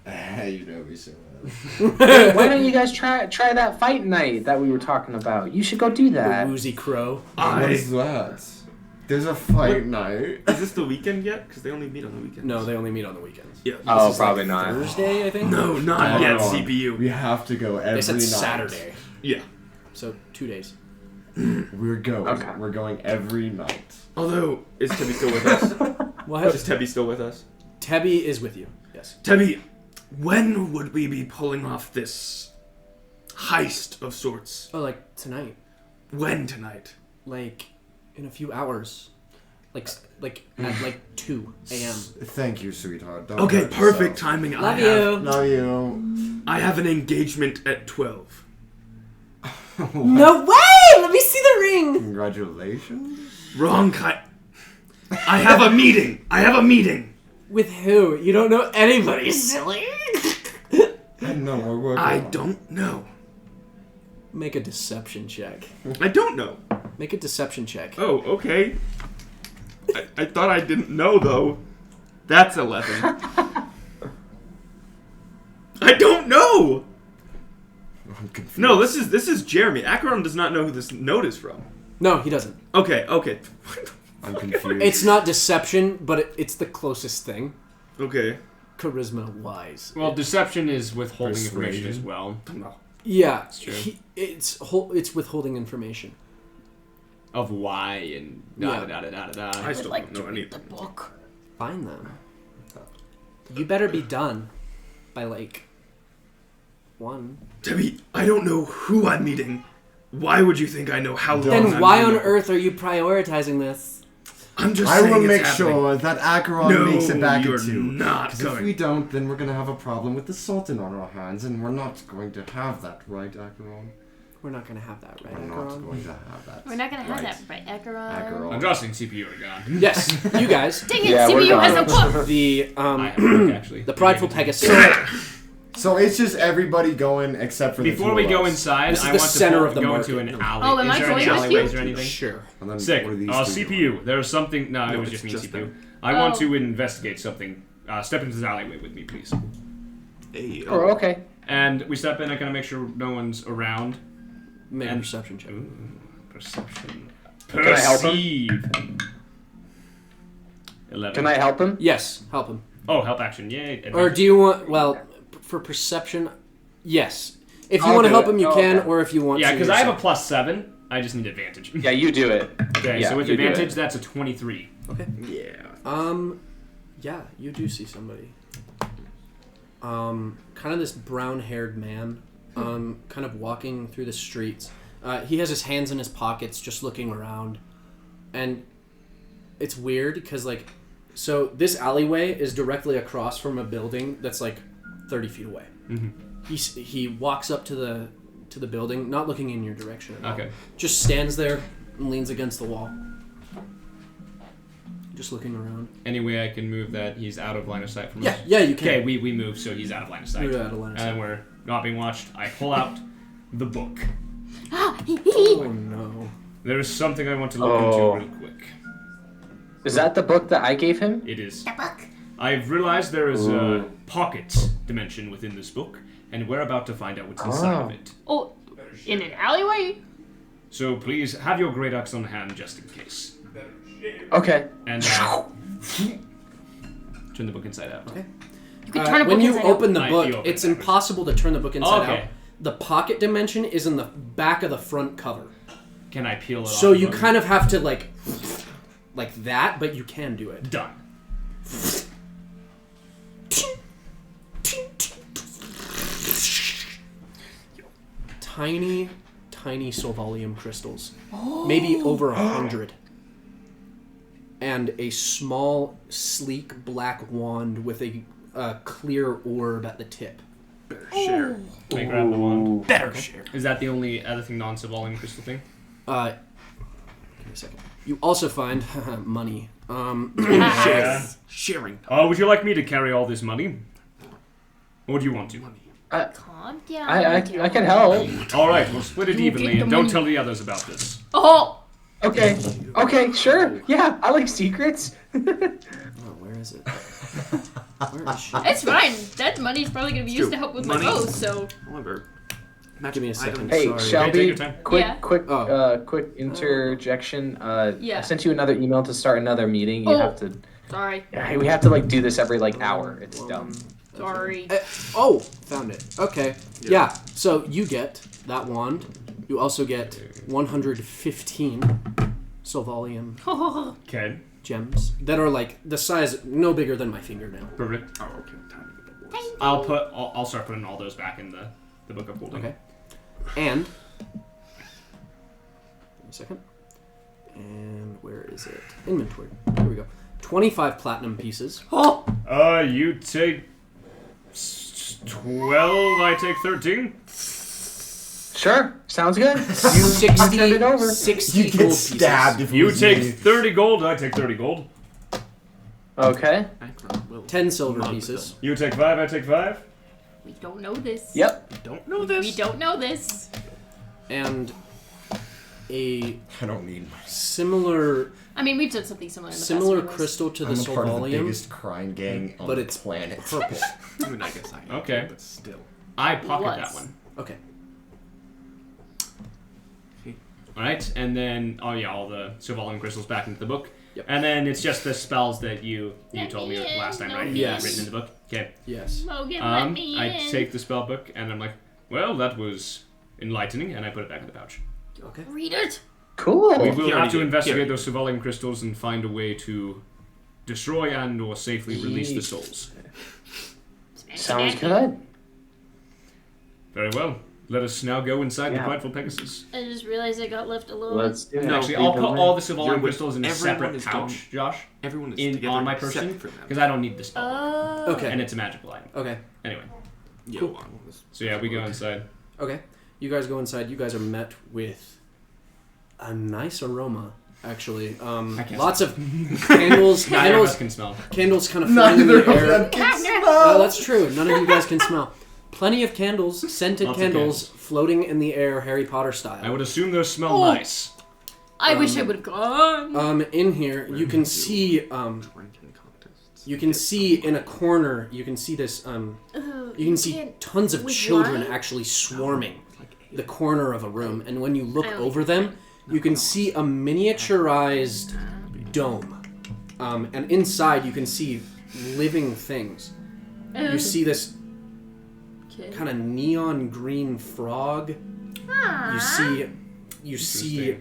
You know me so well.
Why don't you guys try that fight night that we were talking about? You should go do
The
that.
woozy crow.
What is that? There's a fight night.
Is this the weekend yet? Because they only meet on the weekends.
No, they only meet on the weekends.
Yeah.
Oh,
This is
probably
like
not.
Thursday, I think.
No, not yet.
Acheron,
CPU.
We have to go every
They said
night.
Saturday,
Yeah.
so 2 days.
We're going.
Okay.
We're going every night.
Although, is Tebby still with us?
What?
Is Tebby still with us?
Tebby is with you. Yes.
Tebby, when would we be pulling off this heist of sorts?
Oh, like tonight.
When tonight?
Like in a few hours. Like at like 2 a.m.
Thank you, sweetheart. Don't
Okay,
hurt
perfect
yourself.
timing.
Love you.
Love you.
I have an engagement at 12.
No way! Let me see the ring.
Congratulations.
Wrong kind. I have a meeting. I have a meeting.
With who? You don't know anybody, silly.
I know we're working.
I
on it.
don't know.
Make a deception check.
I don't know.
Make a deception check.
Oh, okay. I thought I didn't know, though. That's 11. I don't know.
I'm confused.
No, this is Jeremy. Acheron does not know who this note is from.
No, he doesn't.
Okay.
I'm confused.
It's not deception, but it's the closest thing.
Okay.
Charisma-wise.
Well, deception is withholding information as
Persuasion.
well.
Yeah,
true.
it's withholding information.
Of why and da-da-da-da-da-da.
I still
like
don't know
to read
anything.
the book.
Find them. You better be done by, 1.
Debbie, I don't know who I'm meeting. Why would you think I know how long
Then
I'm
why on
meeting?
earth are you prioritizing this?
I'm just
I
saying
will
it's
make
happening.
sure that Acheron
No,
makes it back
you're
at 2.
not
'Cause if
going.
we don't, then we're going to have a problem with the Sultan on our hands, and we're not going to have that, right, Acheron?
We're not going to have that, right,
We're not
Acheron?
going to have that.
We're not gonna have
right.
that, right, Acheron?
Acheron.
I'm trusting CPU are gone.
Yes, you guys.
Dang it,
Yeah, we're
CPU has a
gone.
book!
The
I have a book, actually.
the prideful Pegasus.
So it's just everybody going except for the
Before
two
we
of
go
us.
inside,
This is
I
the
want to
center of the
go
market.
into an alley.
Oh, am
is
I
there any
going with you?
alleyways or anything?
Sure.
And then
Sick.
what are these two
CPU. There's something. No, it was
it's
just me,
just
CPU.
them.
I want
Oh.
to investigate something. Step into this alleyway with me, please.
Hey,
Oh, okay.
And we step in. I gotta make sure no one's around.
Make a
And-
perception check.
Ooh, perception.
Can I help him?
Perceive. 11.
Can I help him?
Yes, help him.
Oh, help action. Yay.
Or do you want? Well, for perception, yes. If you
I'll
want to
do
help
it.
him, you
Oh,
can.
okay.
Or if you want
Yeah,
to.
because I have a
yourself.
+7. I just need advantage.
Yeah, you do it.
Okay,
Yeah,
so with
you do
advantage,
it.
that's a 23.
Okay.
Yeah.
Yeah, you do see somebody. Kind of this brown-haired man, kind of walking through the streets. He has his hands in his pockets, just looking around, and it's weird because so this alleyway is directly across from a building that's 30 feet away.
Mm-hmm.
He walks up to the building, not looking in your direction at all.
Okay.
Just stands there and leans against the wall, just looking around.
Any way I can move that he's out of line of sight from
Yeah,
us?
yeah, you can.
Okay, we move so he's out of line of sight.
You're out of line of sight.
And we're not being watched. I pull out the book.
Oh no.
There is something I want to look
Oh.
into real quick.
Is that the book that I gave him?
It is.
The book.
I've realized there is a
Ooh.
pocket dimension within this book, and we're about to find out what's inside of it.
Oh, in an alleyway?
So please have your great axe on hand just in case.
Okay.
And turn the book inside out.
Okay.
You can turn a book
when you
inside
open the
Might
book,
be open
it's
backwards.
impossible to turn the book inside
Okay.
out. The pocket dimension is in the back of the front cover.
Can I peel it off?
So
the
you
book?
kind of have to like that, but you can do it.
Done.
Tiny Soulvalium crystals. Maybe over 100. And a small, sleek black wand with a clear orb at the tip.
Share.
Can I grab the wand?
Better share.
Is that the only other thing non-Soulvalium crystal thing?
Give me a second. You also find money.
Yeah.
Sharing.
Would you like me to carry all this money? Or do you want to?
Calm down.
I can help.
All right, we'll split it
You
evenly,
get the
and don't
money.
tell the others about this.
Oh!
Okay. Okay, sure. Yeah, I like secrets.
Oh, where is it? Where is she?
It's fine. That money's probably gonna be used to help with my
Money.
bows, so.
However,
Give me a second.
Hey,
Sorry.
Okay, take
Shelby,
your time.
quick,
Yeah.
quick interjection.
Yeah.
I sent you another email to start another meeting. You
Oh.
have to.
Sorry.
Yeah, we have to do this every hour. It's dumb.
Sorry.
Oh, found it. Okay. Yeah. So you get that wand. You also get 115 Soulvalium
Okay,
gems that are the size no bigger than my fingernail.
perfect.
Oh, okay. Tiny.
I'll start putting all those back in the book of holding.
Okay. And give me a second. And where is it? Inventory. Here we go. 25 platinum pieces.
Oh!
You take 12. I take 13.
Sure, sounds good. You
60,
turned it over.
60
You
gold
get
pieces.
stabbed if it
You
was
take
me.
30 gold. I take 30 gold.
Okay.
10 silver pieces.
You take 5. I take 5.
We don't know this.
Yep.
Don't know
We
this.
don't know this.
And a
I don't need my.
I
similar
mean, we've done something similar in the
similar
past.
crystal to the
I'm a part of the
Soulvalium,
biggest crime gang on
but
the
it's
planet.
purple.
I mean, I guess I am.
Okay.
But still.
I pocket
Was.
that one.
Okay.
Alright, and then, all the Soulvalium crystals back into the book.
Yep.
And then it's just the spells that you
Let
told me
me
last
in,
time,
no
right?
Yes.
Written in the book. Okay.
Yes.
Logan, let me
I
in.
take the spell book and I'm like, well, that was enlightening, and I put it back in the pouch.
Okay.
Read it.
Cool.
We
He
will
already
have to
did.
investigate
He
those Soulvalium crystals and find a way to destroy and or safely release the
Yeet.
souls.
Sounds good.
Very well. Let us now go inside the
Yeah.
prideful Pegasus.
I just realized I got left alone.
Let's do it.
No,
Actually, I'll put all the
You're
Soulvalium
with-
crystals in a
everyone
separate
is
pouch,
going-
Josh,
Everyone is together
on my
except
person,
for them.
because I don't need the spell book.
Oh.
Okay.
And it's a magical item.
Okay.
Anyway,
Yeah,
Cool.
well, this-
so yeah, we go inside.
Okay. You guys go inside. You guys are met with a nice aroma, actually.
can't
Lots of candles.
Neither of us can smell.
Candles kind of floating in
Neither
the
of
air.
them can
Oh,
smell.
that's true. None of you guys can smell. Plenty of candles, scented
Lots of
candles, floating in the air, Harry Potter style.
I would assume those smell
Oh.
nice.
I wish I would have gone.
In here, you can see,
Drinking contests.
you can see in a corner, you can see this, you can see
can't-
tons of
with
children
wine?
actually swarming the corner of a room, and when you look
I don't
over them, you can see a miniaturized dome, and inside you can see living things. You see this kind of neon green frog. You see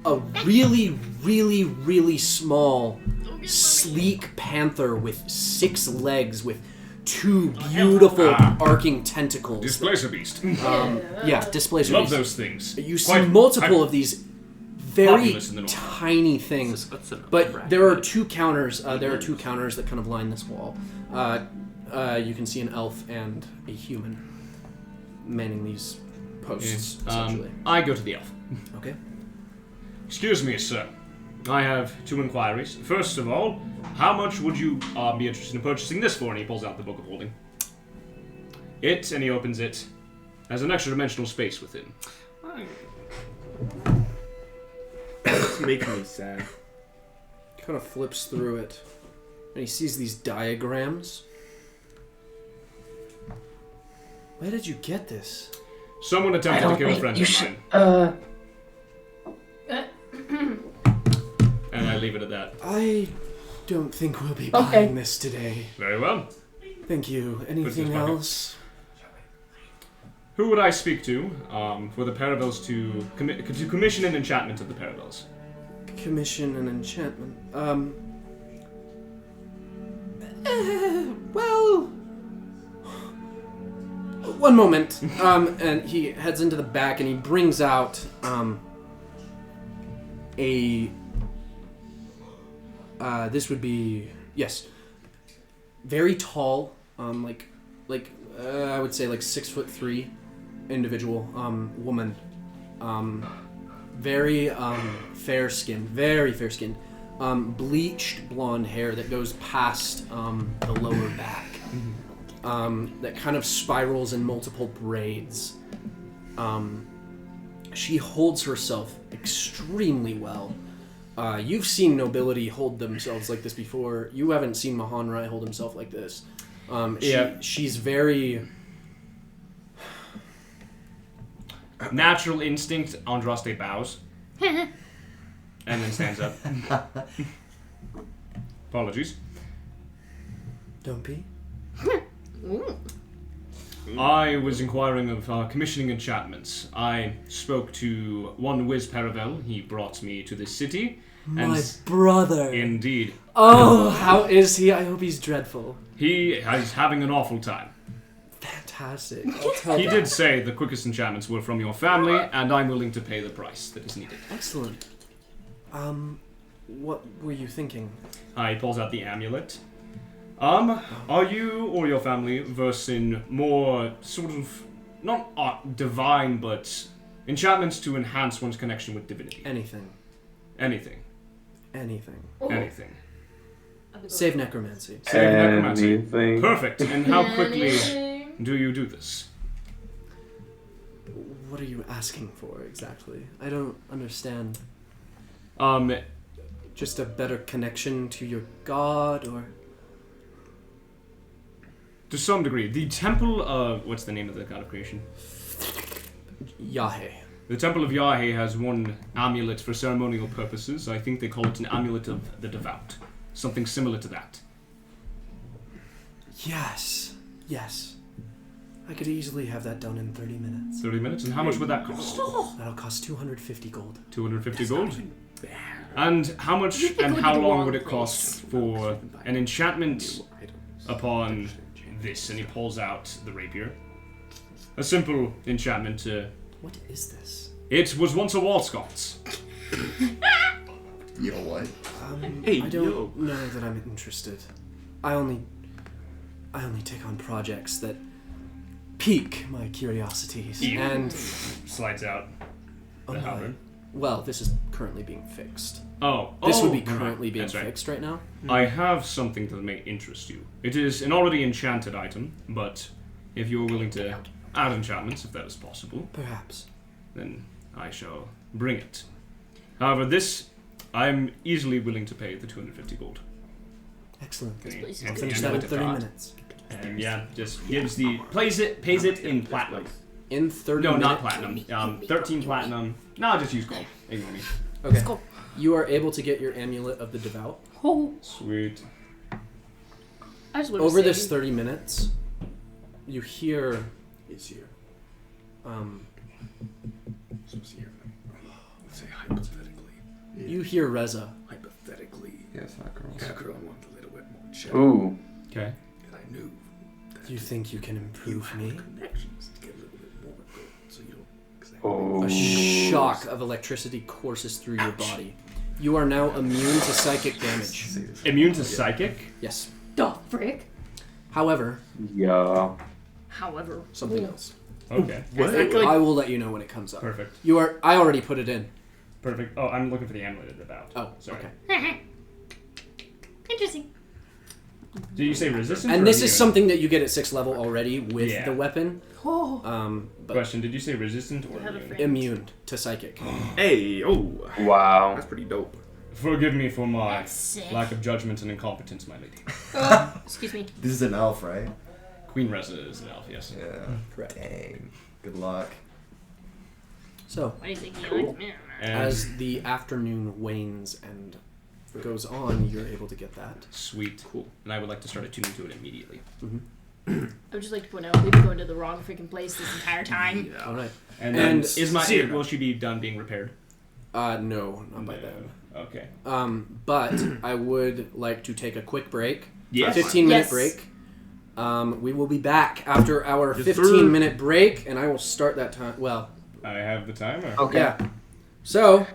a really, really, really small, sleek panther with 6 legs with 2 beautiful arcing tentacles.
Displacer beast.
Yeah, displacer
Love
beast.
those things.
You see
Quite-
multiple of these very
Populous in the north.
tiny things,
That's enough.
but there are 2 counters. There are 2 counters that kind of line this wall. You can see an elf and a human manning these posts. Essentially.
I go to the elf.
Okay.
Excuse me, sir. I have 2 inquiries. First of all, how much would you be interested in purchasing this for? And he pulls out the Book of Holding. It, and he opens it, has an extra dimensional space within.
It's making me sad.
Kind of flips through it, and he sees these diagrams. Where did you get this?
Someone
I
attempted to
don't
kill a
think
friend
you
of
should.
mine, and I leave it at that.
I don't think we'll be
Okay.
buying this today.
Very well.
Thank you. Anything
pocket.
else?
Who would I speak to for the Parabels to commission an enchantment of the Parabels?
Commission and enchantment. Well, one moment. And he heads into the back and he brings out a. This would be very tall. I would say like 6'3" individual woman. Very fair skinned, very fair skinned. Bleached blonde hair that goes past the lower back. That kind of spirals in multiple braids. She holds herself extremely well. You've seen nobility hold themselves like this before. You haven't seen Mahanrai hold himself like this. She's very...
Natural instinct, Andraste bows. And then stands up. Apologies.
Don't be.
I was inquiring of commissioning enchantments. I spoke to one Wiz Paravel. He brought me to this city.
My brother.
Indeed.
Oh, how is he? I hope he's dreadful.
He is having an awful time.
Fantastic. I'll tell
He
that.
did say the quickest enchantments were from your family, and I'm willing to pay the price that is needed.
Excellent. What were you thinking?
He pulls out the amulet. Are you or your family versed in more sort of, not divine, but enchantments to enhance one's connection with divinity?
Anything.
Anything.
Anything.
Anything.
Save necromancy.
Save necromancy.
Anything.
Perfect. And how quickly do you do this?
What are you asking for exactly? I don't understand. Just a better connection to your god, or
To some degree. The Temple of... What's the name of the god of creation?
Yahe.
The Temple of Yahe has one amulet for ceremonial purposes. I think they call it an amulet of the devout. Something similar to that.
Yes. I could easily have that done in 30 minutes.
30 minutes? And how much would that cost?
That'll cost 250 gold.
250 gold? And how much and how long would it cost for an enchantment upon this? And he pulls out the rapier. A simple enchantment to...
What is this?
It was once a wall sconce.
You know what?
Hey,
I don't know that I'm interested. I only take on projects that pique my curiosities. And
Slides out the halberd.
well, this is currently being fixed.
This
Would be currently being
That's right.
fixed right now.
I have something that may interest you. It is an already enchanted item, but if you are willing to add enchantments, if that is possible,
Perhaps.
then I shall bring it. However, this, I'm easily willing to pay the 250 gold.
Excellent.
This place is
And-
good.
Finish
and
that in
with
30
the-
minutes.
And yeah, just pays it in platinum.
In 30
No,
minutes.
not platinum. 13 platinum. No, I'll just use gold. Ignore me.
Okay.
Cool.
You are able to get your amulet of the devout.
Oh,
Sweet.
I just want
Over
to say,
this 30 minutes, you hear
Is here.
you
Let's say hypothetically.
Reza.
Hypothetically.
Yes, that girl.
That girl wanted a little bit more check.
Ooh.
Okay.
And I knew that
You think you can
you
improve
have
me?
connections to get a little bit more gold, so you don't exactly.
Oh.
A shock of electricity courses through your body. You are now immune to psychic damage.
Immune to psychic?
Yes.
the frick.
However,
Yeah.
However,
something else.
Okay.
I will let you know when it comes up.
Perfect.
I already put it in.
Perfect. Oh, I'm looking for the amulet of the devout.
Oh,
sorry.
okay.
Interesting.
Did you say resistance?
And
or
this is
immune?
something that you get at 6th level already with
Yeah.
the weapon.
Oh,
But
Question: did you say resistant or
have a
immune?
friend.
immune to psychic.
Hey, oh,
Wow.
that's pretty dope.
Forgive me for my
That's sick.
lack of judgment and incompetence, my lady.
Excuse me.
This is an elf, right?
Queen Reza is an elf, yes.
Yeah.
Correct.
Dang. Good luck.
So,
Why do you think he likes me?
And
as the afternoon wanes and goes on, you're able to get that.
sweet, cool. And I would like to start attuning to it immediately.
I would just like to point out we've been going to the wrong freaking place this entire time.
All right.
And
And
then is my
Zero.
will she be done being repaired?
No, not by then.
Okay.
But I would like to take a quick break.
Yes.
15-minute
Yes.
break. We will be back after our
Yes, sir.
15-minute break, and I will start that time. Well,
I have the timer.
Okay.
yeah. So,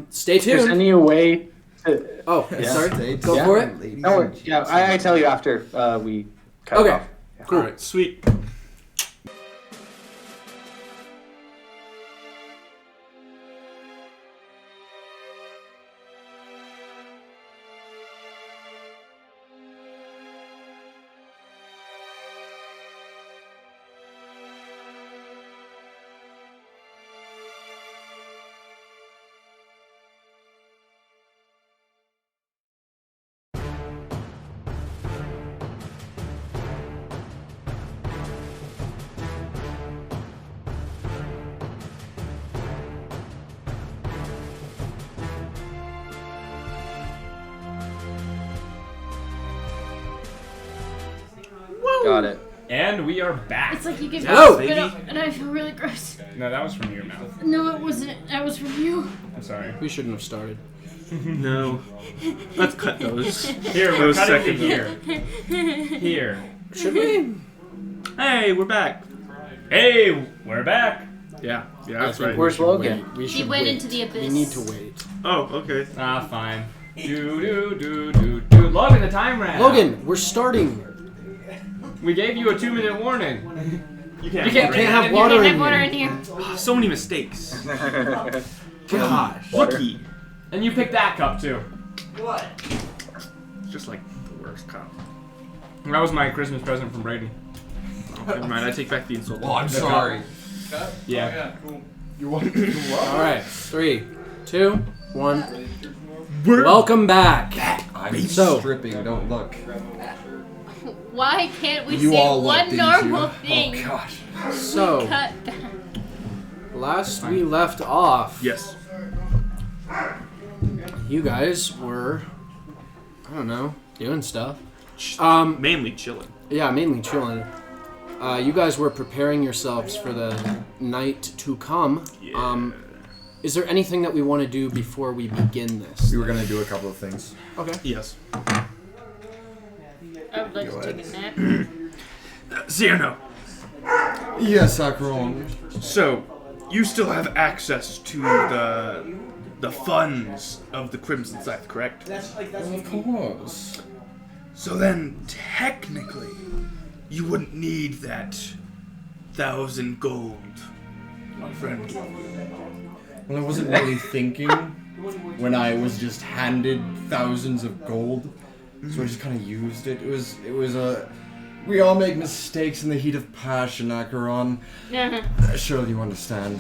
stay
If there's
tuned.
any way to.
Oh,
Yeah.
sorry.
Stay
Go
tuned,
for it.
ladies
No,
and
yeah,
gents.
I tell you after we cut
Okay.
it off.
Cool.
Alright, sweet.
Got it.
And we are back.
It's like you give
Hello.
me spit up, and I feel really gross.
No, that was from your mouth.
No, it wasn't. That was from you.
I'm sorry.
We shouldn't have started.
No. Let's cut those.
Here, we're
Those
cutting to
seconds.
here. Here.
Should we?
Hey, we're back.
Hey, we're back.
Yeah, yeah,
I
that's
think
right.
we
Where's
should
Logan?
wait. We
He
should
went
wait.
into the abyss.
We need to wait.
Oh, okay.
Ah, fine. Do. Logan, the time ran.
Logan, we're starting.
We gave you a 2-minute warning.
You
You
Can't have
You
water
can't
in
have water
here.
in here.
So many mistakes.
Gosh.
Rookie.
And you picked that cup too.
It's just like the worst cup.
That was my Christmas present from Brayden.
Oh, never mind. I take back the insult.
Oh, I'm
The
sorry.
Yeah.
You want to
All right. 3, 2, 1. Welcome back.
I'm
So-
stripping. Don't look.
Why can't we
You
say
all
one
looked, didn't you?
normal thing?
Oh gosh.
So,
Cut back.
last we left off,
Yes.
you guys were, I don't know, doing stuff.
Mainly chilling.
Yeah, mainly chilling. You guys were preparing yourselves for the night to come.
Yeah.
Is there anything that we want to do before we begin this?
We were gonna do a couple of things.
Okay.
Yes.
I would like to take a nap.
Cyrano.
Yes, Akron.
So, you still have access to the funds of the Crimson Scythe, correct?
Of course.
So then, technically, you wouldn't need that 1,000 gold my friend gave you.
Well, I wasn't really thinking when I was just handed thousands of gold, so I just kind of used it. It was a. We all make mistakes in the heat of passion, Acheron. Surely you understand.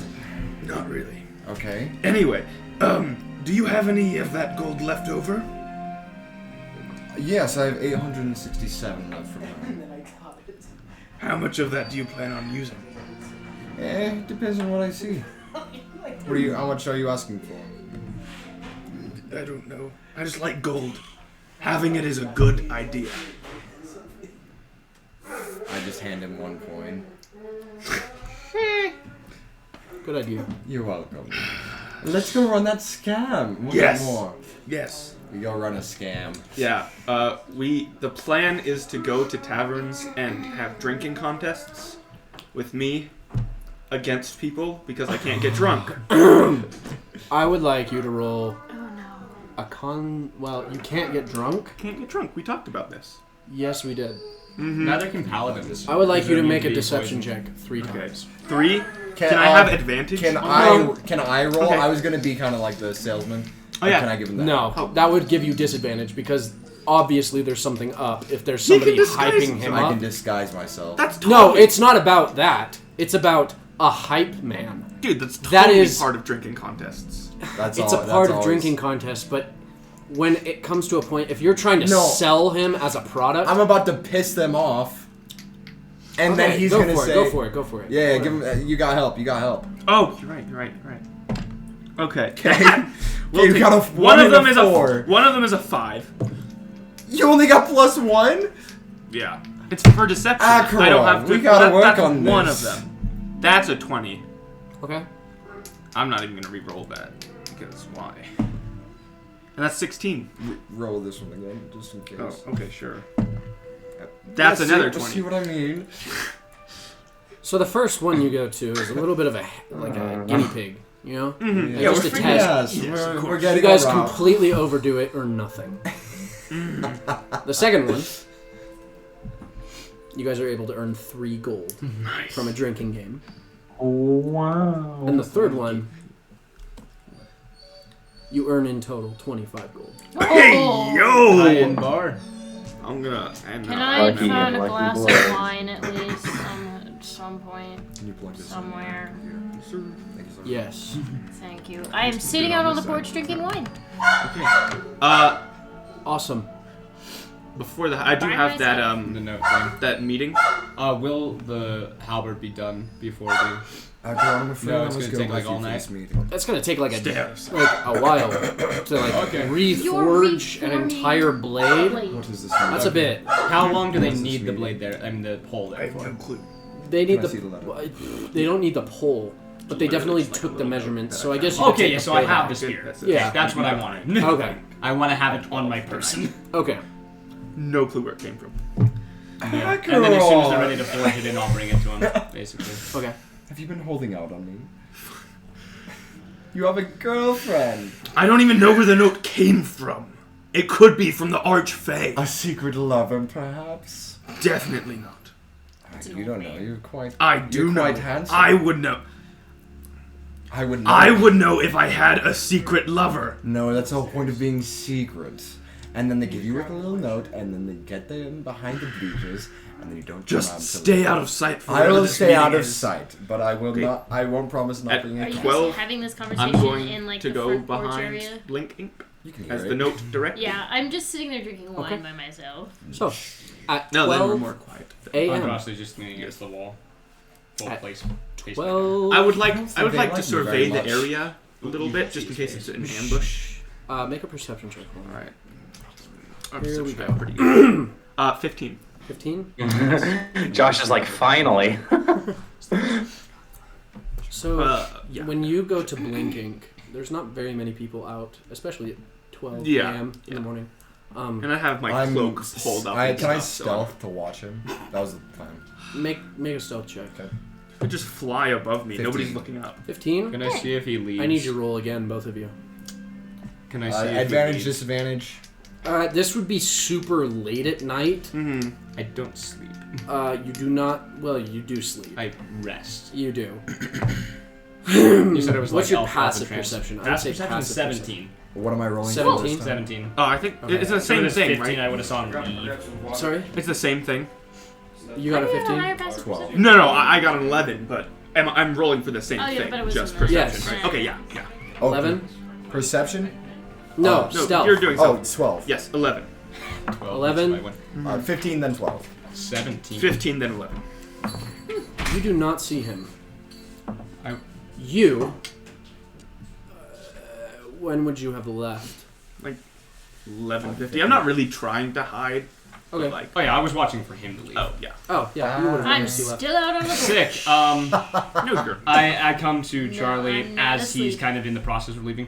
Not really.
Okay.
Anyway, do you have any of that gold left over?
Yes, I have 867 left from now.
How much of that do you plan on using?
Depends on what I see. How much are you asking for?
I don't know. I just like gold. Having it is a good idea.
I just hand him 1 coin.
Good idea.
You're welcome. Let's go run that scam. We'll
Yes.
get more.
Yes.
We go run a scam.
Yeah. The plan is to go to taverns and have drinking contests with me against people because I can't get drunk.
I would like you to roll
Oh no.
Well, you can't get drunk.
Can't get drunk. We talked about this.
Yes, we did.
Neither can paladins.
I would like you to
They
make a
need be
deception
poisoned.
check 3
Okay.
times.
3? Can I have advantage?
Can
on
I roll?
Okay.
I was gonna be kind of like the salesman.
Oh,
Or
yeah.
Can I give him that?
No, that would give you disadvantage because obviously there's something up. If there's somebody
disguise
hyping
himself.
him
I
up.
can disguise myself.
That's
No,
totally,
it's not about that. It's about a hype man.
dude. That's
that
totally
is-
part of drinking contests.
That's
It's
all,
a part
that's
of
always-
drinking contests, but when it comes to a point, if you're trying to
No.
sell him as a product,
I'm about to piss them off, and
okay,
then he's
go
gonna
for
say,
it, go for it.
"Yeah, give him. You got help. You got help."
Oh, you're right. Okay.
Okay.
We'll
you
take-
got a
one of
and
them
a
is
4.
One of them is a 5.
You only got +1.
Yeah. It's for deception. I don't
Acheron,
have to.
we gotta work
that's
on
one
this.
of them. That's a 20.
Okay.
I'm not even gonna re-roll that because why? And that's 16.
Roll this one again, just in case.
Oh, okay, sure. That's
Let's
another
see,
20.
See what I mean?
So the first one you go to is a little bit of a guinea pig, you know?
Mm-hmm.
Like just a test.
Yes, we're
You
getting
guys
around.
completely overdo it or nothing. The second one, you guys are able to earn 3 gold
Nice.
from a drinking game.
Oh, wow.
And the third one, you earn in total 25 gold.
Hey,
High-end
yo!
bar.
I'm gonna.
Can I
Lucky-
find a
lucky
glass
boy.
of wine at least at some point,
Can you plug this in?
somewhere?
Thank you, sir.
Yes.
Thank you. I am sitting out on the porch drinking wine.
Awesome.
Before I do
By
have that
The note thing.
that meeting.
Will the halberd be done before the...
I'm afraid
No,
I
it's
must
gonna
go
take, like,
with you
all
for
night.
this meeting.
That's gonna take like
Stay out of sight.
a while to like
Okay.
reforge an
reforming
entire blade.
What is this?
That's a bit.
How long do they
What's this
need the
meeting?
blade there? I mean, the pole
I
there
have no
for?
clue.
They need
Can I see the letter?
the. They don't need the pole, but they definitely took the measurements. So I guess you could
Okay,
take
yeah,
the
so I
pole
have
out.
the spear.
That's it.
Yeah.
That's what I wanted.
Okay.
I want to have it on my person.
Okay.
No clue where it came from.
Yeah. And then as soon as they're ready to forge it in, I'll bring it to him, basically.
Okay.
Have you been holding out on me? You have a girlfriend.
I don't even know where the note came from. It could be from the Archfey.
A secret lover, perhaps?
Definitely not.
You don't know. You're quite.
I do
You're
know.
quite handsome.
I would know.
I would know.
I would know if I had a secret lover.
No, that's the whole point of being secret. And then they give you a little note, and then they get them behind the bleachers, and then you don't. come out
Just
till-
stay out of sight for
I
whatever
will
this
stay
meeting
out of
is.
sight, but I will
Okay.
not. I won't promise not
At
being
Are
a
you
12,
guys having this
I'm
conversation
going
in like
to
the
go
front porch
behind
area?
Blink Ink.
You can hear
as
it.
the note directed.
Yeah, I'm just sitting there drinking wine
Okay.
by myself.
So, at
No, then we're
12
more quiet.
a.m.
Andros is just leaning against the wall. Full
At
place.
12.
I would like
think
to
they like me
survey
very
the
much.
area a little bit, just in case it's an ambush.
Make a perception check.
All right.
Here we
Perception,
go.
pretty good. 15.
15.
Josh is like, finally.
So,
Yeah.
when you go to blinking, there's not very many people out, especially at 12
Yeah,
a.m. in the morning.
And I have my cloak pulled up. and
Can I
stuff, so
stealth to watch him? That was the plan.
Make a stealth check.
Okay.
Could just fly above me.
15.
Nobody's looking up.
15.
Can I see if he leaves?
I need your roll again, both of you.
Can I see if
Advantage,
he leaves?
disadvantage.
This would be super late at night.
Mm-hmm.
I don't sleep.
You do not. Well, you do sleep.
I rest.
You do.
You said it was
What's
like
your
alpha
passive
trance.
perception? I would
Passive
say
perception is
passive
17.
What am I rolling?
17?
17.
Oh, I think it's the
So
same
it's
thing,
15,
right?
I would have saw him leave.
Sorry,
It's the same thing.
you got a
I did higher
15.
passive
12.
perception.
No, I got an 11, but I'm rolling for the same
Oh, yeah,
thing.
but it was
Just
in
perception,
Yes.
right? Okay, yeah.
Oh,
11.
Perception?
No,
No,
stealth.
you're doing
Oh,
something.
12.
Yes, 11.
12,
11.
that's why I went
15, then 12.
17.
15, then 11.
You do not see him.
I-
You. When would you have left?
11:50. I'm not really trying to hide. but,
Okay.
Like,
Oh yeah, I was watching for him to leave.
oh yeah.
Oh, yeah, you would have
I'm
left.
still out on the porch.
Sick.
No, you're.
I come to
No,
Charlie
I'm not
as he's
asleep.
kind of in the process of leaving.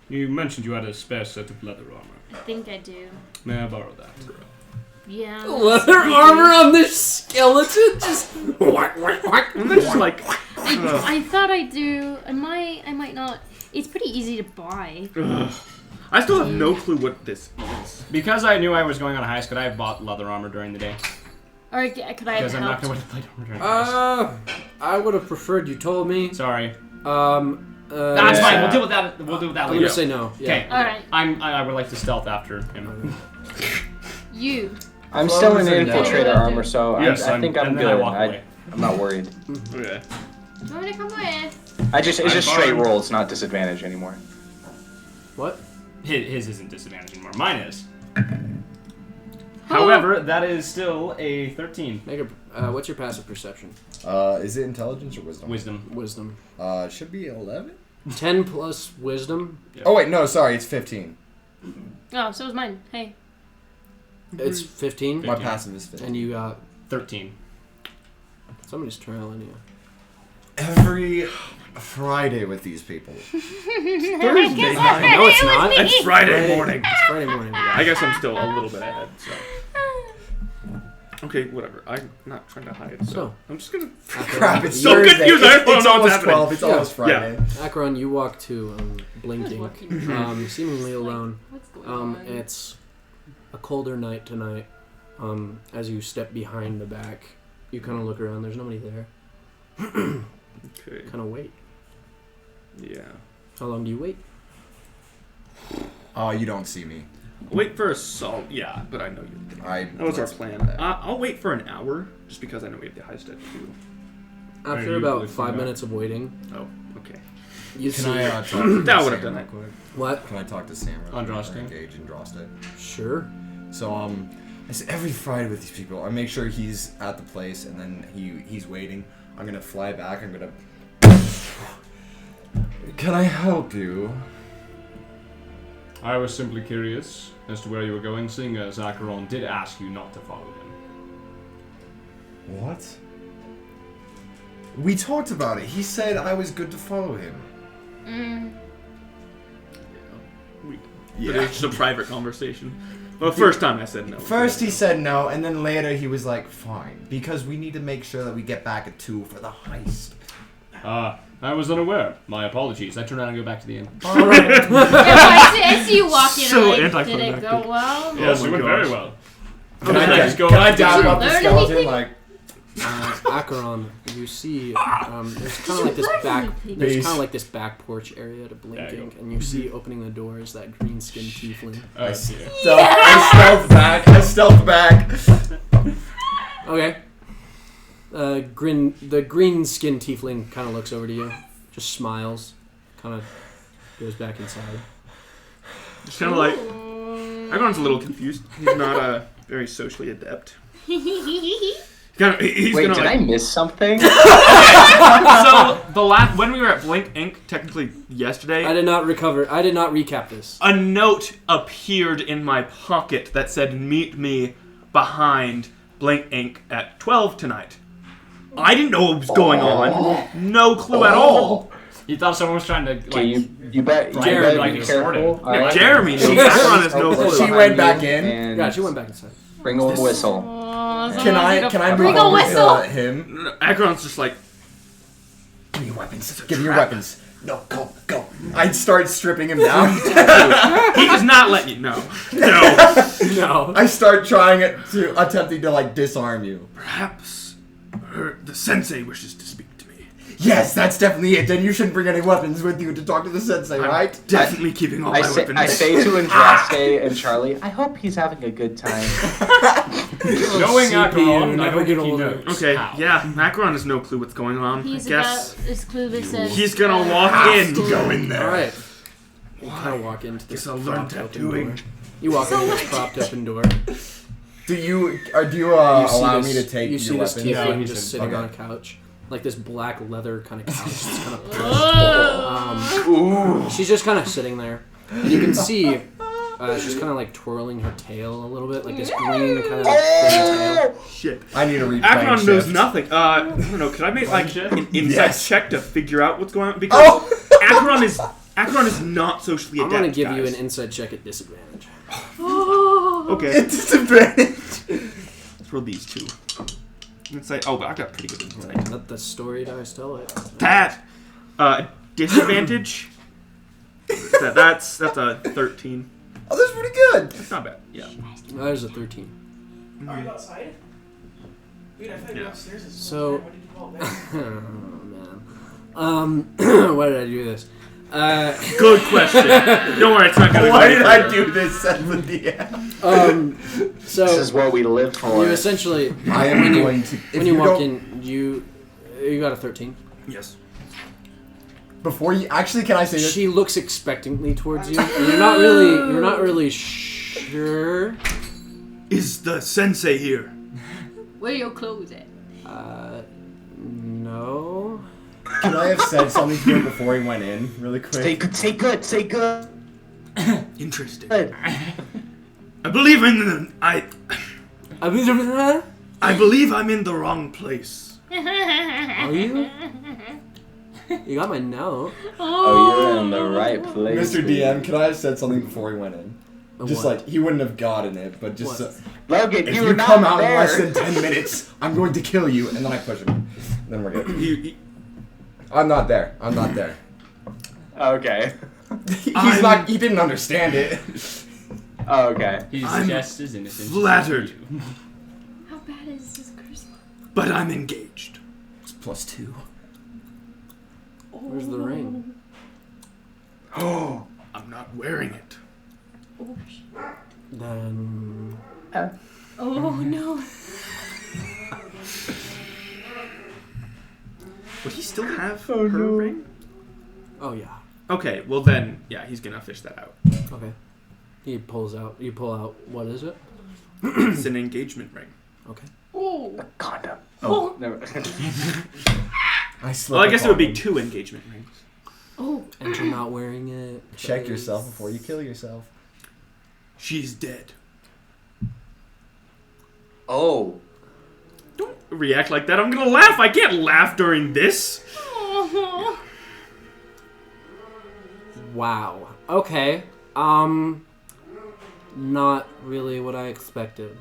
You mentioned you had a spare set of leather armor.
I think I do.
May I borrow that?
Yeah.
Leather armor on this skeleton? Just.
And then just like.
I thought I do. I might not. It's pretty easy to buy.
I still have no clue what this is.
Because I knew I was going on a heist, could I have bought leather armor during the day?
Or could I have
Because I'm not
helped?
going to wear leather armor during the heist.
I would have preferred you told me.
Sorry.
yeah.
That's fine. We'll deal with that. We'll deal with that
I'm
later.
gonna say no. Yeah.
Okay.
Alright.
I would like to stealth after him.
You.
I'm still in
Clothes and
infiltrator
no.
armor, so
Yes,
I think I'm
and
good.
then I walk away.
I'm not worried.
Okay.
Do you want me to come with?
It's just
I'm
straight
fine.
rolls, not disadvantage anymore.
What?
His isn't disadvantage anymore. Mine is. However, that is still a 13.
Make a. What's your passive perception?
Is it intelligence or wisdom?
Wisdom.
Wisdom.
It should be 11?
10 plus wisdom.
Oh, wait, no, sorry, it's 15.
Oh, so was mine. Hey.
It's 15.
My passive is 15.
And you got.
13.
Somebody's trailing you.
Every Friday with these people.
Thursday
No, it's not.
It's Friday morning.
It's Friday morning.
I guess I'm still a little bit ahead. So. Okay, whatever. I'm not trying to hide.
So.
I'm just gonna.
Crap, it's
So
Thursday.
confused, I don't know
It's
what's
almost
happening.
12, it's almost Friday.
Akron, you walk to blinking,
Walking.
seemingly alone.
What's going on?
It's a colder night tonight. As you step behind the back, you kind of look around. There's nobody there.
Okay.
Kind of wait.
Yeah.
How long do you wait?
Oh, you don't see me.
Wait for assault. Yeah, but I know you're there. That was our plan. I'll wait for an hour, just because I know we have the heist at 2.
After
you
about
listening
5
up?
minutes of waiting,
Oh, okay.
you
Can
see.
I talk to
That would have
Sam
done
real
it.
quick?
What?
Can I talk to Sam real quick?
Andraste?
Or engage Andraste?
Sure.
So, I say every Friday with these people, I make sure he's at the place, and then he's waiting. I'm gonna fly back. I'm gonna. Can I help you?
I was simply curious as to where you were going, seeing as Acheron did ask you not to follow him.
What? We talked about it. He said I was good to follow him.
But it was just a private conversation. Well, first time I said no.
First he said no, and then later he was like, fine. Because we need to make sure that we get back at 2 for the heist.
I was unaware. My apologies. I turn around and go back to the inn.
Alright.
I see you walk in.
So
Like, did it
anticlimactic.
go well?
Yes,
my
it went
gosh.
very well.
Can
Can
I dab up the
learn
skeleton?
anything?
Like,
Acheron, you see, there's kind of like this back, there's
Base.
kind of like this back porch area to
There
blinking,
you go.
and you see opening the door is that green skinned tiefling.
Yeah.
I stealth back.
Okay. The green skinned tiefling kind of looks over to you, just smiles, kind of goes back inside.
Just kind of like, Agron's a little confused. He's not very socially adept. He's
Wait,
gonna,
did I miss something?
So when we were at Blink Inc., technically yesterday,
I did not recap this.
a note appeared in my pocket that said, "Meet me behind Blink Inc. at 12 tonight." I didn't know what was going on. No clue at all.
You thought someone was trying to
Okay, you bet. You
Jeremy,
better
like,
be
sorted.
careful.
Yeah,
Alright.
Jeremy knew. Agron has no clue.
She went back in.
And
Yeah, she went back inside.
bring a whistle.
Can I
Bring
move
a
over
whistle.
to him?
Agron's just like,
Give me your weapons. Give me your weapons. No, go. I'd start stripping him down.
he does not let you know. No.
No.
I start attempting to like disarm you.
Perhaps the sensei wishes to speak to me.
Yes, that's definitely it. Then you shouldn't bring any weapons with you to talk to the sensei, right?
I'm definitely keeping all my weapons.
I say to Andraste and Charlie, I hope he's having a good time.
Knowing
CPU,
Agron, I
never
don't
get
think he
older.
knows.
Okay,
how.
yeah, Macron has no clue what's going on.
He's
I guess
about as clueless as.
he's gonna walk in.
Go in there.
All right. You kind of walk into this
Guess I'll learn
propped open
tattooing.
door. You walk into this propped open door.
Do you
You
allow
see
me
this-
to take
You see
your
this
weapons?
tiefling
he's
just
in-
sitting
okay.
on a couch, like this black leather kind of couch. It's kind of
Oh.
she's just kind of sitting there, and you can see she's kind of like twirling her tail a little bit, like this green kind of tail.
Shit.
I need to read.
Agron knows nothing. I don't know. Could I make like
shift?
an insight
Yes.
check to figure out what's going on? Because Agron is not socially
I'm
adept.
gonna give you
guys.
an inside check at disadvantage.
Okay.
Disadvantage.
Let's roll these two. Insight. Oh, but I got pretty good insight.
Let the story dice tell it.
That disadvantage. That's a 13.
Oh, that's pretty good.
It's not bad. Yeah.
There's a 13.
Are you outside? Dude, I thought you were
Yeah.
upstairs.
So-
What did you call that?
Oh man. Why did I do this?
Good question. Don't worry, it's not gonna.
Why
go
did
any
I
further.
do this? Said the DM.
So
This is what we live for.
you essentially
I am going to.
when you walk in, you got a 13.
Yes.
Before you actually, can I say this?
She looks expectantly towards you. And you're not really sure.
Is the sensei here?
Where your clothes at?
No.
Can I have said something to him before he went in, really quick?
Say good.
Interesting.
Good.
I believe I
Are
believe I'm in the wrong place.
you? You got my note.
Oh, you're in the right place.
Mr. DM, can I have said something before he went in? Just
What?
like he wouldn't have gotten it, but just
What?
Logan,
if
you
you
were
come
not
out
there.
in less than 10 minutes, I'm going to kill you. And then I push him. Then we're good. I'm not there.
Okay.
He's not. He didn't understand it.
Okay.
He's
I'm
just as innocent.
flattered.
As you.
How bad is this charisma?
But I'm engaged.
It's +2.
Where's the ring?
Oh, I'm not wearing it.
Then
Oh no.
Would he still have her ring?
oh yeah.
Okay, well then, yeah, he's gonna fish that out.
Okay. You pull out. What is it?
It's an engagement ring.
Okay.
Oh.
Condom. Oh, never.
Well, I guess it would be 2 engagement rings.
Oh.
And you're not wearing it.
Check yourself before you kill yourself.
She's dead.
Oh.
Don't react like that. I'm gonna laugh. I can't laugh during this.
Oh.
Wow. Okay. Not really what I expected,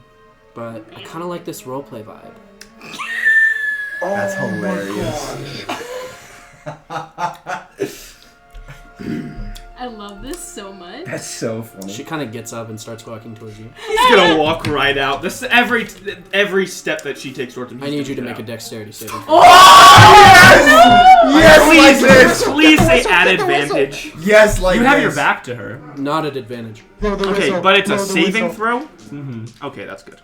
but I kind of like this roleplay vibe.
That's hilarious.
I love this so much.
That's so funny.
She kind of gets up and starts walking towards you.
He's gonna walk right out. This every step that she takes towards him.
I
he's
need
gonna
you to
get
make a
out.
dexterity saving throw.
Yes, like this.
Please say at advantage.
Yes, like
You have
this.
your back to her.
Not at advantage.
Okay, but it's a saving throw. Okay, that's good.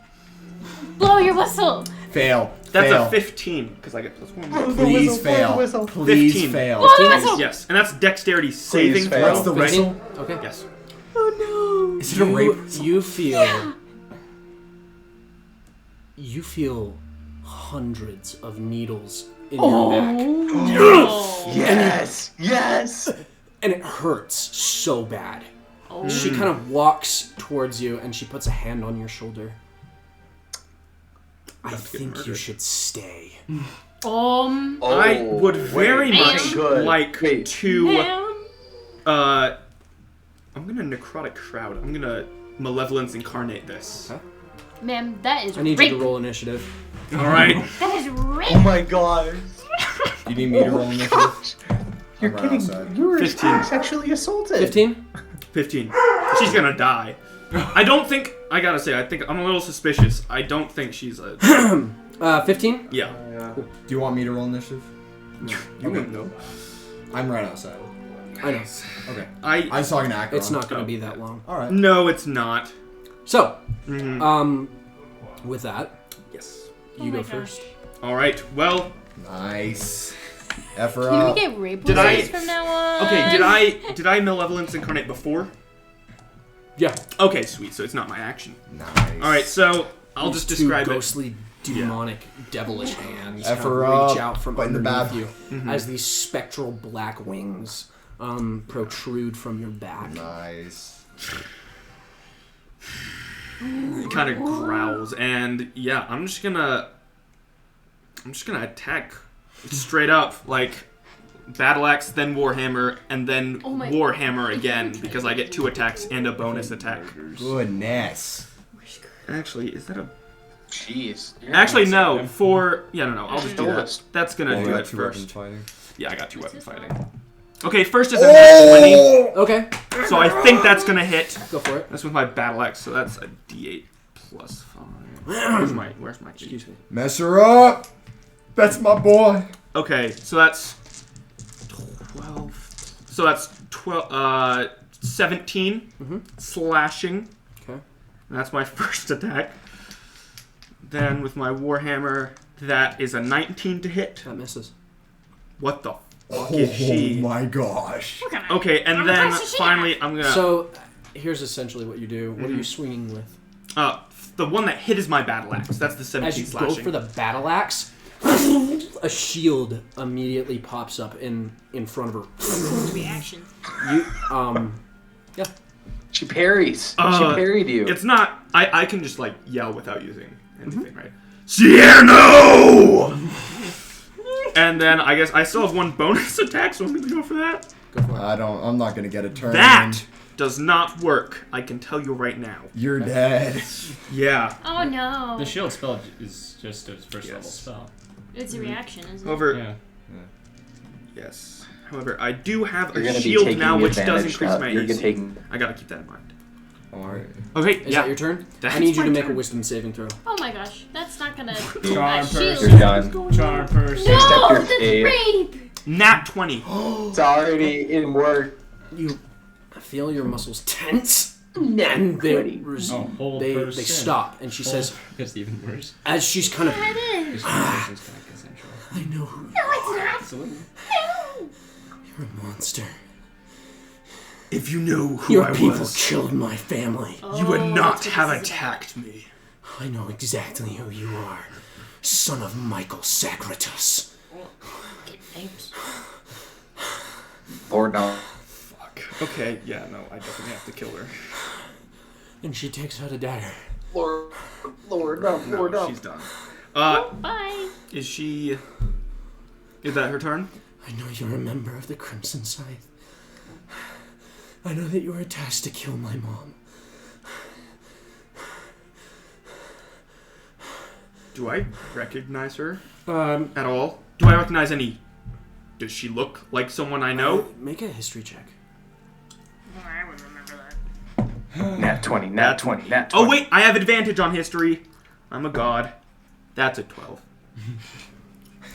Blow your whistle.
Fail.
That's
fail.
a 15 because I get +1.
Please fail. Please
15.
fail.
Blow your whistle.
Yes, and that's dexterity saving
fail.
throw.
What's the
right?
whistle?
Okay.
Yes.
Oh no!
Is it a rape?
You feel hundreds of needles in your back.
Yes! Yes!
And it hurts so bad.
Oh.
She kind of walks towards you and she puts a hand on your shoulder. I think you should stay.
I would very much like to. I'm gonna necrotic crowd. I'm gonna malevolence incarnate this.
Huh?
Ma'am, that is
I need
rape.
you to roll initiative.
All right.
That is rape.
Oh my god.
You need me to roll initiative?
You're
I'm right
kidding.
outside.
You were
15.
sexually assulted.
15?
15. She's gonna die. I don't think. I gotta say, I think I'm a little suspicious. I don't think she's a.
15?
Yeah.
Do you want me to roll initiative?
You wouldn't know.
I'm right outside.
I know.
Okay.
I
was talking to Akron.
It's not going to be that long.
All right.
No, it's not.
So, with that,
Yes.
you go first.
All right. Well.
Nice. F her
Can
up.
we get rape
Did I-
wishes from now on?
Okay. Did I malevolence incarnate before?
Yeah.
Okay. Sweet. So it's not my action.
Nice.
All right. So I'll
These
just
two
describe it.
ghostly, demonic, devilish hands
F
kind of
her
reach
up,
out from
but in the
underneath
bad-
you as these spectral black wings protrude from your back.
Nice.
It kind of growls, and yeah, I'm just gonna attack straight up, like battle axe, then warhammer, and then warhammer again because I get 2 attacks and a bonus attack.
Goodness.
Actually, is that a?
Jeez.
Actually, no. I'll just do that.
Oldest.
That's gonna
Only
do
got
it
2 weapon
first.
fighting.
Yeah, I got 2 weapon fighting. Okay, first is a nat 20,
Okay,
so I think that's gonna hit.
go for it.
That's with my battle axe, so that's a D8 plus 5. Where's my?
Excuse me.
Mess her up. That's my boy.
Okay, so that's 12. So that's 17 slashing.
Okay.
And that's my first attack. Then with my warhammer, that is a 19 to hit.
That misses.
What the fuck is she?
Oh my gosh.
Okay, and then finally I'm gonna.
So, here's essentially what you do. What are you swinging with?
The one that hit is my battle axe. That's the 17
As you
slashing.
go for the battle axe, a shield immediately pops up in front of her.
Reaction.
You yeah.
She parries. She parried you.
It's not. I can just like yell without using anything, right? Cierno! And then I guess I still have 1 bonus attack, so I'm gonna go for that.
Go for it.
I'm not gonna get a turn.
That does not work. I can tell you right now.
You're dead.
Yeah.
Oh no.
The shield spell is just a first level spell.
It's a reaction, isn't it?
However,
Yeah.
yes. However, I do have
You're
a
gonna be
shield
taking
now, which does
advantage
increase
now.
my
You're
AC.
taking.
I gotta keep that in mind.
Alright.
Okay,
Is that your turn?
That's
I need you
my
to make
turn.
a wisdom saving throw.
Oh my gosh, that's not gonna.
Charm
shield.
You're done.
Charm person.
No,
Accept your
that's
fate.
rape.
Nat 20.
It's already in work.
You feel your muscles tense, and they
Whole
they
person.
stop, and she says,
It's even worse.
as she's kind of,
That is.
It's back, essentially.
I know who
No, it's not.
Absolutely.
No.
you're a monster.
If you know who
Your
I
people
was,
killed my family.
you would not
that's what
have
this is
attacked me.
I know exactly who you are, son of Michael Sacritus.
Thanks.
Lord, no.
Fuck. Okay, yeah, no, I definitely have to kill her.
And she takes out a dagger.
Lord, no.
No,
Lord, no.
she's done.
Bye.
Is she... Is that her turn?
I know you're a member of the Crimson Scythe. I know that you were tasked to kill my mom.
Do I recognize her
Um,
at all? Do I recognize any... Does she look like someone I know?
Make a history check.
I would remember that.
Nat 20, nat 20, nat 20.
Oh, wait, I have advantage on history. I'm a god. That's a 12.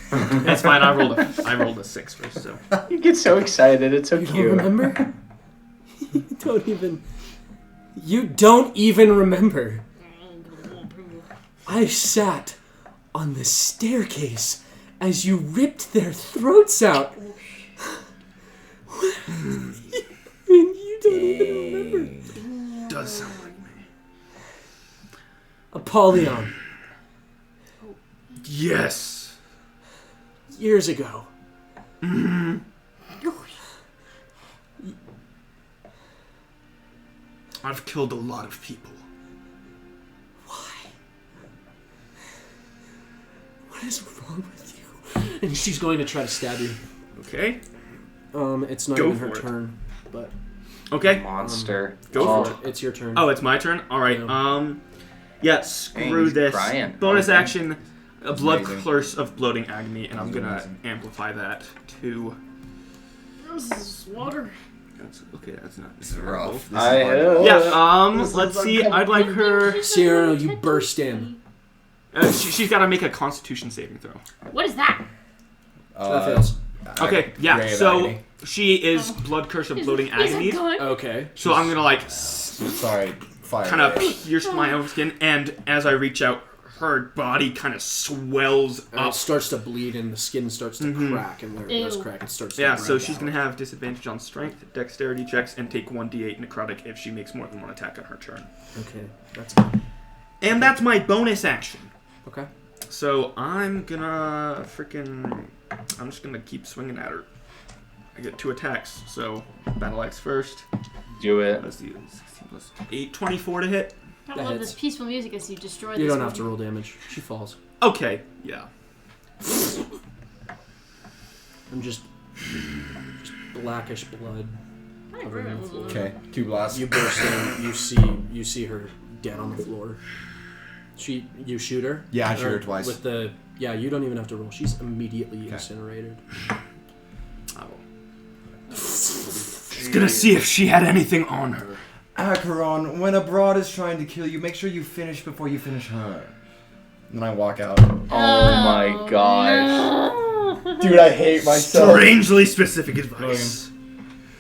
That's fine, I rolled a 6 first, so...
You get so excited. It's so
You don't
cute.
remember? You don't even remember. I sat on the staircase as you ripped their throats out. And you don't even remember.
does sound like me.
Apollyon,
Yes.
years ago.
I've killed a lot of people.
What is wrong with you? And she's going to try to stab you.
Okay.
It's not
Go
even her
for it.
turn, but
Okay.
Monster.
Go for it.
it's your turn.
Oh, it's my turn? Alright,
Yeah.
yeah, screw
he's
this.
crying.
Bonus
Okay.
action, a blood
amazing.
curse of bloating agony, and I'm
That's
gonna
amazing.
amplify that to...
Water.
That's, okay, that's not...
This is rough. This is
I
hard.
Yeah,
This is
let's see, I'd like her...
Sierra, you burst in.
She's gotta make a constitution saving throw.
What is that?
That fails.
Okay, yeah,
Ray of
so
agony.
she is blood curse of bloating
Is
agony.
it gone?
Okay.
So I'm gonna like
Sorry, fire.
kind of pierce my own skin, and as I reach out, her body kind of swells
And it
up.
starts to bleed and the skin starts to crack, and where it does
Ew.
crack, it starts to
Yeah, so
break
she's
out.
gonna have disadvantage on strength, dexterity checks, and take 1d8 necrotic if she makes more than one attack on her turn.
Okay, that's good.
And that's my bonus action.
Okay.
So I'm gonna I'm just gonna keep swinging at her. I get 2 attacks, so battle axe first.
Do it.
Let's do 16 plus 8, 24 to hit.
I
That
love
hits.
this peaceful music as you destroy this.
You don't have to
one.
roll damage. She falls.
Okay, yeah.
And just blackish blood.
I
Covered in
remember.
floor.
Okay, 2 blasts.
You burst in. You see her dead on the floor. You shoot her.
Yeah, I shoot her
Or
twice.
With the you don't even have to roll. She's immediately
Okay.
incinerated.
I will. Just gonna see if she had anything on her.
Acheron, when a broad is trying to kill you, make sure you finish before you finish her. And then I walk out.
Oh my gosh.
No.
Dude, I hate myself.
Strangely specific advice.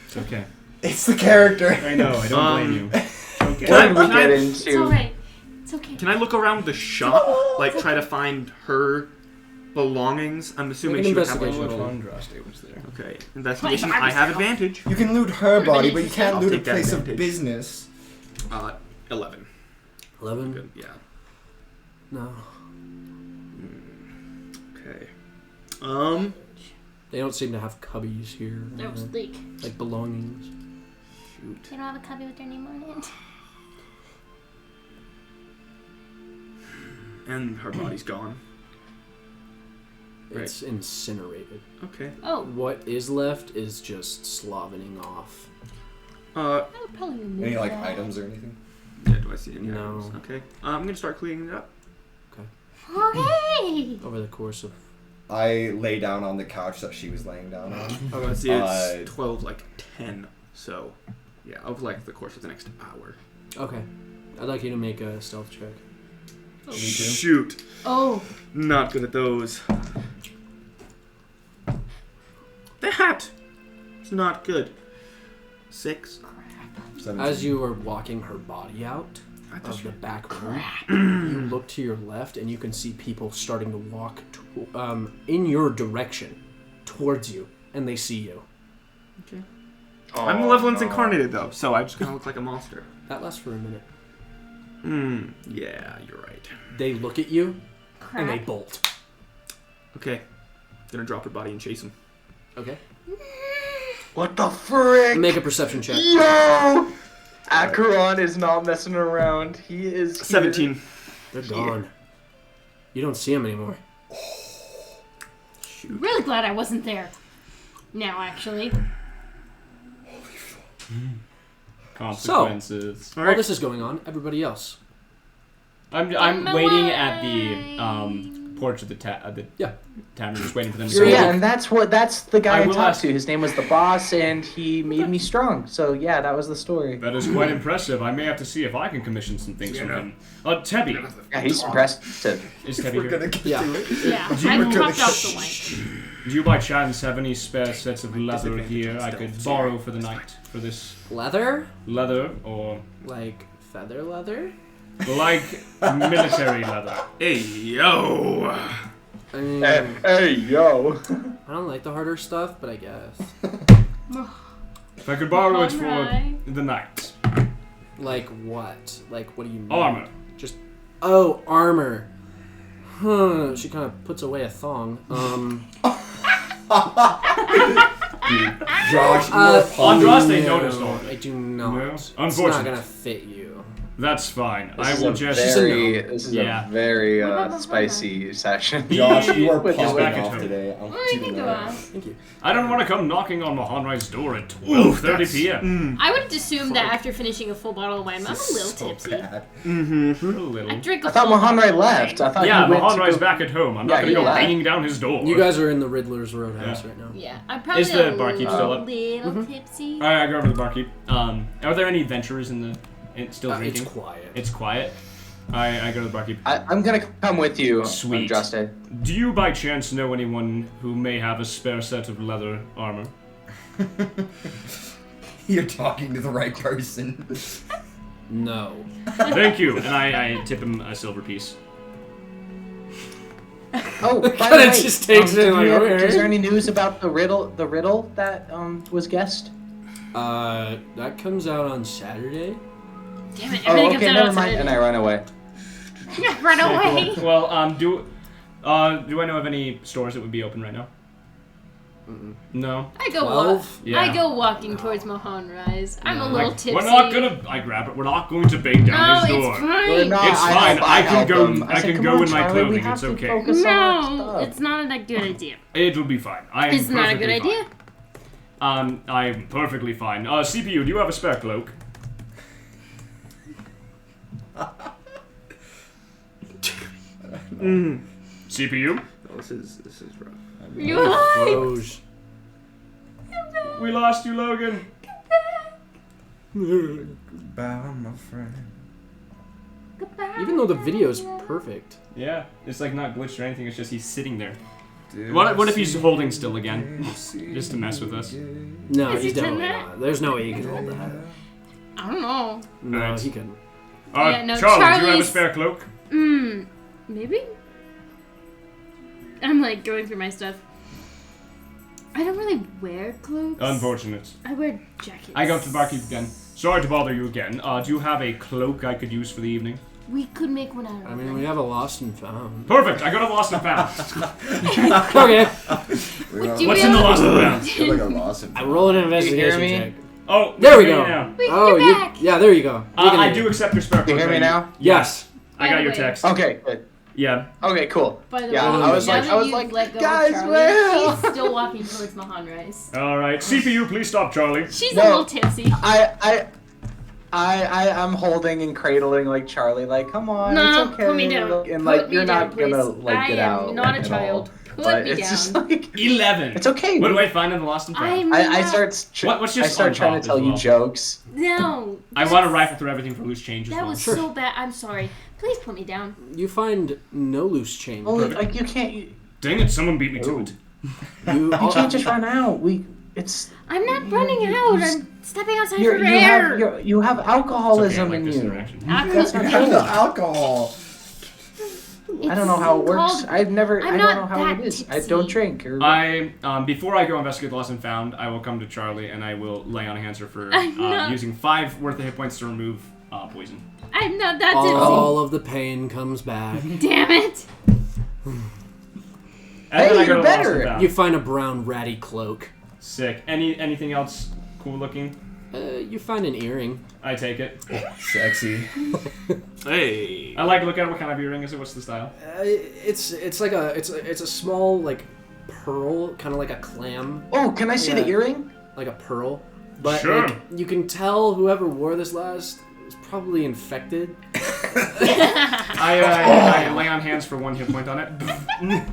It's okay.
It's the character.
I know. I don't blame you. Okay.
Can
What
I-
did we get
It's
into?
alright. It's okay.
Can I look around the shop, like try to find her belongings? I'm assuming
Make
she
an
would have
investigation
like,
roll.
Andraste was there.
okay, investigation. I have advantage.
You can loot her body, but you can't
I'll
loot a
take that
place of
advantage.
business.
11.
11.
Good. Yeah.
No,
Okay.
they don't seem to have cubbies here.
That was leak.
like belongings.
Shoot.
They don't have a copy with their name on it.
And her body's gone.
It's incinerated.
Okay.
Oh,
What is left is just slovening off.
Uh,
I would probably remove
Any like
that.
items or anything?
yeah. Do I see any
No.
items? Okay. I'm gonna start cleaning it up.
Okay.
Over the course of
I lay down on the couch that she was laying down on.
Let's see. It's
Uh,
12, like 10. So, yeah, over like the course of the next hour.
okay, I'd like you to make a stealth check.
Me too.
Shoot.
Oh,
Not good at those. That is not good. 6.
17.
As you are walking her body out
I
of
just
the back room, you look to your left and you can see people starting to walk in your direction towards you, and they see you.
Okay.
Oh,
I'm Malevolence
no.
Incarnated though, so I'm just gonna look like a monster.
That lasts for a minute.
Yeah, you're right.
They look at you and they
crap.
bolt.
Okay. Gonna drop her body and chase him.
Okay.
What the frick?
Make a perception check.
Yo! Acheron is not messing around. He is here.
17.
They're gone. You don't see them anymore.
Shoot.
Really glad I wasn't there. Now, actually.
Consequences.
While this is going on, everybody else.
I'm
I'm
waiting at the
away.
porch of the
Yeah.
tavern, just waiting for them to
You're
go.
Yeah, and that's the guy
I
I
will
talked
ask-
to. His name was the boss, and he made me strong. So yeah, that was the story.
That is quite impressive. I may have to see if I can commission some things from him. Tebby.
Yeah, he's impressive.
Is Tebby here?
get
Yeah.
Yeah, I popped off the light.
Do you by chance have any spare sets of leather here I could borrow for the night? For this
Leather?
leather or
Like feather leather?
like military leather?
Hey, yo!
I mean,
Hey, yo.
I don't like the harder stuff, but I guess.
If I could borrow it for
Alright.
the night.
Like what? Like what do you mean?
Armor.
Oh, armor. Huh. She kind of puts away a thong.
Josh,
Andraste noticed all
I
of it.
do not.
No?
It's
Unfortunate.
not gonna fit you.
That's fine.
This
I
is
will
a
just.
This is
Yeah.
a very
What about
spicy session.
Josh, you are
With his
popping
back at
off
home.
today. I
Well,
want
you
you
can
to
go
know.
on.
Thank you.
I don't want to come knocking on Mahanrai's door at 12:30 p.m.
I would assume that after finishing a full bottle of wine, I'm a little
So
tipsy.
bad.
A little.
I drink a
I thought
full
Mahanrai
bottle of
left.
wine.
I thought
Yeah,
he went to
Mahanrai's
go-
back at home. I'm
Yeah,
not gonna
he
go
left.
banging down his door.
You guys are in the Riddler's Roadhouse
Yeah.
right now.
Yeah, I'm probably
Is the
a
barkeep still up?
little tipsy.
Alright, I go over to the barkeep. Are there any adventurers in the? Still
It's
drinking?
quiet.
It's quiet. I go to the barkeep.
I'm gonna come with you,
Sweet.
Andraste.
Do you by chance know anyone who may have a spare set of leather armor?
You're talking to the right person.
No.
Thank you. And I tip him a silver piece.
Oh, by the
Kinda
way,
just takes it like, okay.
is there any news about the riddle that was guessed?
That comes out on Saturday.
Damn it,
Oh,
everything
okay,
comes
never
out
mind. And I run away.
Run away.
Well, do I know of any stores that would be open right now? No.
I go
12?
Yeah.
I go walking towards Mahanrai's. I'm a little tipsy.
We're not gonna. I grab it. We're not going to bang down
No,
his
it's
door.
fine.
We're not-
It's fine. I can
help
go.
him.
I
said,
can
"Come
go
on,
in my
Charlie, we
clothing.
have
It's
to
okay.
focus on our
No,
stuff."
it's not a good idea.
It will be fine. I am
It's not a good
perfectly
idea.
fine. I'm perfectly fine. CPU, do you have a spare cloak? CPU?
Oh, this is rough.
You lied.
Rose.
We lost you, Logan.
Bow, my friend.
Even though the video's perfect.
Yeah, it's like not glitched or anything. It's just he's sitting there.
Did
What
I
if he's
see
holding still again?
you
Just to mess with us.
No,
Is
he's
he doing
definitely
that?
not. There's no way he can hold that.
I don't know.
No,
Alright.
he couldn't.
Yeah, no,
Charlie, do you have a
Charlie's-
spare cloak?
Maybe? I'm like going through my stuff. I don't really wear cloaks.
Unfortunate.
I wear jackets.
I go up to the barkeep again. Sorry to bother you again. Do you have a cloak I could use for the evening?
We could make one out of
I mean, we have a lost and found.
Perfect. I got a lost and found.
Okay.
Would you
What's
be
in the
able
lost
to-
and found?
Feel like a lost and
I roll an investigation
me?
check.
Oh,
There we
okay,
go.
now.
Wait,
Oh,
you're back.
yeah, there you go. You can
I
hear
do
me.
accept your spare
You
cloak.
hear me now?
Yes.
I got
By
your
the way.
text.
Okay, good.
Yeah.
Okay, cool.
By the
Yeah,
way,
I was
now
like-
that
I was
you've
like,
let go
guys,
of Charlie,
well.
she's still walking towards Mahanrai's.
All right. CPU, please stop, Charlie.
She's
No.
a little tipsy.
I'm holding and cradling like Charlie, like, come on,
No,
it's okay.
put me down.
And
Put
like,
me
you're
down,
not gonna
please.
like get out.
I am not a
at
child.
all.
Put
But
me
it's
down.
just like
11.
it's okay.
What do I find in the lost and found?
I'm
I
not-
start.
What's just
I start
on
trying
top
to tell
as
you
well?
jokes.
No.
I want to rifle through everything for loose change as
That
well.
was so bad. I'm sorry. Please put me down.
You find no loose chain.
Oh, like you can't. You
Dang it! Someone beat me to
Ooh.
it.
You,
can't just run out. It's
I'm not running out. I'm stepping outside
you
for air.
you have
It's okay, I
alcoholism
like
in
this
you.
interaction.
That's not
Kind
true.
of alcohol.
I don't know how it works.
called-
I've never.
I'm
I don't
not
know how
that
it is. I
tipsy.
don't drink. Or,
I before I go investigate the lost and found, I will come to Charlie and I will lay on hands her for
I'm not-
using 5 worth of hit points to remove poison.
I'm not that
all of the pain comes back.
tipsy. Damn it.
And
Hey,
then I
you're
go to the lost
better.
and found.
You find a brown ratty cloak.
Sick. Anything else cool looking?
You find an earring.
I take it.
Sexy.
Hey.
I like to look at it. What kind of earring is it? What's the style?
It's like a small like pearl, kind of like a clam,
oh, can I see the
Yeah.
earring?
like a pearl. But
Sure.
like, you can tell whoever wore this last was probably infected.
I lay on hands for 1 hit point on it.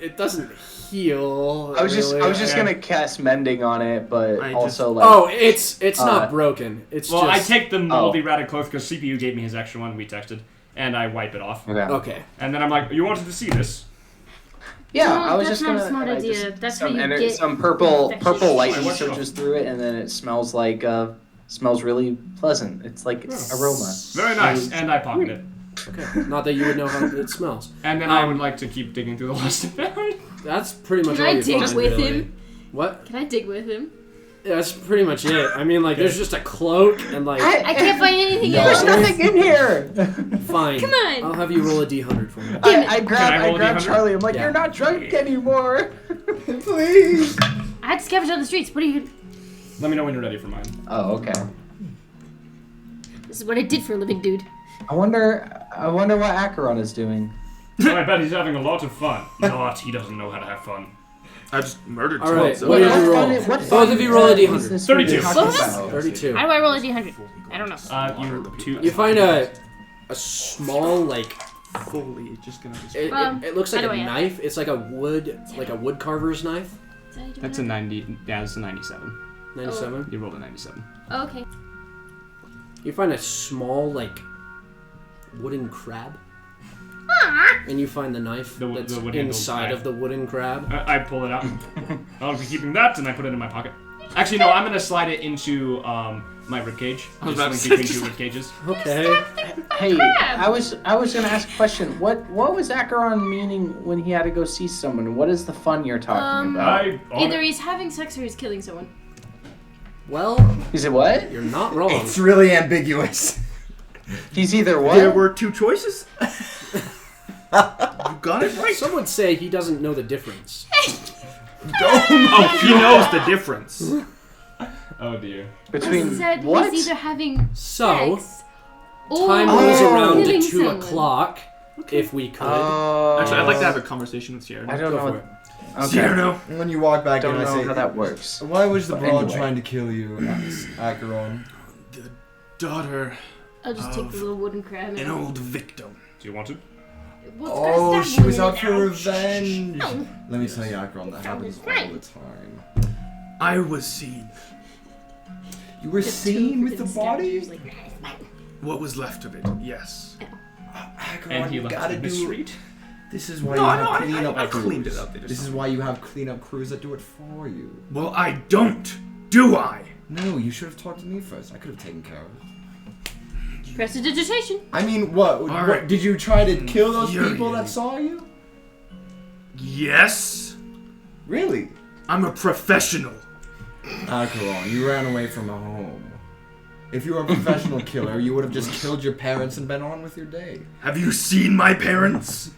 It doesn't heal.
I was just
Okay.
gonna cast mending on it, but
I
also like.
Oh, it's
Uh,
not broken. It's
Well,
just
I take the moldy ratted cloth because CPU gave me his extra one. We texted, and I wipe it off.
Okay.
okay.
And then I'm like, "You wanted to see this?"
Yeah,
No,
I was
that's
just
not a
gonna.
smart
I
idea.
just-
That's
some
how you get
some purple
infections.
light
Wait, what's
filters through it, and then it smells like smells really pleasant. It's like aroma.
Very nice. And I pocket it.
Okay. Not that you would know how it smells.
And then I would like to keep digging through the lost and found.
That's pretty much
Can
all
I
you
dig
find,
with
really.
him?
What?
Can I dig with him?
That's pretty much it. I mean, like, there's just a cloak and, like...
I can't find anything
There's
else.
nothing in here.
Fine.
Come on.
I'll have you roll a d100 for me.
I
I
grab
roll a D100?
Charlie. I'm like,
Yeah.
you're not drunk anymore.
Please.
I had to scavenge on the streets. What are you?
Let me know when you're ready for mine.
Oh, okay.
This is what I did for a living, dude.
I wonder what Acheron is doing.
I bet he's having a lot of fun. Not, he doesn't know how to have fun.
I just murdered
All right,
so
what did you roll?
What
Both of you roll a d100.
business were you
32.
talking
Both of us?
about?
32.
How do I roll a d100? I don't know.
You find a small, like...
fully just gonna just
It looks like
how
a
do I add?
knife. It's like a wood carver's knife.
Is that how you do
That's a
that?
90. Yeah, it's a 97.
97.
You rolled a 97.
Oh, okay.
You find a small, like, wooden crab. And you find the knife
The
that's
wood-handled
inside
knife.
of the wooden crab.
I pull it out. I'll be keeping that, and I put it in my pocket. Actually, no, I'm gonna slide it into my ribcage.
I was
Just
about to
link
say-
between two rib cages.
Okay.
Hey, I was gonna ask a question. What was Acheron meaning when he had to go see someone? What is the fun you're talking about?
Either he's having sex or he's killing someone.
Well,
Is it what?
you're not wrong.
It's really ambiguous.
He's either what?
There were two choices. You got it right.
Some would say he doesn't know the difference.
Oh, he knows the difference.
Oh dear.
Between
I said
what?
he's either having
So,
sex or
time rolls around
killing
to 2
someone.
o'clock, if we could.
Actually, I'd like to have a conversation with Sierra.
I don't
Go
know.
for it.
Okay.
Sierra,
When you walk back
Don't
in, I
know
say,
how that works.
why was the
But
broad
anyway.
trying to kill you, Acheron?
the daughter,
I'll just take the little wooden crab.
an old victim.
Do you want to?
What's
Oh,
gonna
she
stop
was
you?
out for revenge.
No.
Let me tell you, Acheron, that happens all
Right.
the time.
I was seen.
You were
Just
seen
two
with the
freaking
body?
scavengers, like, "Nah, it's mine."
What was left of it? Yes.
Acheron,
And he
you
left
gotta
it in the
do.
street.
This is why
No,
you
no,
have
I
cleanup crews.
cleaned it up. They just
This is why you have cleanup crews that do it for you.
Well, I don't. Do I?
No, you should have talked to me first. I could have taken care of it.
Prestidigitation.
I mean, what
right.
did you try to kill those
You're-
people that saw you?
Yes.
Really?
I'm a professional.
Acheron, you ran away from home. If you were a professional killer, you would have just killed your parents and been on with your day.
Have you seen my parents?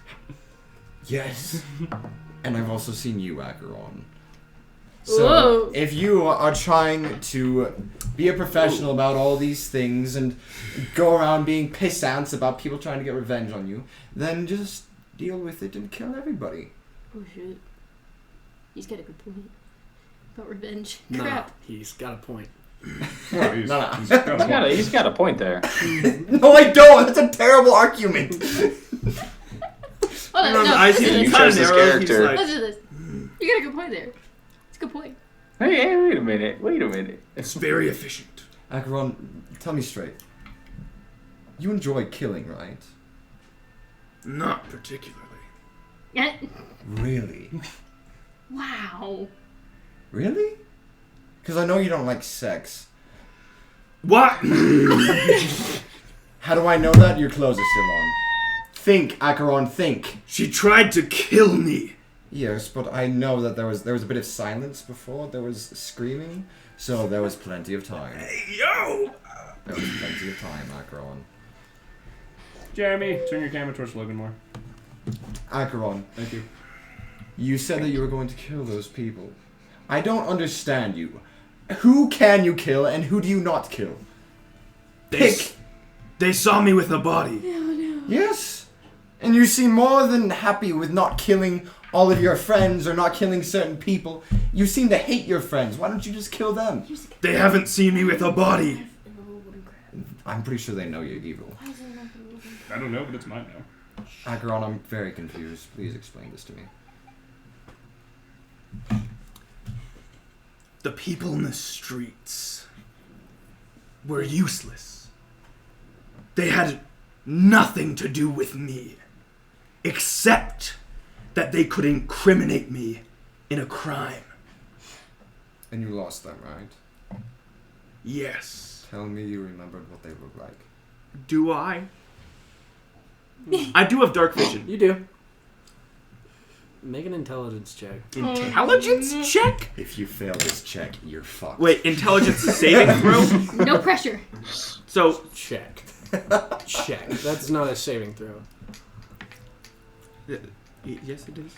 Yes. And I've also seen you, Acheron. So,
Whoa.
if you are trying to be a professional about all these things and go around being pissants about people trying to get revenge on you, then just deal with it and kill everybody.
Oh shit. He's got a good point. About revenge.
Nah,
Crap.
he's got a point.
Well, he's
No.
He's got a point there.
No, I don't. That's a terrible argument.
Hold on, no,
I
listen
see
to
you
this.
chose this
narrow, he's
character.
like,
Listen to this. You got a good point there. It's a good point.
Hey, wait a minute.
It's very efficient.
Acheron, tell me straight. You enjoy killing, right?
Not particularly.
Really?
Wow.
Really? Because I know you don't like sex.
What?
How do I know that? Your clothes are still on. Think, Acheron, think.
She tried to kill me.
Yes, but I know that there was a bit of silence before there was screaming, so there was plenty of time.
Hey, yo!
There was plenty of time, Acheron.
Jeremy, turn your camera towards Logan more.
Acheron,
Thank you.
you said that you were going to kill those people. I don't understand you. Who can you kill and who do you not kill? Pick.
They saw me with a body.
Yes. And you seem more than happy with not killing all of your friends or not killing certain people. You seem to hate your friends. Why don't you just kill them?
They haven't seen me with a body.
I'm pretty sure they know you're evil.
I don't know, but it's mine now.
Acheron, I'm very confused. Please explain this to me.
The people in the streets were useless. They had nothing to do with me, except that they could incriminate me in a crime.
And you lost them, right?
Yes.
Tell me you remembered what they looked like.
Do I? I do have dark vision.
You do. Make an intelligence check.
Intelligence check?
If you fail this check, you're fucked.
Wait, intelligence saving throw?
No pressure.
So,
Check. Check. That's not a saving throw.
yes, it is.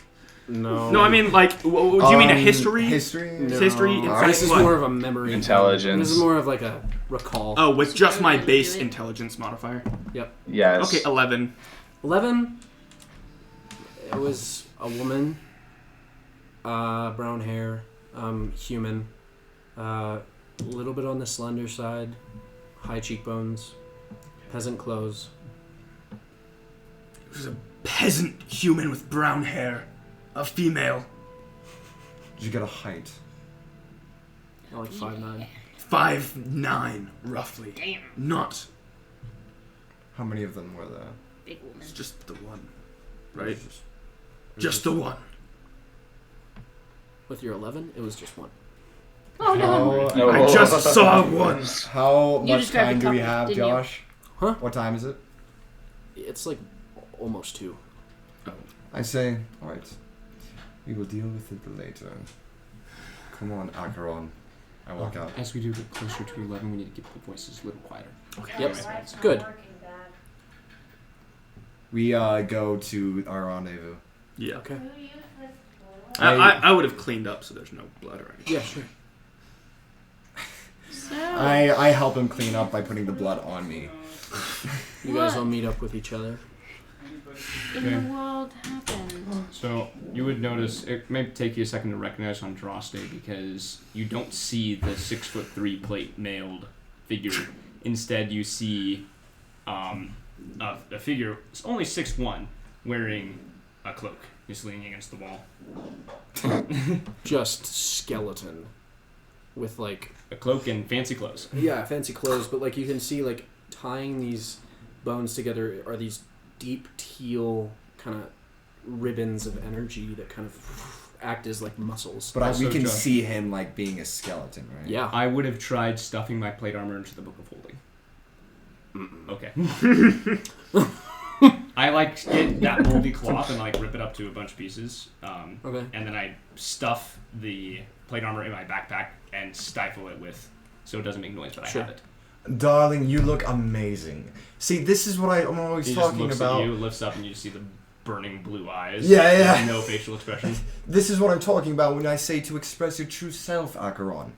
No.
No, I mean, like, do you mean a history?
History?
No.
History?
This is
What?
more of a memory.
Intelligence.
This is more of like a recall.
Oh, with just my base intelligence modifier.
Yes.
Okay, 11.
11. It was a woman. Brown hair. Human. A little bit on the slender side. High cheekbones. Peasant clothes.
It was a peasant human with brown hair. A female.
Did you get a height?
Like 5'9".
5'9", roughly.
Damn.
Not.
How many of them were there?
Big woman.
It's just the one. Right? Just the one.
With your 11, it was just one.
Oh no.
No.
I just saw one.
How
You
much
described
time
a
do we
couple,
have,
didn't you?
Josh?
Huh?
What time is it?
It's like almost 2.
I say, alright. We will deal with it later. Come on, Acheron. I walk out.
As we do get closer to 11, we need to keep the voices a little quieter.
Yep. Good.
We go to our rendezvous.
Yeah.
Okay.
I would have cleaned up so there's no blood or anything.
Yeah, sure.
So,
I help him clean up by putting the blood on me.
You guys all meet up with each other.
in the world happened?
So you would notice it may take you a second to recognize on Droste because you don't see the 6'3" plate mailed figure. Instead, you see a figure only 6'1", wearing a cloak. He's leaning against the wall.
Just skeleton. With like...
A cloak and fancy clothes.
Yeah, fancy clothes, but like you can see like tying these bones together are these deep teal kind of ribbons of energy that kind of act as like muscles.
But we
Also,
can
Josh.
see him like being a skeleton, right?
Yeah.
I would have tried stuffing my plate armor into the Book of Holding. Okay. I like get that moldy cloth and like rip it up to a bunch of pieces.
Okay.
And then I stuff the plate armor in my backpack and stifle it with, so it doesn't make noise, but
Sure.
I have it.
Darling, you look amazing. See, this is what I'm always
He just
talking
looks
about.
at you, lifts up, and you just see the burning blue eyes.
Yeah, yeah.
With no facial expression.
This is what I'm talking about when I say to express your true self, Acheron.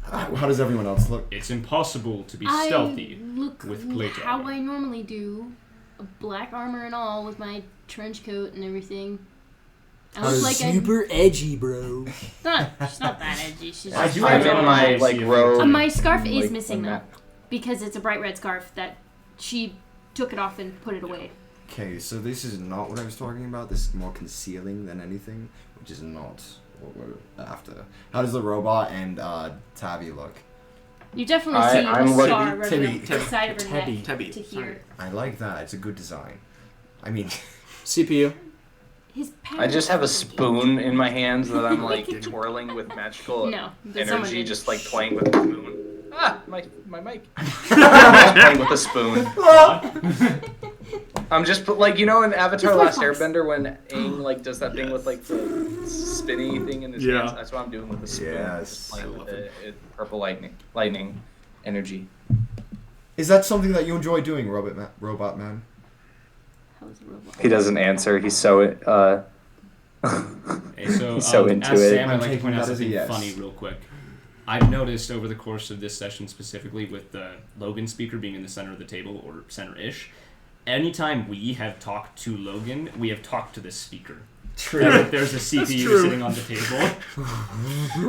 How does everyone else look?
It's impossible to be stealthy.
I look
with plate
how
armor.
I normally do. A black armor and all with my trench coat and everything. I look like
Super edgy, bro.
she's not that edgy. She's
I
just
do
I'm
have
in my like robe.
my scarf is
like,
missing
on
though,
that.
because it's a bright red scarf that she took it off and put it away.
Okay, so this is not what I was talking about. This is more concealing than anything, which is not what we're after. How does the robot and Tabby look?
You definitely
I-
see
I'm
a
what-
scar running
Tibby.
up the side of her
Tabby.
neck
Tabby.
to here.
I like that. It's a good design. I mean,
CPU.
His
I just have a spoon in my hands that I'm like twirling with magical
No, but someone
energy,
did.
just like playing with the spoon. Ah, my mic. I'm just playing with the spoon. I'm just like, you know in Avatar
It's my
Last
box.
Airbender when Aang like does that thing with like the spinny thing in his
Yeah.
hands. That's what I'm doing with the spoon.
Yes.
Just playing with the purple lightning energy.
is that something that you enjoy doing, Robot Man?
How's a robot?
He doesn't answer. He's so
Okay, so,
He's so into
as
it.
Sam, I'd
I'm
like to
taking
point out
that as a
something
yes.
funny real quick. I've noticed over the course of this session, specifically with the Logan speaker being in the center of the table, or center-ish, anytime we have talked to Logan, we have talked to this speaker.
True.
There's a CPU
true.
sitting on the table.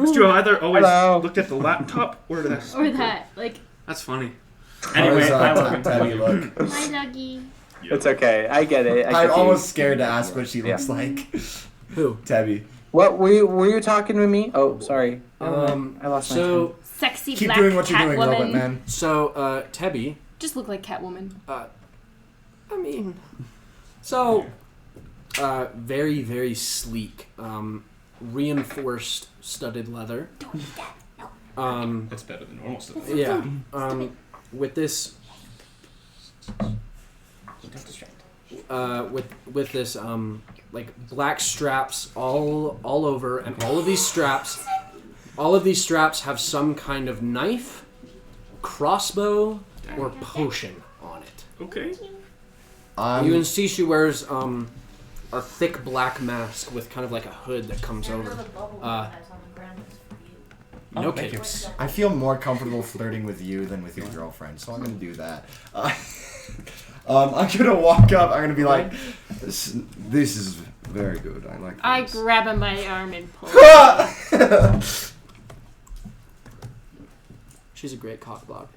It's true. I either always
Hello.
looked at the laptop or that.
Or that, like,
That's funny.
Anyway,
How
hi,
does
Logan.
Tabby look?
hi Dougie.
It's okay. I get it.
I'm almost scared to ask what she looks like.
Who?
Tabby.
What were you talking to me? Oh, sorry. I lost my
So,
Sexy
Keep
black
doing what you're doing,
Catwoman.
Robot Man.
so, Tebby,
Just look like Catwoman.
I mean, so, very, very sleek, reinforced studded leather.
That's better than normal stuff.
Yeah, with this,
Don't distract.
with this like black straps all over, and all of these straps have some kind of knife, crossbow, or potion on it.
Okay.
You can see she wears a thick black mask with kind of like a hood that comes over. No
thank you.
capes.
I feel more comfortable flirting with you than with your girlfriend, so I'm gonna do that. I'm gonna walk up. I'm gonna be like, "This is very good. I like this."
I grab him by the arm and pull.
She's a great cock block.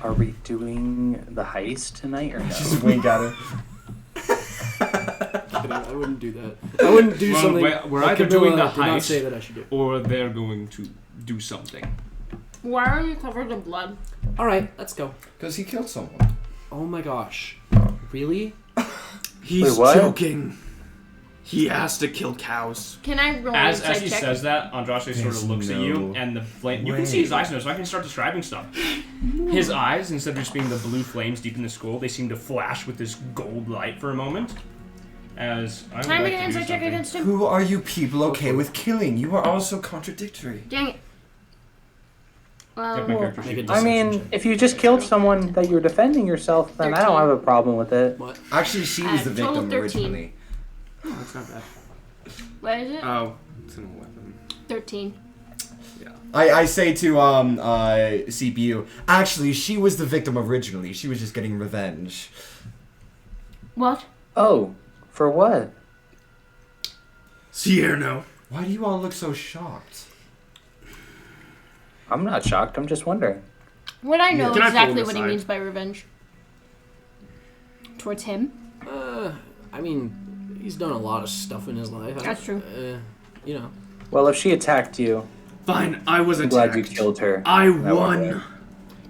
Are we doing the heist tonight or no?
Just wink at her.
I wouldn't do that. I wouldn't do
Well,
something.
we're
that
either doing
Camilla
the
did not
heist
say that I should do.
or they're going to do something.
Why are you covered in blood?
All right, let's go.
Because he killed someone.
Oh my gosh, really?
He's
Wait, what?
joking. He has to kill cows.
Can I roll
As
insight
he
check?
says that, Andraste sort
There's
of looks at you,
no
and the flame. You can see his eyes now, so I can start describing stuff. His eyes, instead of just being the blue flames deep in the skull, they seem to flash with this gold light for a moment. As I would
Can I
like
make
to
an
do
insight check
something.
against him?
Who are you people okay with killing? You are all so contradictory.
Dang it.
Get my
Well,
character
Make
sheet.
a
I mean,
deception check.
if you just killed someone that you're defending yourself, then I don't
13.
have a problem with it.
What?
Actually, she was the
total
victim
13.
originally.
Oh, that's not bad.
what is it?
Oh, it's an 11.
13.
I say to CPU, actually, she was the victim originally. She was just getting revenge.
What?
Oh, for what?
Cierno.
Why do you all look so shocked?
I'm not shocked. I'm just wondering.
Would I know
Can I pull
exactly
him
what he
aside?
means by revenge? Towards him?
I mean, he's done a lot of stuff in his life.
That's true.
You know.
Well, if she attacked you,
Fine, I was
I'm
attacked.
glad you killed her.
I
That was
won.
it.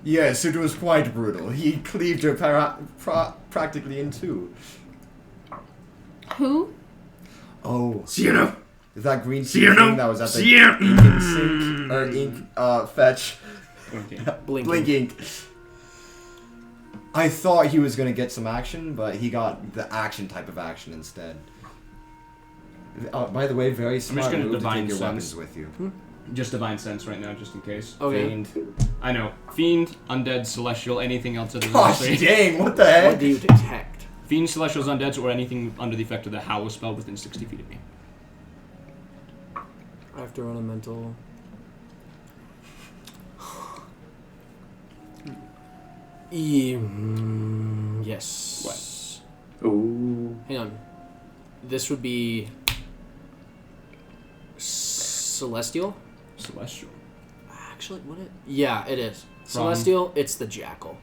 Yes, it was quite brutal. He cleaved her practically in two.
Who?
Oh,
Cierno.
that green tea
Cierno.
thing that was at the
Cierno.
ink and sink, or ink, fetch.
Okay.
Blinking.
Blink ink. I thought he was gonna get some action, but he got the action type of action instead. By the way, very smart
gonna
move to
divine
take your
sense.
weapons with you.
Just divine sense right now, just in case.
Okay.
Fiend.
I know. Fiend, undead, celestial, anything else other than
Gosh
three.
dang, what the
What
heck?
do you detect?
Fiend, celestials, undeads, or anything under the effect of the Howl spell within 60 feet of me.
I have to run a mental. Yes.
Ooh.
Hang on. This would be celestial.
Celestial.
Actually, would it? Yeah, it is. Celestial. It's the jackal.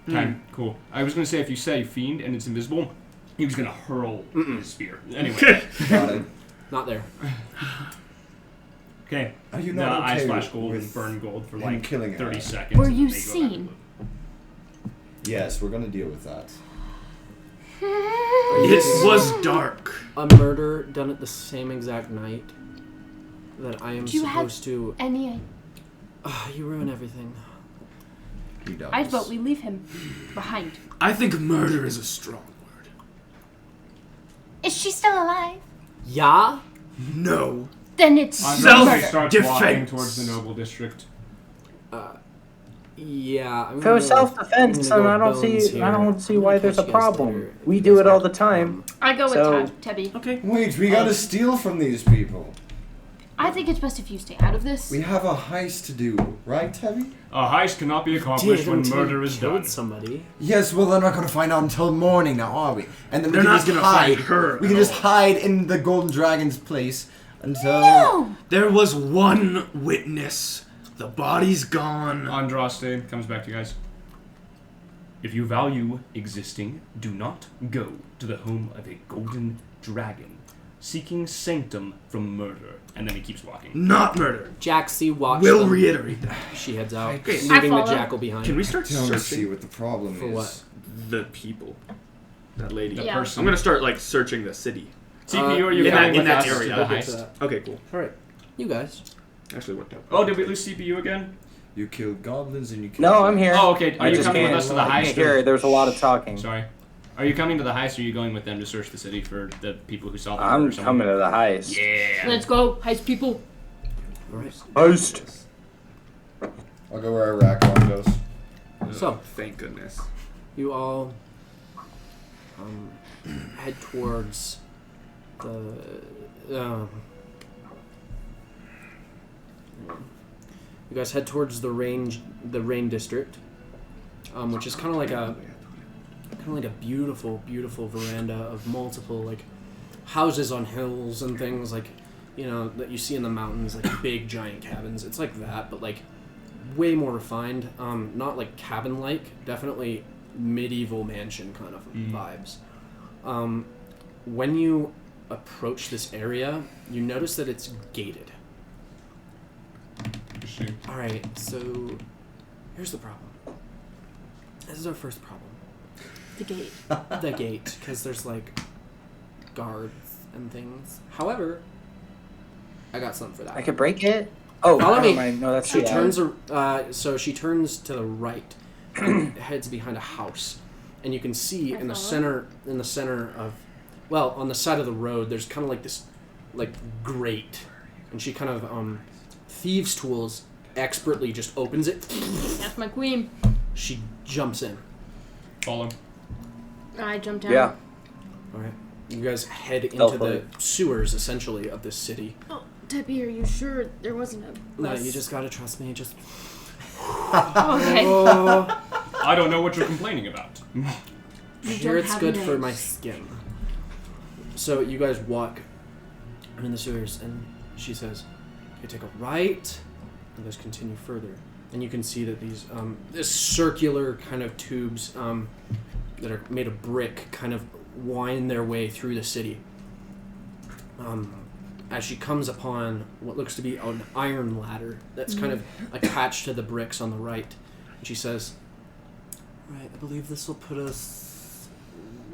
Okay, cool. I was gonna say if you say fiend and it's invisible, he was gonna hurl his spear. Anyway.
Got it.
Not there.
Okay.
Are you
The
not
eyes
okay
flash gold and
with
burn gold for
him
like
killing
30
her?
seconds.
Were
and
you
they go back to
seen?
blue.
Yes, we're gonna deal with that.
It was dark.
A murder done at the same exact night that I am
Do you have-
supposed to.
Any.
You ruin everything.
He does.
I vote we leave him behind.
I think murder is a strong word.
Is she still alive?
Yeah.
No.
Then it's
Self-
murder.
starts walking
defense.
towards the noble district.
Yeah. I'm
If it was
gonna go-
self-defense,
I'm
then
gonna
I
go
don't
with
see.
bones here.
I don't see
I'm
why
gonna
there's a
catch you guys
problem.
later.
We
You
do
guys
it all
got-
the time.
I go with
So-
Tebby.
Okay.
Wait, we gotta steal from these people.
I think it's best if you stay out of this.
We have a heist to do, right, Tebby?
A heist cannot be accomplished
Did
when
until
murder
you
is
killed
done.
somebody.
Yes, well, they're not gonna find out until morning now, are we? And then we
They're
can
not
just
gonna
hide.
find her
We can
at
just
all.
hide in the Golden Dragon's place until.
No!
There was one witness. The body's gone.
Andraste comes back to you guys. If you value existing, do not go to the home of a golden dragon, seeking sanctum from murder. And then he keeps walking.
Not murder.
Jaxie watched
Will
them.
reiterate that.
She heads out,
Okay.
leaving the
follow.
jackal behind.
Can we start
Tell me, see
searching
what the problem
For
is.
what?
the people? That lady.
Yeah.
Person.
I'm gonna start like searching the city.
CPU, are you
in that-
coming
in
with
that
us
area.
to the
Okay.
heist?
Okay, cool.
All right. You guys.
Actually worked out.
Oh, did we lose CPU again?
You killed goblins and you killed...
No, I'm here.
Oh, okay. Are
I
you
just
coming with
can't,
us to the
I
heist?
can't hear it. There's a lot of talking.
Sorry. Are you coming to the heist, or are you going with them to search the city for the people who saw them?
I'm coming to the heist.
Yeah.
Let's go, heist people.
Alright.
Heist.
I'll go wherever Akron goes.
So,
Thank goodness.
you all head towards the... you guys head towards the rain district, which is kind of like a beautiful veranda of multiple like houses on hills and things like, you know, that you see in the mountains, like big giant cabins. It's like that, but like way more refined. Not like cabin-like, definitely medieval mansion kind of vibes. When you approach this area, you notice that it's gated. Alright, so here's the problem. This is our first problem.
The gate.
The gate, because there's like guards and things. However, I got something for that.
I could break it. Oh,
Follow
never
me.
mind. No, that's
She
the
turns. So she turns to the right and heads behind a house, and you can see in the center of, well, on the side of the road, there's kind of like this, like grate, and she kind of thieves' tools expertly just opens it.
That's my queen.
She jumps in.
Follow.
I jumped down.
Yeah.
All right, you guys head into
Helpfully.
the sewers essentially of this city.
Oh, Debbie, are you sure there wasn't a
No,
bus?
you just gotta trust me. Just.
Okay.
Oh.
I don't know what you're complaining about.
Here
don't
it's
have
good
names.
for my skin. So you guys walk in the sewers, and she says, "You take a right, and let's continue further." And you can see that these this circular kind of tubes that are made of brick kind of wind their way through the city. As she comes upon what looks to be an iron ladder that's kind of attached to the bricks on the right, and she says, "Right, I believe this will put us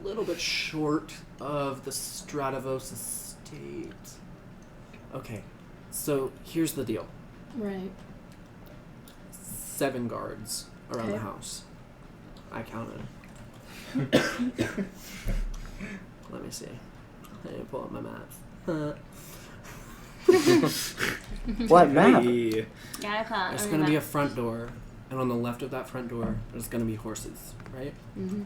a little bit short of the Stradivos estate." Okay, so here's the deal.
Right.
7 guards around
Okay.
the house. I counted. Let me see. I need to pull up my map.
What map?
Yeah, I can't.
There's going to be a front door, and on the left of that front door, there's going to be horses, right?
Mm-hmm.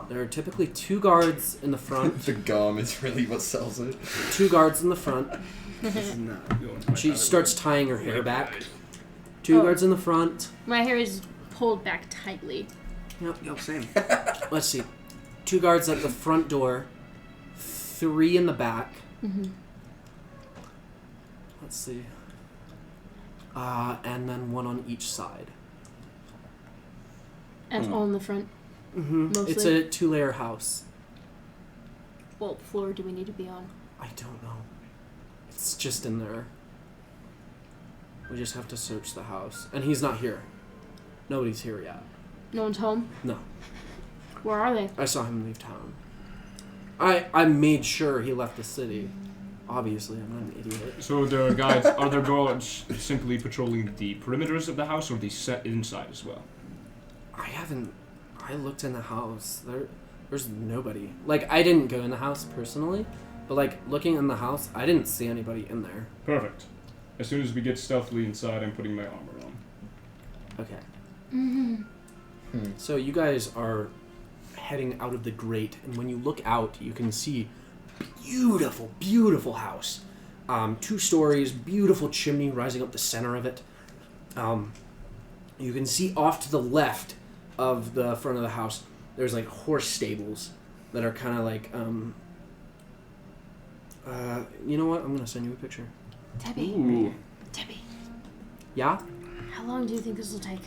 There are typically 2 guards in the front.
The gum is really what sells it.
2 guards in the front.
This is not going to my
She
side.
starts tying her hair back. 2 guards in the front.
My hair is pulled back tightly.
Yep.
Yo, same.
Let's see. 2 guards at the front door. 3 in the back.
Mm-hmm.
Let's see. And then 1 on each side.
And all in the front.
Mm-hmm.
Mostly?
It's a 2-layer house.
What floor do we need to be on?
I don't know. It's just in there. We just have to search the house. And he's not here. Nobody's here yet.
No one's home?
No.
Where are they?
I saw him leave town. I made sure he left the city. Obviously, I'm not an idiot.
So the guards, are there guards simply patrolling the perimeters of the house, or the set inside as well?
I looked in the house. There's nobody. Like, I didn't go in the house personally, but like looking in the house, I didn't see anybody in there.
Perfect. As soon as we get stealthily inside, I'm putting my armor on.
Okay.
Mm-hmm.
So you guys are heading out of the grate, and when you look out, you can see beautiful house. 2 stories, beautiful chimney rising up the center of it. You can see off to the left of the front of the house, there's like horse stables that are kind of like, you know what? I'm gonna send you a picture.
Debbie.
Ooh.
Debbie.
Yeah?
How long do you think this will take?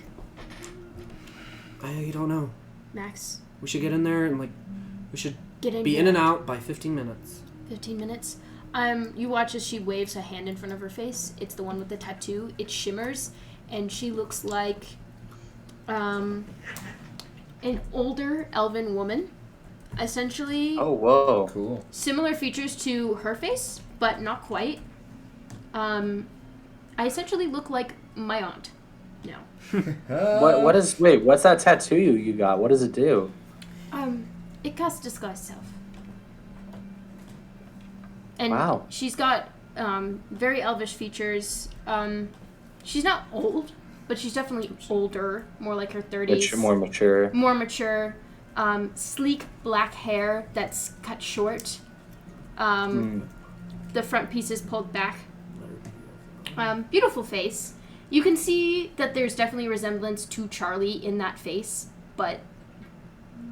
I don't know.
Max?
We should get in there and like, we should
Get in
be
here.
in and out by 15 minutes.
15 minutes. You watch as she waves a hand in front of her face. It's the one with the tattoo. It shimmers, and she looks like an older elven woman. Essentially,
Oh, whoa.
Cool.
similar features to her face, but not quite. I essentially look like my aunt. No.
What's that tattoo you got? What does it do?
It casts disguise self. And
Wow.
she's got very elvish features. She's not old, but she's definitely older, more like her 30s.
More mature.
More mature. Sleek black hair that's cut short. The front piece is pulled back. Beautiful face. You can see that there's definitely resemblance to Charlie in that face, but,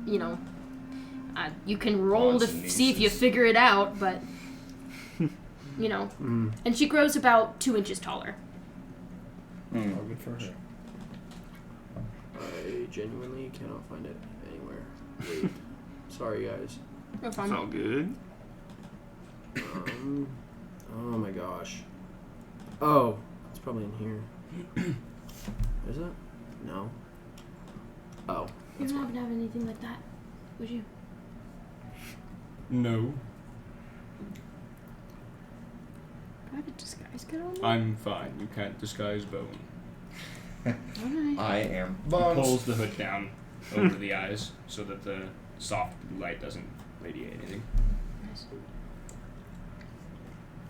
you know, you can roll to see if you figure it out, but, you know. And she grows about 2 inches taller.
Oh, good for her.
I genuinely cannot find it anywhere. Wait. Sorry, guys.
No
It's
problem.
all good.
Oh my gosh. Oh, it's probably in here. Is it? No. Oh.
You don't happen to have anything like that, would you?
No,
Do I have a disguise kit on?
I'm fine. You can't disguise bone.
Alright.
I am
He
Bones.
pulls the hood down over the eyes so that the soft blue light doesn't radiate anything.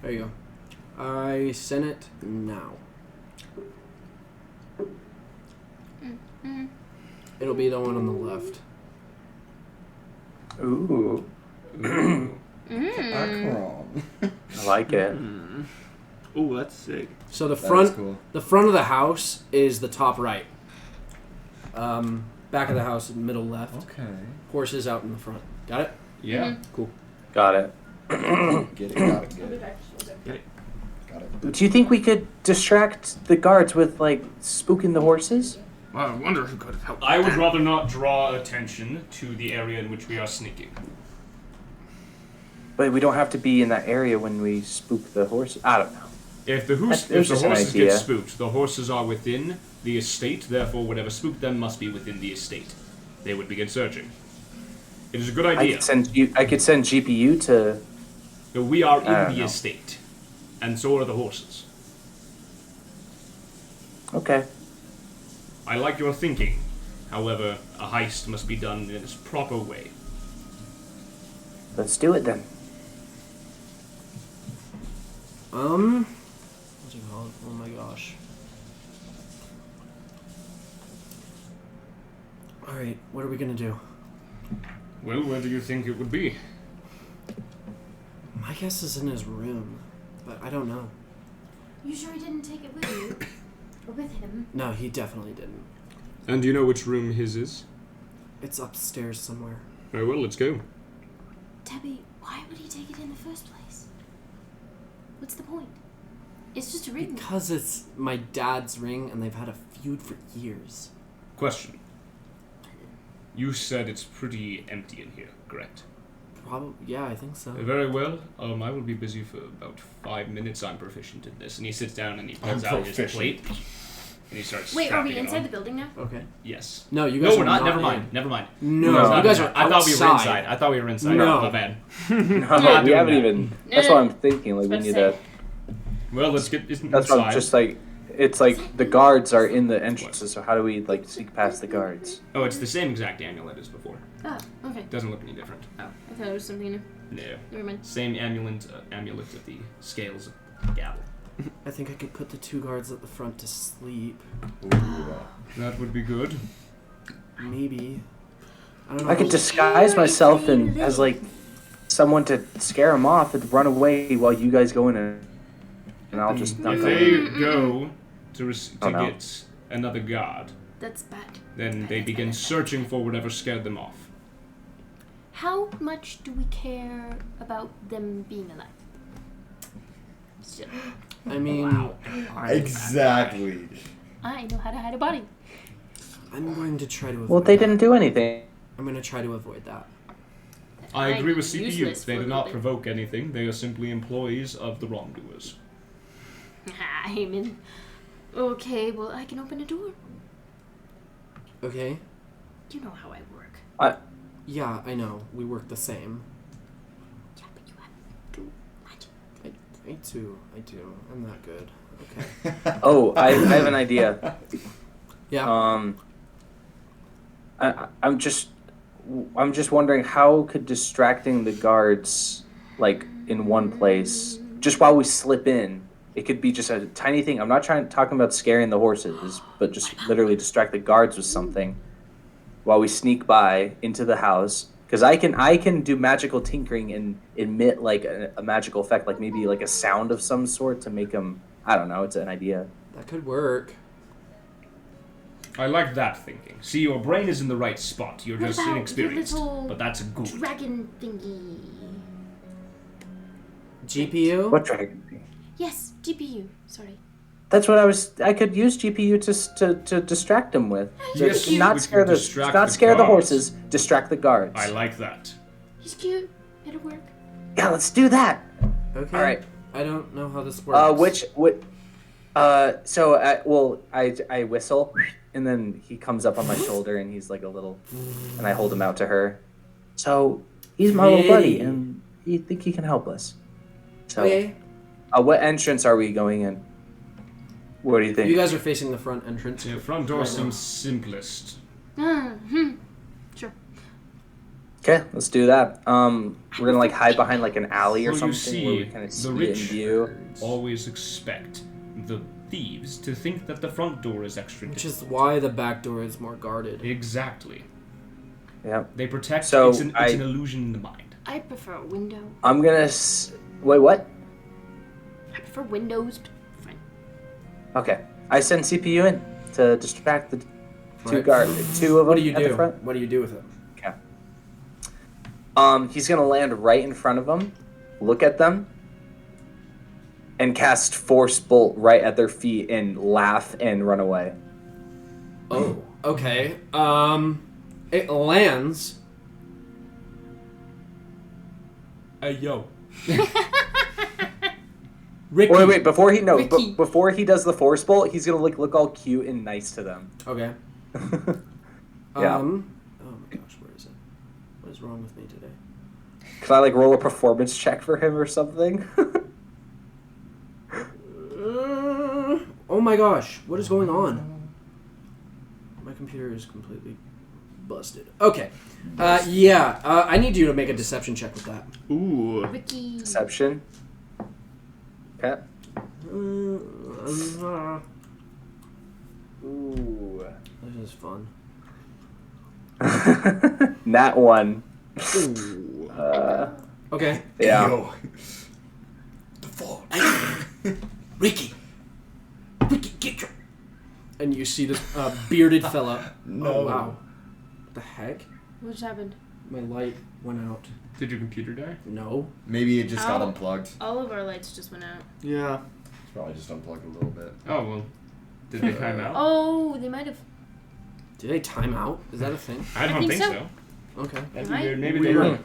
There you go. I sent it now. It'll be the one on the left.
Ooh.
Akron.
I like it.
Ooh, that's sick.
So the
That
front,
is cool.
the front of the house is the top right. Back of the house, middle left.
Okay.
Horses out in the front. Got it?
Yeah.
Cool.
Got it.
Get it, got it,
I'll be
get it.
back.
Got it.
Do you think we could distract the guards with, like, spooking the horses?
Well, I wonder who could have helped.
I
with
would
that.
rather not draw attention to the area in which we are sneaking.
But we don't have to be in that area when we spook the horses. I don't know.
If the,
It was
if the
just an
horses
idea.
get spooked, the horses are within the estate, therefore whatever spooked them must be within the estate. They would begin searching. It is a good
I
idea.
could send GPU to.
But we are
I
in
don't
the
know.
estate, and so are the horses.
Okay.
I like your thinking. However, a heist must be done in its proper way.
Let's do it then.
What's it called? Oh my gosh. Alright, what are we gonna do?
Well, where do you think it would be?
My guess is in his room, but I don't know.
You sure he didn't take it with you? Or with him?
No, he definitely didn't.
And do you know which room his is?
It's upstairs somewhere.
Very well, let's go.
Debbie, why would he take it in the first place? What's the point? It's just a ring.
Because it's my dad's ring and they've had a feud for years.
Question. You said it's pretty empty in here, correct?
Probably, yeah, I think so.
Very well. I will be busy for about 5 minutes. I'm proficient in this. And he sits down and he pulls out his plate. And he starts
Wait, are we
strapping it
inside
on.
the building now?
Okay.
Yes.
No, you guys
No,
are
we're not. Never
in.
mind. Never mind.
No,
No.
you guys are
I thought we were
outside.
inside. I thought we were inside.
No.
My bad.
No,
not
we
doing
haven't
that.
even. That's what I'm thinking. Like we
Let's
need
say.
to.
Well, let's get this
That's what I'm
inside.
just like. It's like the guards are in the entrances. So how do we like sneak past the guards?
Oh, it's the same exact amulet as before.
Oh, okay.
Doesn't look any different.
Oh, I thought it was something new.
No.
Never mind.
Same amulet of the scales of gavel.
I think I could put the two guards at the front to sleep.
That would be good.
Maybe. I don't know.
I could disguise myself and as like someone to scare them off and run away while you guys go in and I'll just knock
If
on
they
it.
go to
Oh, no.
get another guard,
That's bad.
then they begin searching for whatever scared them off.
How much do we care about them being alive? Still,
I mean,
Exactly.
I know how to hide a body.
I'm going to try to avoid
Well, they
that.
didn't do anything.
I'm going to try to avoid that.
I agree with
I'm
CPU.
useless
They
for
do
a
not
little
provoke anything. They are simply employees of the wrongdoers.
bit. I'm in. Okay, well, I can open a door.
Okay?
You know how I work.
Yeah, I know. We work the same.
Yeah, but you have to magic.
I do. I'm that good. Okay.
Oh, I have an idea.
Yeah.
I'm just wondering how could distracting the guards like in one place just while we slip in. It could be just a tiny thing. I'm not talking about scaring the horses, but just literally distract the guards with something while we sneak by into the house. Because I can do magical tinkering and emit like a magical effect, like maybe like a sound of some sort to make them. I don't know. It's an idea.
That could work.
I like that thinking. See, your brain is in the right spot. You're
What
just
about your
inexperienced.
little
But that's good.
dragon thingy.
GPU?
What dragon?
Yes, GPU. Sorry.
That's what I could use GPU to distract them with.
Yes,
To not
we
scare
can
the
distract
not
the
scare the
guards.
horses. Distract the guards.
I like that.
He's cute. It'll work.
Yeah, let's do that.
Okay.
All right.
I don't know how this works.
I whistle, and then he comes up on my shoulder, and he's like a little, and I hold him out to her. So he's my little buddy, and you think he can help us. So,
Okay.
What entrance are we going in? What do you think?
You guys are facing the front entrance.
The front door
Right now.
seems simplest.
Sure.
Okay, let's do that. We're gonna like hide behind like an alley or
Well, you
something where we
see,
kind of
the
see it in
rich
view.
always expect the thieves to think that the front door is extra
Which
difficult.
is why the back door is more guarded.
Exactly.
Yep.
They protect.
So,
it's an illusion in the mind.
I prefer a window.
I'm gonna wait. What?
I prefer windows, but fine.
Okay. I send CPU in to distract the
Right.
two of them
What do you
at the
do?
front.
What do you do with it?
Okay. He's gonna land right in front of them, look at them, and cast Force Bolt right at their feet and laugh and run away.
Oh, okay. It lands. Hey, yo. Ricky.
Wait, before he
Ricky.
before he does the Force Bolt, he's gonna look all cute and nice to them.
Okay.
Yeah.
Oh my gosh, where is it? What is wrong with me today?
Can I like roll a performance check for him or something?
Oh my gosh, what is going on? My computer is completely busted. Okay. I need you to make a deception check with that.
Ooh.
Ricky.
Deception. Okay. Ooh.
This is fun.
Nat 1.
Ooh. Okay.
Yeah.
Yo.
The fall. Ricky, get your...
And you see this bearded fella.
No.
Oh, wow. What the heck?
What just happened?
My light went out.
Did your computer die?
No.
Maybe it just got
Ow.
unplugged.
All of our lights just went out.
Yeah.
It's probably just unplugged a little bit.
Oh well. Did they time out?
Oh, they might have.
Did they time out? Is that a thing?
I don't
think
think
so.
so.
Okay.
That'd be
Might.
weird. Maybe they
Weird.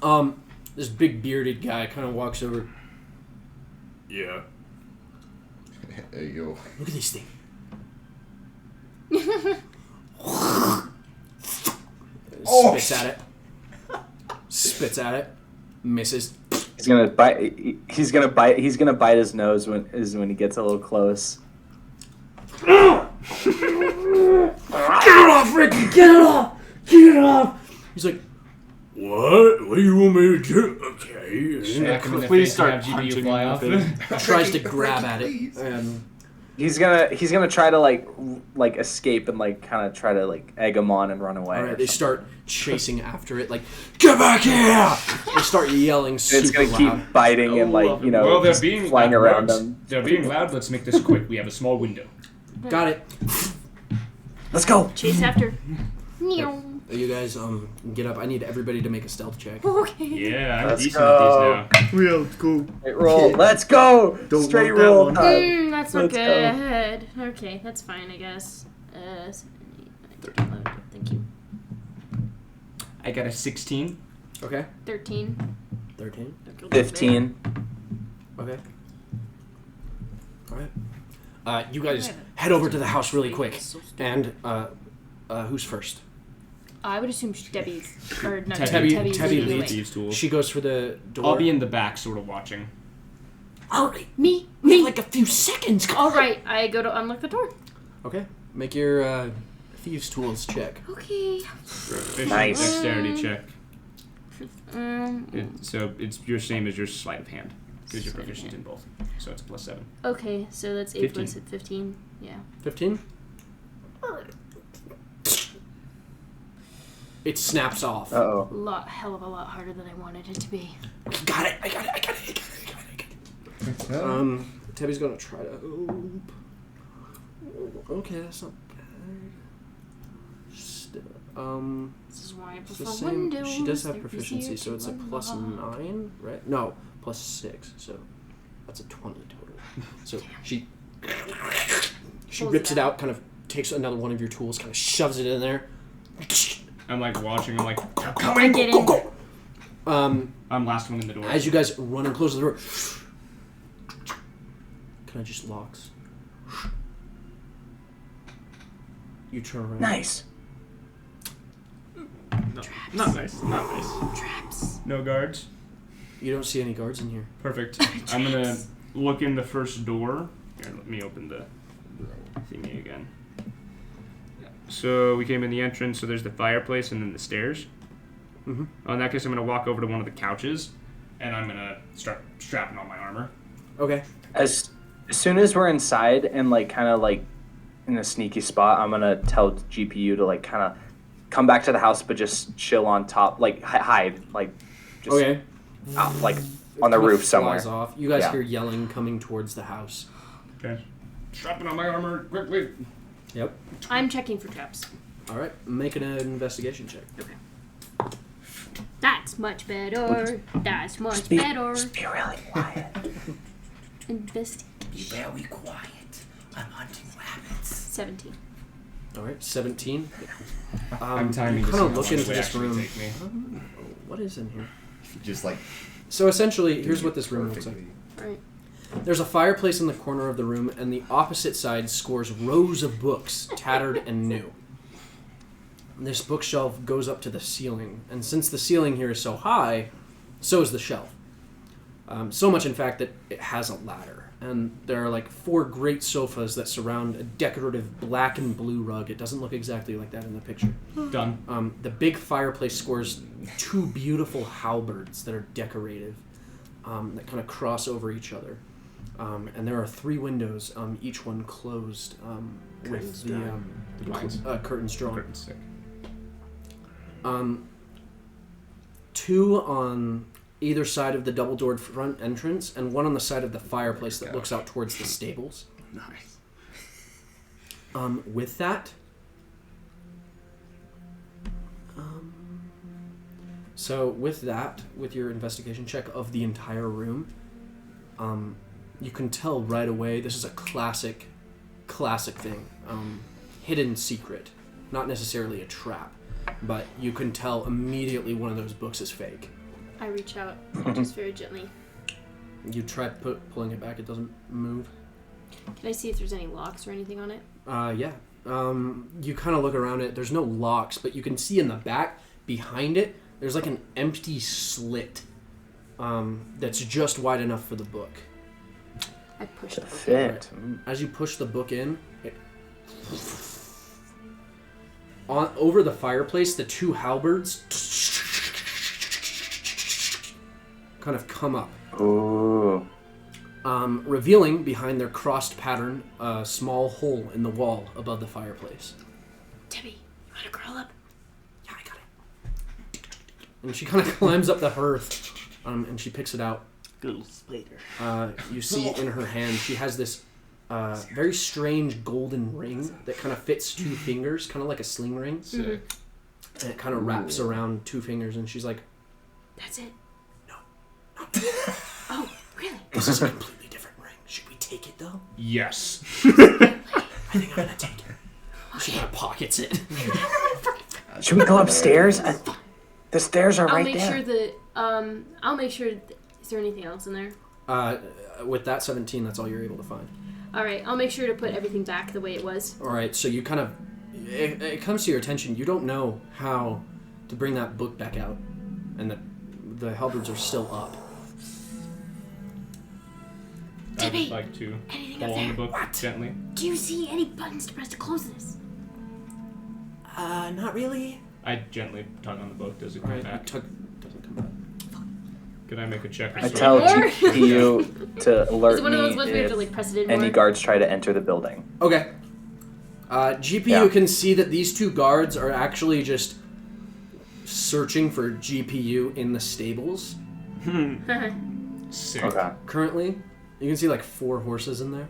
were.
This big bearded guy kind of walks over.
Yeah.
Hey, yo.
Look at this thing.
Spits at it. Spits at it. Misses.
He's gonna bite. He's gonna bite. He's gonna bite his nose when he gets a little close.
Get it off, Ricky! Get it off! Get it off!
He's like,
What? What do you want me to do? Okay.
Smack him in the
Please
face
start
and have GPU
punching
fly
him
off.
in the
tries to grab at it.
He's gonna try to like escape and like kind of try to like egg him on and run away.
All
or
right, they
something.
start chasing after it. Like, get back here! They start yelling
And
super
it's gonna
loud.
keep biting and like
Well, they're
just
being
flying around
loud.
them.
They're being loud. Let's make this quick. We have a small window.
Got it.
Let's go.
Chase after. Meow.
You guys, get up. I need everybody to make a stealth check.
Okay.
Yeah, I'm
Let's
decent
go.
at these now.
Real cool.
Straight roll. Let's go.
Don't
Straight
want that
roll
one.
time.
That's not
Let's go.
good. Okay, that's fine, I guess. 7, 8, 9, 10, 11. Thank you.
I got a 16.
Okay.
13.
13.
15.
Okay. All right. You guys head over to the house really quick. And who's first?
I would assume Debbie's. Or not
Tebby
Debbie's leading the
leads.
way.
Thieves' tool.
She goes for the door.
I'll be in the back, sort of watching.
Alright,
Me.
we have like a few seconds.
All right, I go to unlock the door.
Okay. Make your thieves' tools check.
Okay.
Proficient
Nice.
dexterity check.
Um,
So it's your same as your sleight of hand because you're proficient in both. So it's a +7.
okay, so that's 8 plus 15. Yeah.
15? It snaps off.
Uh-oh.
Hell of a lot harder than I wanted it to be.
I got it.
Tebby's gonna try to. Okay, that's not bad.
This is why I
It's the
prefer
same.
windows.
She does have
They're
proficiency,
easier
so
to
it's a
unlock.
+9, right? No, +6. So that's a 20 total. So she
Pulls
rips
it
it out, kind of takes another one of your tools, kind of shoves it in there.
I'm like watching. I'm like,
I get in.
I'm last one in the door.
As you guys run and close the door, kind of just locks. You turn around.
Nice.
No, not nice. Not nice.
Traps.
No guards.
You don't see any guards in here.
Perfect. I'm gonna look in the first door. Here, let me open the thingy again. So we came in the entrance. So there's the fireplace and then the stairs.
Mm-hmm.
In that case, I'm gonna walk over to one of the couches, and I'm gonna start strapping on my armor.
Okay.
As soon as we're inside and like kind of like in a sneaky spot, I'm gonna tell GPU to like kind of come back to the house, but just chill on top, like hide, like just
Okay.
out, like on the
Kind of
roof somewhere.
flies off. You guys
Yeah.
hear yelling coming towards the house.
Okay. Strapping on my armor quickly.
Yep.
I'm checking for traps.
All right. Make an investigation check.
That's much better. That's much
Just be really quiet.
Investigation.
Be very quiet. I'm hunting rabbits.
17.
All right. 17.
I'm timing
You
this
kind of
how
look
long
into
it would
this
actually
room.
take me.
What is in here?
Just like
So essentially, here's what this room looks like.
Right.
There's a fireplace in the corner of the room, and the opposite side scores rows of books, tattered and new. This bookshelf goes up to the ceiling, and since the ceiling here is so high, so is the shelf. So much, in fact, that it has a ladder. And there are like 4 great sofas that surround a decorative black and blue rug. It doesn't look exactly like that in the picture.
Done.
The big fireplace scores 2 beautiful halberds that are decorative, that kind of cross over each other. And there are 3 windows, each one closed, with the curtains drawn.
Curtains sick.
2 on either side of the double-doored front entrance, and 1 on the side of the fireplace that looks out towards the stables.
Nice.
With that, with your investigation check of the entire room, you can tell right away this is a classic thing. Hidden secret. Not necessarily a trap, but you can tell immediately one of those books is fake.
I reach out just very gently.
You try pulling it back, it doesn't move.
Can I see if there's any locks or anything on it?
Yeah. You kind of look around it. There's no locks, but you can see in the back, behind it, there's like an empty slit that's just wide enough for the book.
I push the book in.
Fit.
As you push the book in, over the fireplace, the 2 halberds kind of come up.
Ooh.
Revealing behind their crossed pattern a small hole in the wall above the fireplace.
Debbie, you want to curl up?
Yeah, I got it. And she kind of climbs up the hearth, and she picks it out.
Little spider.
You see in her hand, she has this very strange golden ring that kind of fits 2 fingers, kind of like a sling ring.
Sick.
And it kind of wraps around 2 fingers, and she's like,
That's it?
No.
Oh, really?
This is a completely different ring. Should we take it, though?
Yes.
I think I'm going to take it. She kind of pockets it.
Should we go upstairs? The stairs are
I'll
right
make
there.
sure that, I'll make sure, is there anything else in there?
With that 17, that's all you're able to find.
Alright, I'll make sure to put everything back the way it was.
Alright, so you kind of... It comes to your attention. You don't know how to bring that book back out. And the halberds are still up.
I would like to.
Anything up
pull on the
there.
book gently.
Do you see any buttons to press to close this?
Not really.
I gently tug on the book. Does it come back?
Doesn't come back.
Can I make a check?
I tell
Or-
GPU to alert
Is it one of those
me
ones where you have to
if
like press it in
any
more?
guards try to enter the building.
Okay. GPU
Yeah.
can see that these two guards are actually just searching for GPU in the stables.
Sick.
Okay.
Currently, you can see like 4 horses in there.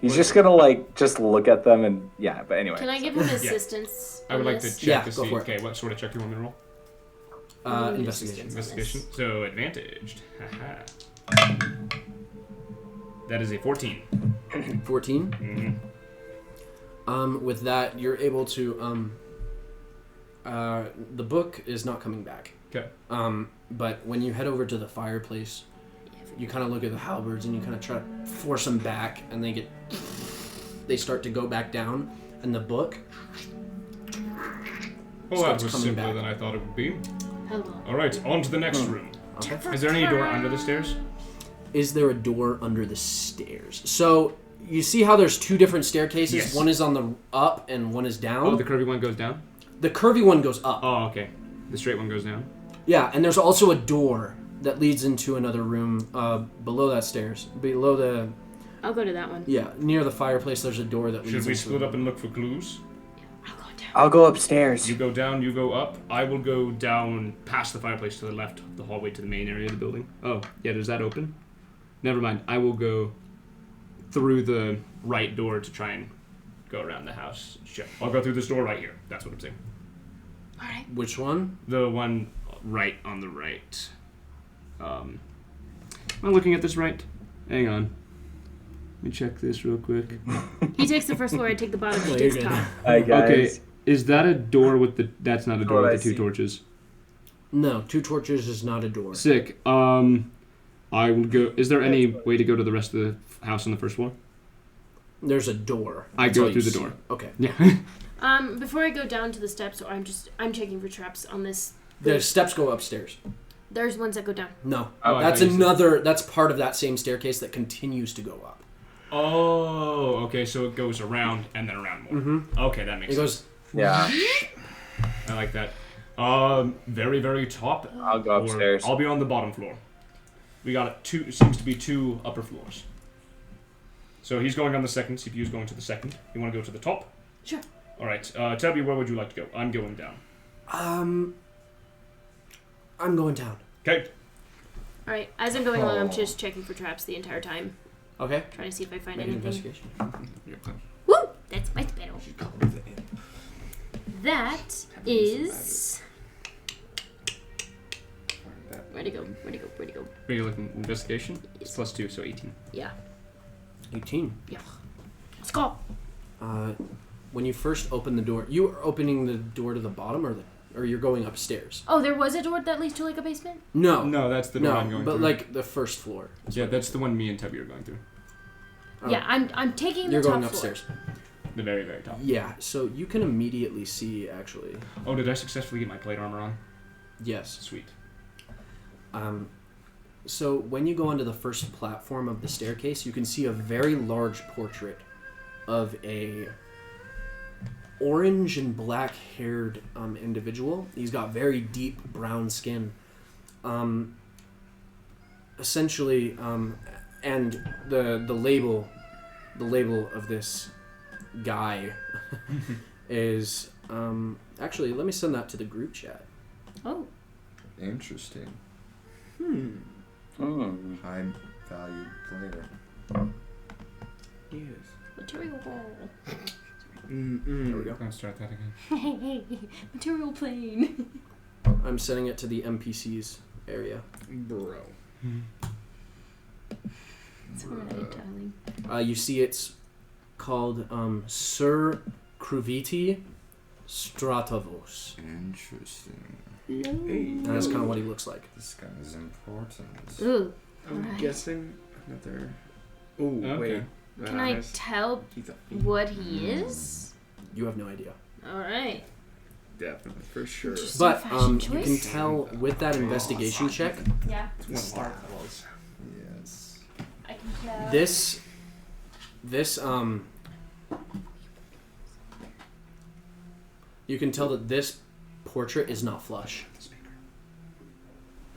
He's just gonna just look at them and yeah. But anyway.
Can I give him assistance?
I would
on
like to
this?
check
Yeah,
to
go
see.
for it.
Okay, what sort of check do you want me to roll?
Investigation.
Investigation. So advantaged. Haha. That is a 14.
14.
Mhm.
With that, you're able to. The book is not coming back.
Okay.
But when you head over to the fireplace, you kind of look at the halberds and you kind of try to force them back, and they start to go back down, and the book.
Well, that
starts
was
coming
simpler
back.
than I thought it would be.
Hello.
All right, on to the next room.
Okay.
Is there any door under the stairs?
Is there a door under the stairs? So you see how there's 2 different staircases.
Yes.
One is on the up and one is down.
Oh, the curvy one goes down?
The curvy one goes up.
Oh, okay. The straight one goes down?
Yeah, and there's also a door that leads into another room below that stairs. Below the
I'll go to that one.
near the fireplace. There's a door that leads.
Should we
into
split up and look for clues?
I'll go down.
I'll go upstairs.
You go down, you go up. I will go down past the fireplace to the left, the hallway to the main area of the building. Oh, yeah, does that open? Never mind. I will go through the right door to try and go around the house. Sure. I'll go through this door right here. That's what I'm saying.
All right.
Which one?
The one right on the right. Am I looking at this right? Hang on. Let me check this real quick.
He takes the first floor. I take the bottom. He
Oh,
takes
you're
the
good.
top.
Hi guys.
Okay, is that a door with the... That's not a door
Oh, I
with the 2
see.
torches.
No, 2 torches is not a door.
Sick. I will go... Is there any way to go to the rest of the house on the first floor?
There's a door.
I
That's
go
all you
through the
see.
door.
Okay.
Yeah.
Before I go down to the steps, or I'm checking for traps on this.
The steps go upstairs.
There's ones that go down.
No,
Oh, I
that's
thought you said-
another. That's part of that same staircase that continues to go up.
Oh, okay, so it goes around and then around more.
Mm-hmm.
Okay, that makes
It
sense.
goes.
Yeah.
I like that. Very, very top.
I'll go
or-
upstairs.
I'll be on the bottom floor. We got seems to be 2 upper floors. So he's going on the second. CPU's going to the second. You want to go to the top?
Sure.
All right. Tubby, where would you like to go? I'm going down.
I'm going down.
Okay.
All right. As I'm going along, I'm just checking for traps the entire time,
Okay.
trying to see if I find
Make an
anything.
investigation.
Woo! That's my spell. That is. Where'd it go? Where'd it go? Where'd it go?
Are you looking investigation? It's +2, so 18.
Yeah.
18.
Yeah. Let's go.
When you first open the door, you are opening the door to the bottom, or you're going upstairs.
Oh, there was a door that leads to like a basement?
No.
No, that's the door
No,
I'm going
but
through.
like the first floor.
Yeah, that's the one me and Tubby are going through.
Oh.
Yeah, I'm taking the
You're
top
going
floor.
upstairs.
The very, very top.
Yeah, so you can immediately see, actually.
Oh, did I successfully get my plate armor on?
Yes.
Sweet.
So when you go onto the first platform of the staircase, you can see a very large portrait of a orange and black haired individual. He's got very deep brown skin. Essentially, and the label of this guy is actually, let me send that to the group chat.
Oh.
Interesting.
Mm.
High valued player.
Yes.
Material wall.
There we go.
Let's start that again.
Hey, material plane.
I'm sending it to the NPCs area.
Bro.
Sorry, darling.
You see it's called Sir Cruviti Stratovos.
Interesting.
And that's kind of what he looks like.
This guy is important.
Ooh.
I'm
Alright.
guessing another. Oh
Okay.
wait.
Can I tell
He's a
what he is?
You have no idea.
Alright.
definitely for sure.
Interesting
But
fashion
you
choice.
can tell with that investigation check,
Yeah.
It's one of our levels.
Yes.
I can
This you can tell that this portrait is not flush.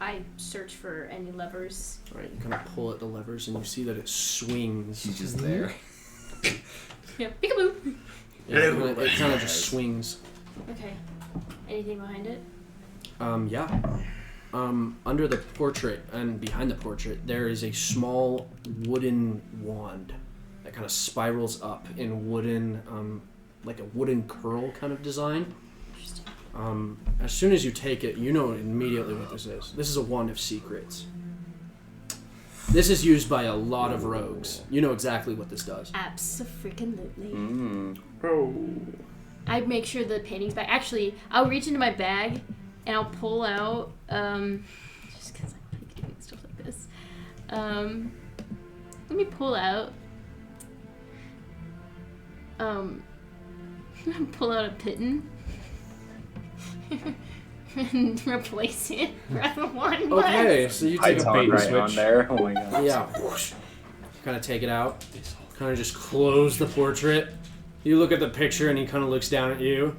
I search for any levers.
All right, you kind of pull at the levers and you see that it swings.
She's just there.
Yeah, peekaboo.
Yeah, it kind of just swings.
Okay. Anything behind it?
Yeah. Under the portrait and behind the portrait, there is a small wooden wand that kind of spirals up in wooden, like a wooden curl kind of design.
Interesting.
As soon as you take it, you know immediately what this is. This is a wand of secrets. This is used by a lot of rogues. You know exactly what this does.
Abso-freaking-lutely.
Oh.
I make sure the painting's back. Actually, I'll reach into my bag and I'll pull out, just because I like doing stuff like this. Let me pull out, pull out a piton and replace it with the one.
Okay, so you take a
Python
bait and
right
switch.
on there. Oh my god.
Yeah. Kind of take it out. Kind of just close the portrait. You look at the picture and he kind of looks down at you.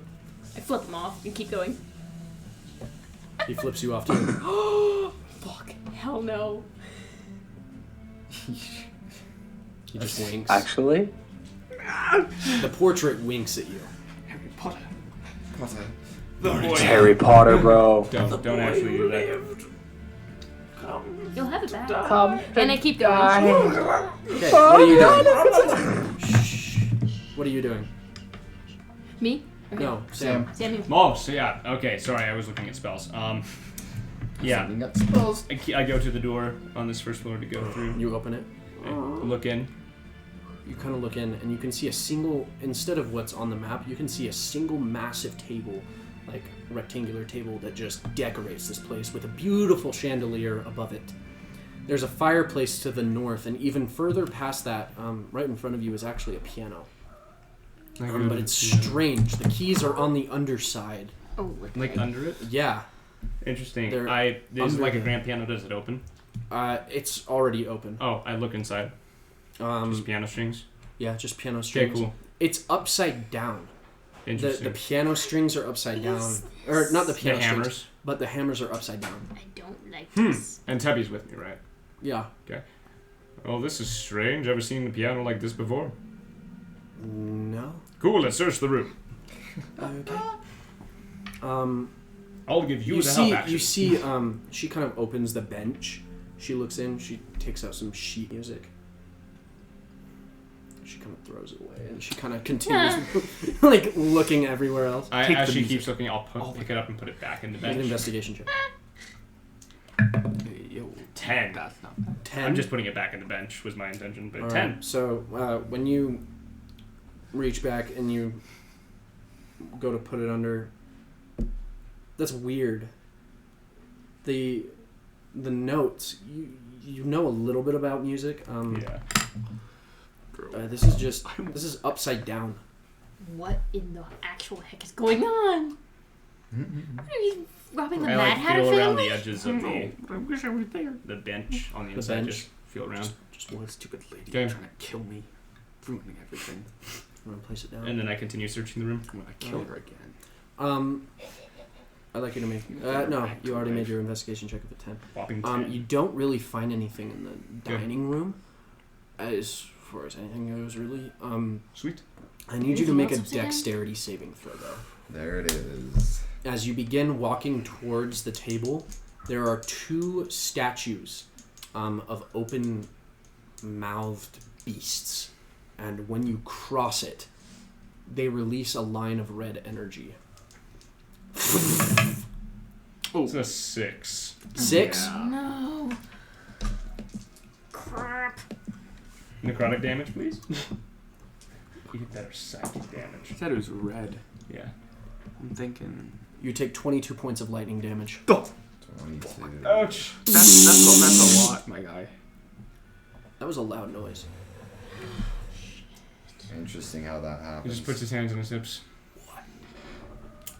I flip them off and keep going.
He flips you off too.
Fuck. Hell no.
He just winks.
Actually,
The portrait winks at you.
Harry Potter.
Harry Potter, bro.
Don't actually do that.
You'll have it back.
Come
And I keep going.
Okay, what are you doing? Shh. What are you doing?
Me? Okay.
No, Sam.
Samuel.
Oh, so yeah. Okay, sorry, I was looking at spells. Yeah.
Something got spells.
I go to the door on this first floor to go through.
You open it.
Look in.
You kind of look in, and you can see a single, instead of what's on the map, you can see a single massive table, like a rectangular table that just decorates this place with a beautiful chandelier above it. There's a fireplace to the north, and even further past that, right in front of you, is actually a piano. But it's strange. The keys are on the underside.
Oh,
Like under it?
Yeah,
Interesting.
They're
Is it
under
like a
the-
grand piano? Does it open?
it's already open.
Oh, I look inside. Just piano strings.
Yeah, just piano
Okay,
strings.
cool.
It's upside down.
Interesting.
The piano strings are upside down. Or not the
The
piano strings,
hammers.
but the hammers are upside down.
I don't like this.
And Tubby's with me, right?
Yeah.
Oh, this is strange. Ever seen a piano like this before?
No.
Cool. Let's search the room.
Okay.
I'll give you,
You
the
see,
help action.
you see, she kind of opens the bench. She looks in. She takes out some sheet music. She kind of throws it away, and she kind of continues, like looking everywhere else. Take
As
the
she
music.
keeps looking, I'll pick it up and put it back in the
Make an
bench.
investigation check.
10.
10.
I'm just putting it back in the bench was my intention, but
All
10.
right, so when you reach back and you go to put it under, that's weird. The notes, you know a little bit about music.
Yeah.
This is upside down.
What in the actual heck is going on? Are you robbing the
I
Mad Hatter
feel around
family?
the edges of the
I wish I was there.
bench on the
The
inside.
bench.
Just feel around.
Just one stupid lady
Okay.
trying to kill me, ruining everything.
I'm gonna place it down.
And then I continue searching the room.
I'm gonna kill her again.
I'd like you to make. No, you already made your investigation check of a 10.
Whopping 10.
You don't really find anything in the
Good.
dining room, as far as anything goes, really.
Sweet.
I need you to make a
Anything else upside down?
dexterity saving throw, though.
There it is.
As you begin walking towards the table, there are two statues of open-mouthed beasts, and when you cross it, they release a line of red energy.
It's a 6.
6?
No. Crap.
Necrotic damage, please. You get better psychic damage.
He said it was red.
Yeah.
I'm thinking.
You take 22 points of lightning damage.
22.
Ouch.
That's a lot, my guy.
That was a loud noise.
Interesting how that
He
happens.
just puts his hands on his hips.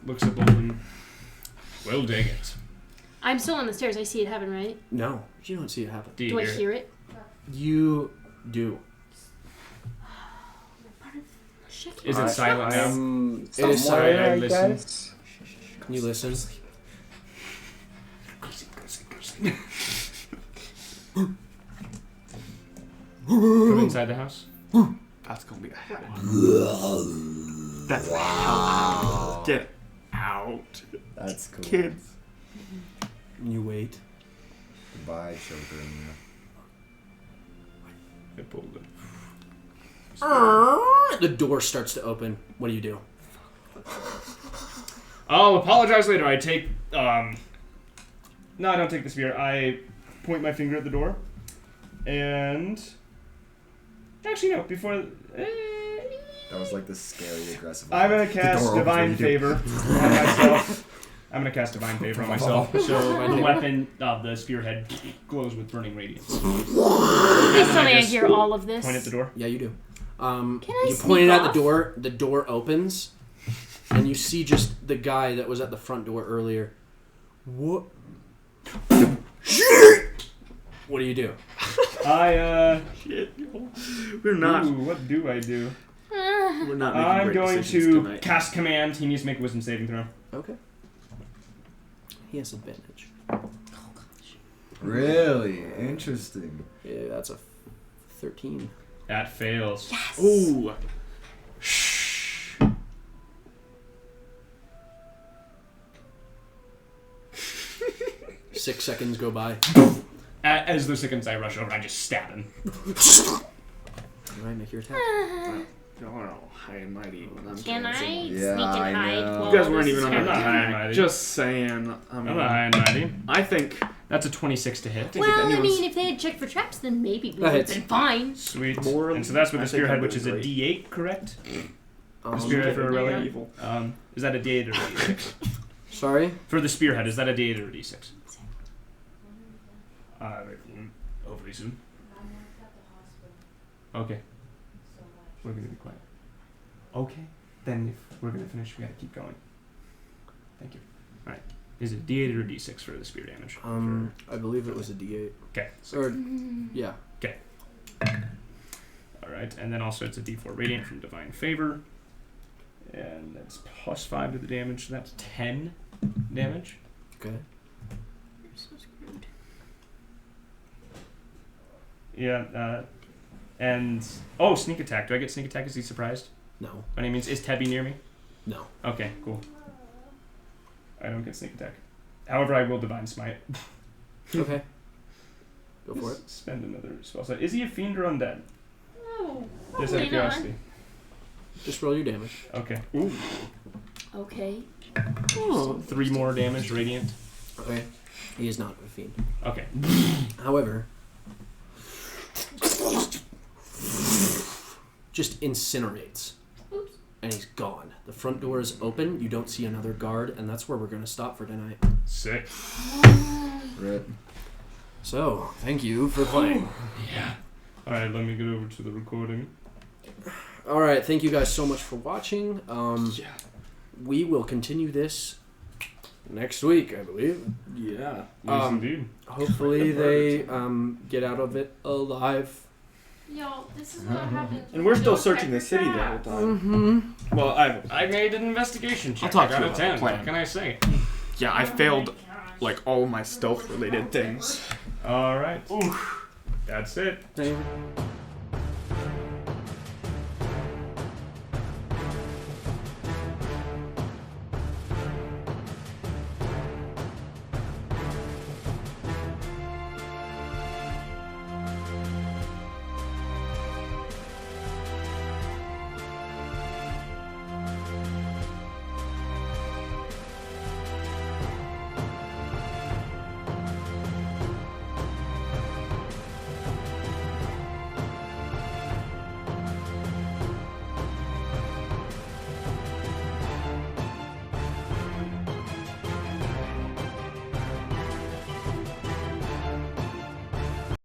Looks at Bolden. Well, dang it.
I'm still on the stairs. I see it happen, right?
No, you don't see it happen.
Do you
Do I
hear it?
hear it?
You do?
Is it silent now?
It is
Somewhere,
silent.
I
Listen.
guess.
Can you listen?
From inside the house?
That's gonna be a head.
That's wow. Get out.
That's cool.
Kids.
You wait.
Goodbye, children.
I pulled it.
The door starts to open. What do you do?
I'll apologize later. I take, no, I don't take the spear. I point my finger at the door. And... Actually, no, before...
That was like the scary, aggressive.
I'm going to
The
cast
door opens
Divine
when you do-
Favor on myself. I'm going to cast Divine Favor on myself. So the weapon, the spearhead, glows with burning radiance.
Please tell me I hear all of this.
Point at the door.
Yeah, you do.
Can I
You
sneak
point it at the
off?
door. The door opens, and you see just the guy that was at the front door earlier. What? What do you do?
Shit. We're not.
Ooh, what do I do?
We're not making
I'm
great
going
decisions
to
tonight.
cast Command. He needs to make a Wisdom saving throw.
Okay. He has advantage.
Really interesting.
Yeah, that's a 13.
That fails.
Ooh.
6 seconds go by.
As the seconds I rush over, I just stab him.
Alright, make your attack.
Y'all are all high and mighty when I'm
Can I
doing
Yeah,
sneak and
I
hide?
know.
while
You guys weren't
this
even
is
on
I'm not
our
happening?
high and mighty.
Just saying.
I'm not high and mighty.
I think.
That's a 26 to hit.
Well, I
anyone's-
mean, if they had checked for traps, then maybe we
That
would have
hits.
been fine.
Sweet.
More-
And so that's with
I
the
think
spearhead,
I'm
which is a
doing
D8, correct?
Um,
Spearhead for a
Very
relic.
evil.
Is that a D8 or a D6?
Sorry?
For the spearhead, is that a D8 or a D6? Overly soon. Okay. We're gonna be quiet. Okay. Then if we're gonna finish, we gotta keep going. Thank you. Alright. Is it D8 or D6 for the spear damage?
I believe it was a D8.
Okay.
Or, yeah.
Alright, and then also it's a D4 radiant from Divine Favor. And that's plus 5 to the damage, so that's 10 damage.
Okay.
You're so screwed.
Yeah, and... Oh, sneak attack. Do I get sneak attack? Is he surprised?
No.
By any means, is Tebby near me?
No.
Okay, cool. I don't get sneak attack. However, I will Divine Smite.
Okay. Go for it.
Spend another spell slot. Is he a fiend or undead?
Oh,
Just out
probably
of
not.
curiosity.
Just roll your damage.
Okay.
Okay.
Oh, 3 more damage, radiant.
Okay. He is not a fiend.
Okay.
However, just incinerates.
Oops.
And he's gone. The front door is open. You don't see another guard, and that's where we're going to stop for tonight.
Sick.
Rip.
So, thank you for playing.
Yeah. Alright, let me get over to the recording.
All right, thank you guys so much for watching. We will continue this next week, I believe.
Yeah.
Yes, indeed.
Hopefully they get out of it alive.
Yo, this is what happened.
And we're still
Don't
searching
check
the
for
city the whole
traps.
time. Well,
I made an investigation check.
I'll talk
I got
to
a
you about
10.
the plan.
What can I say?
Yeah, I failed like all my stealth related things.
Alright. That's it.
Same.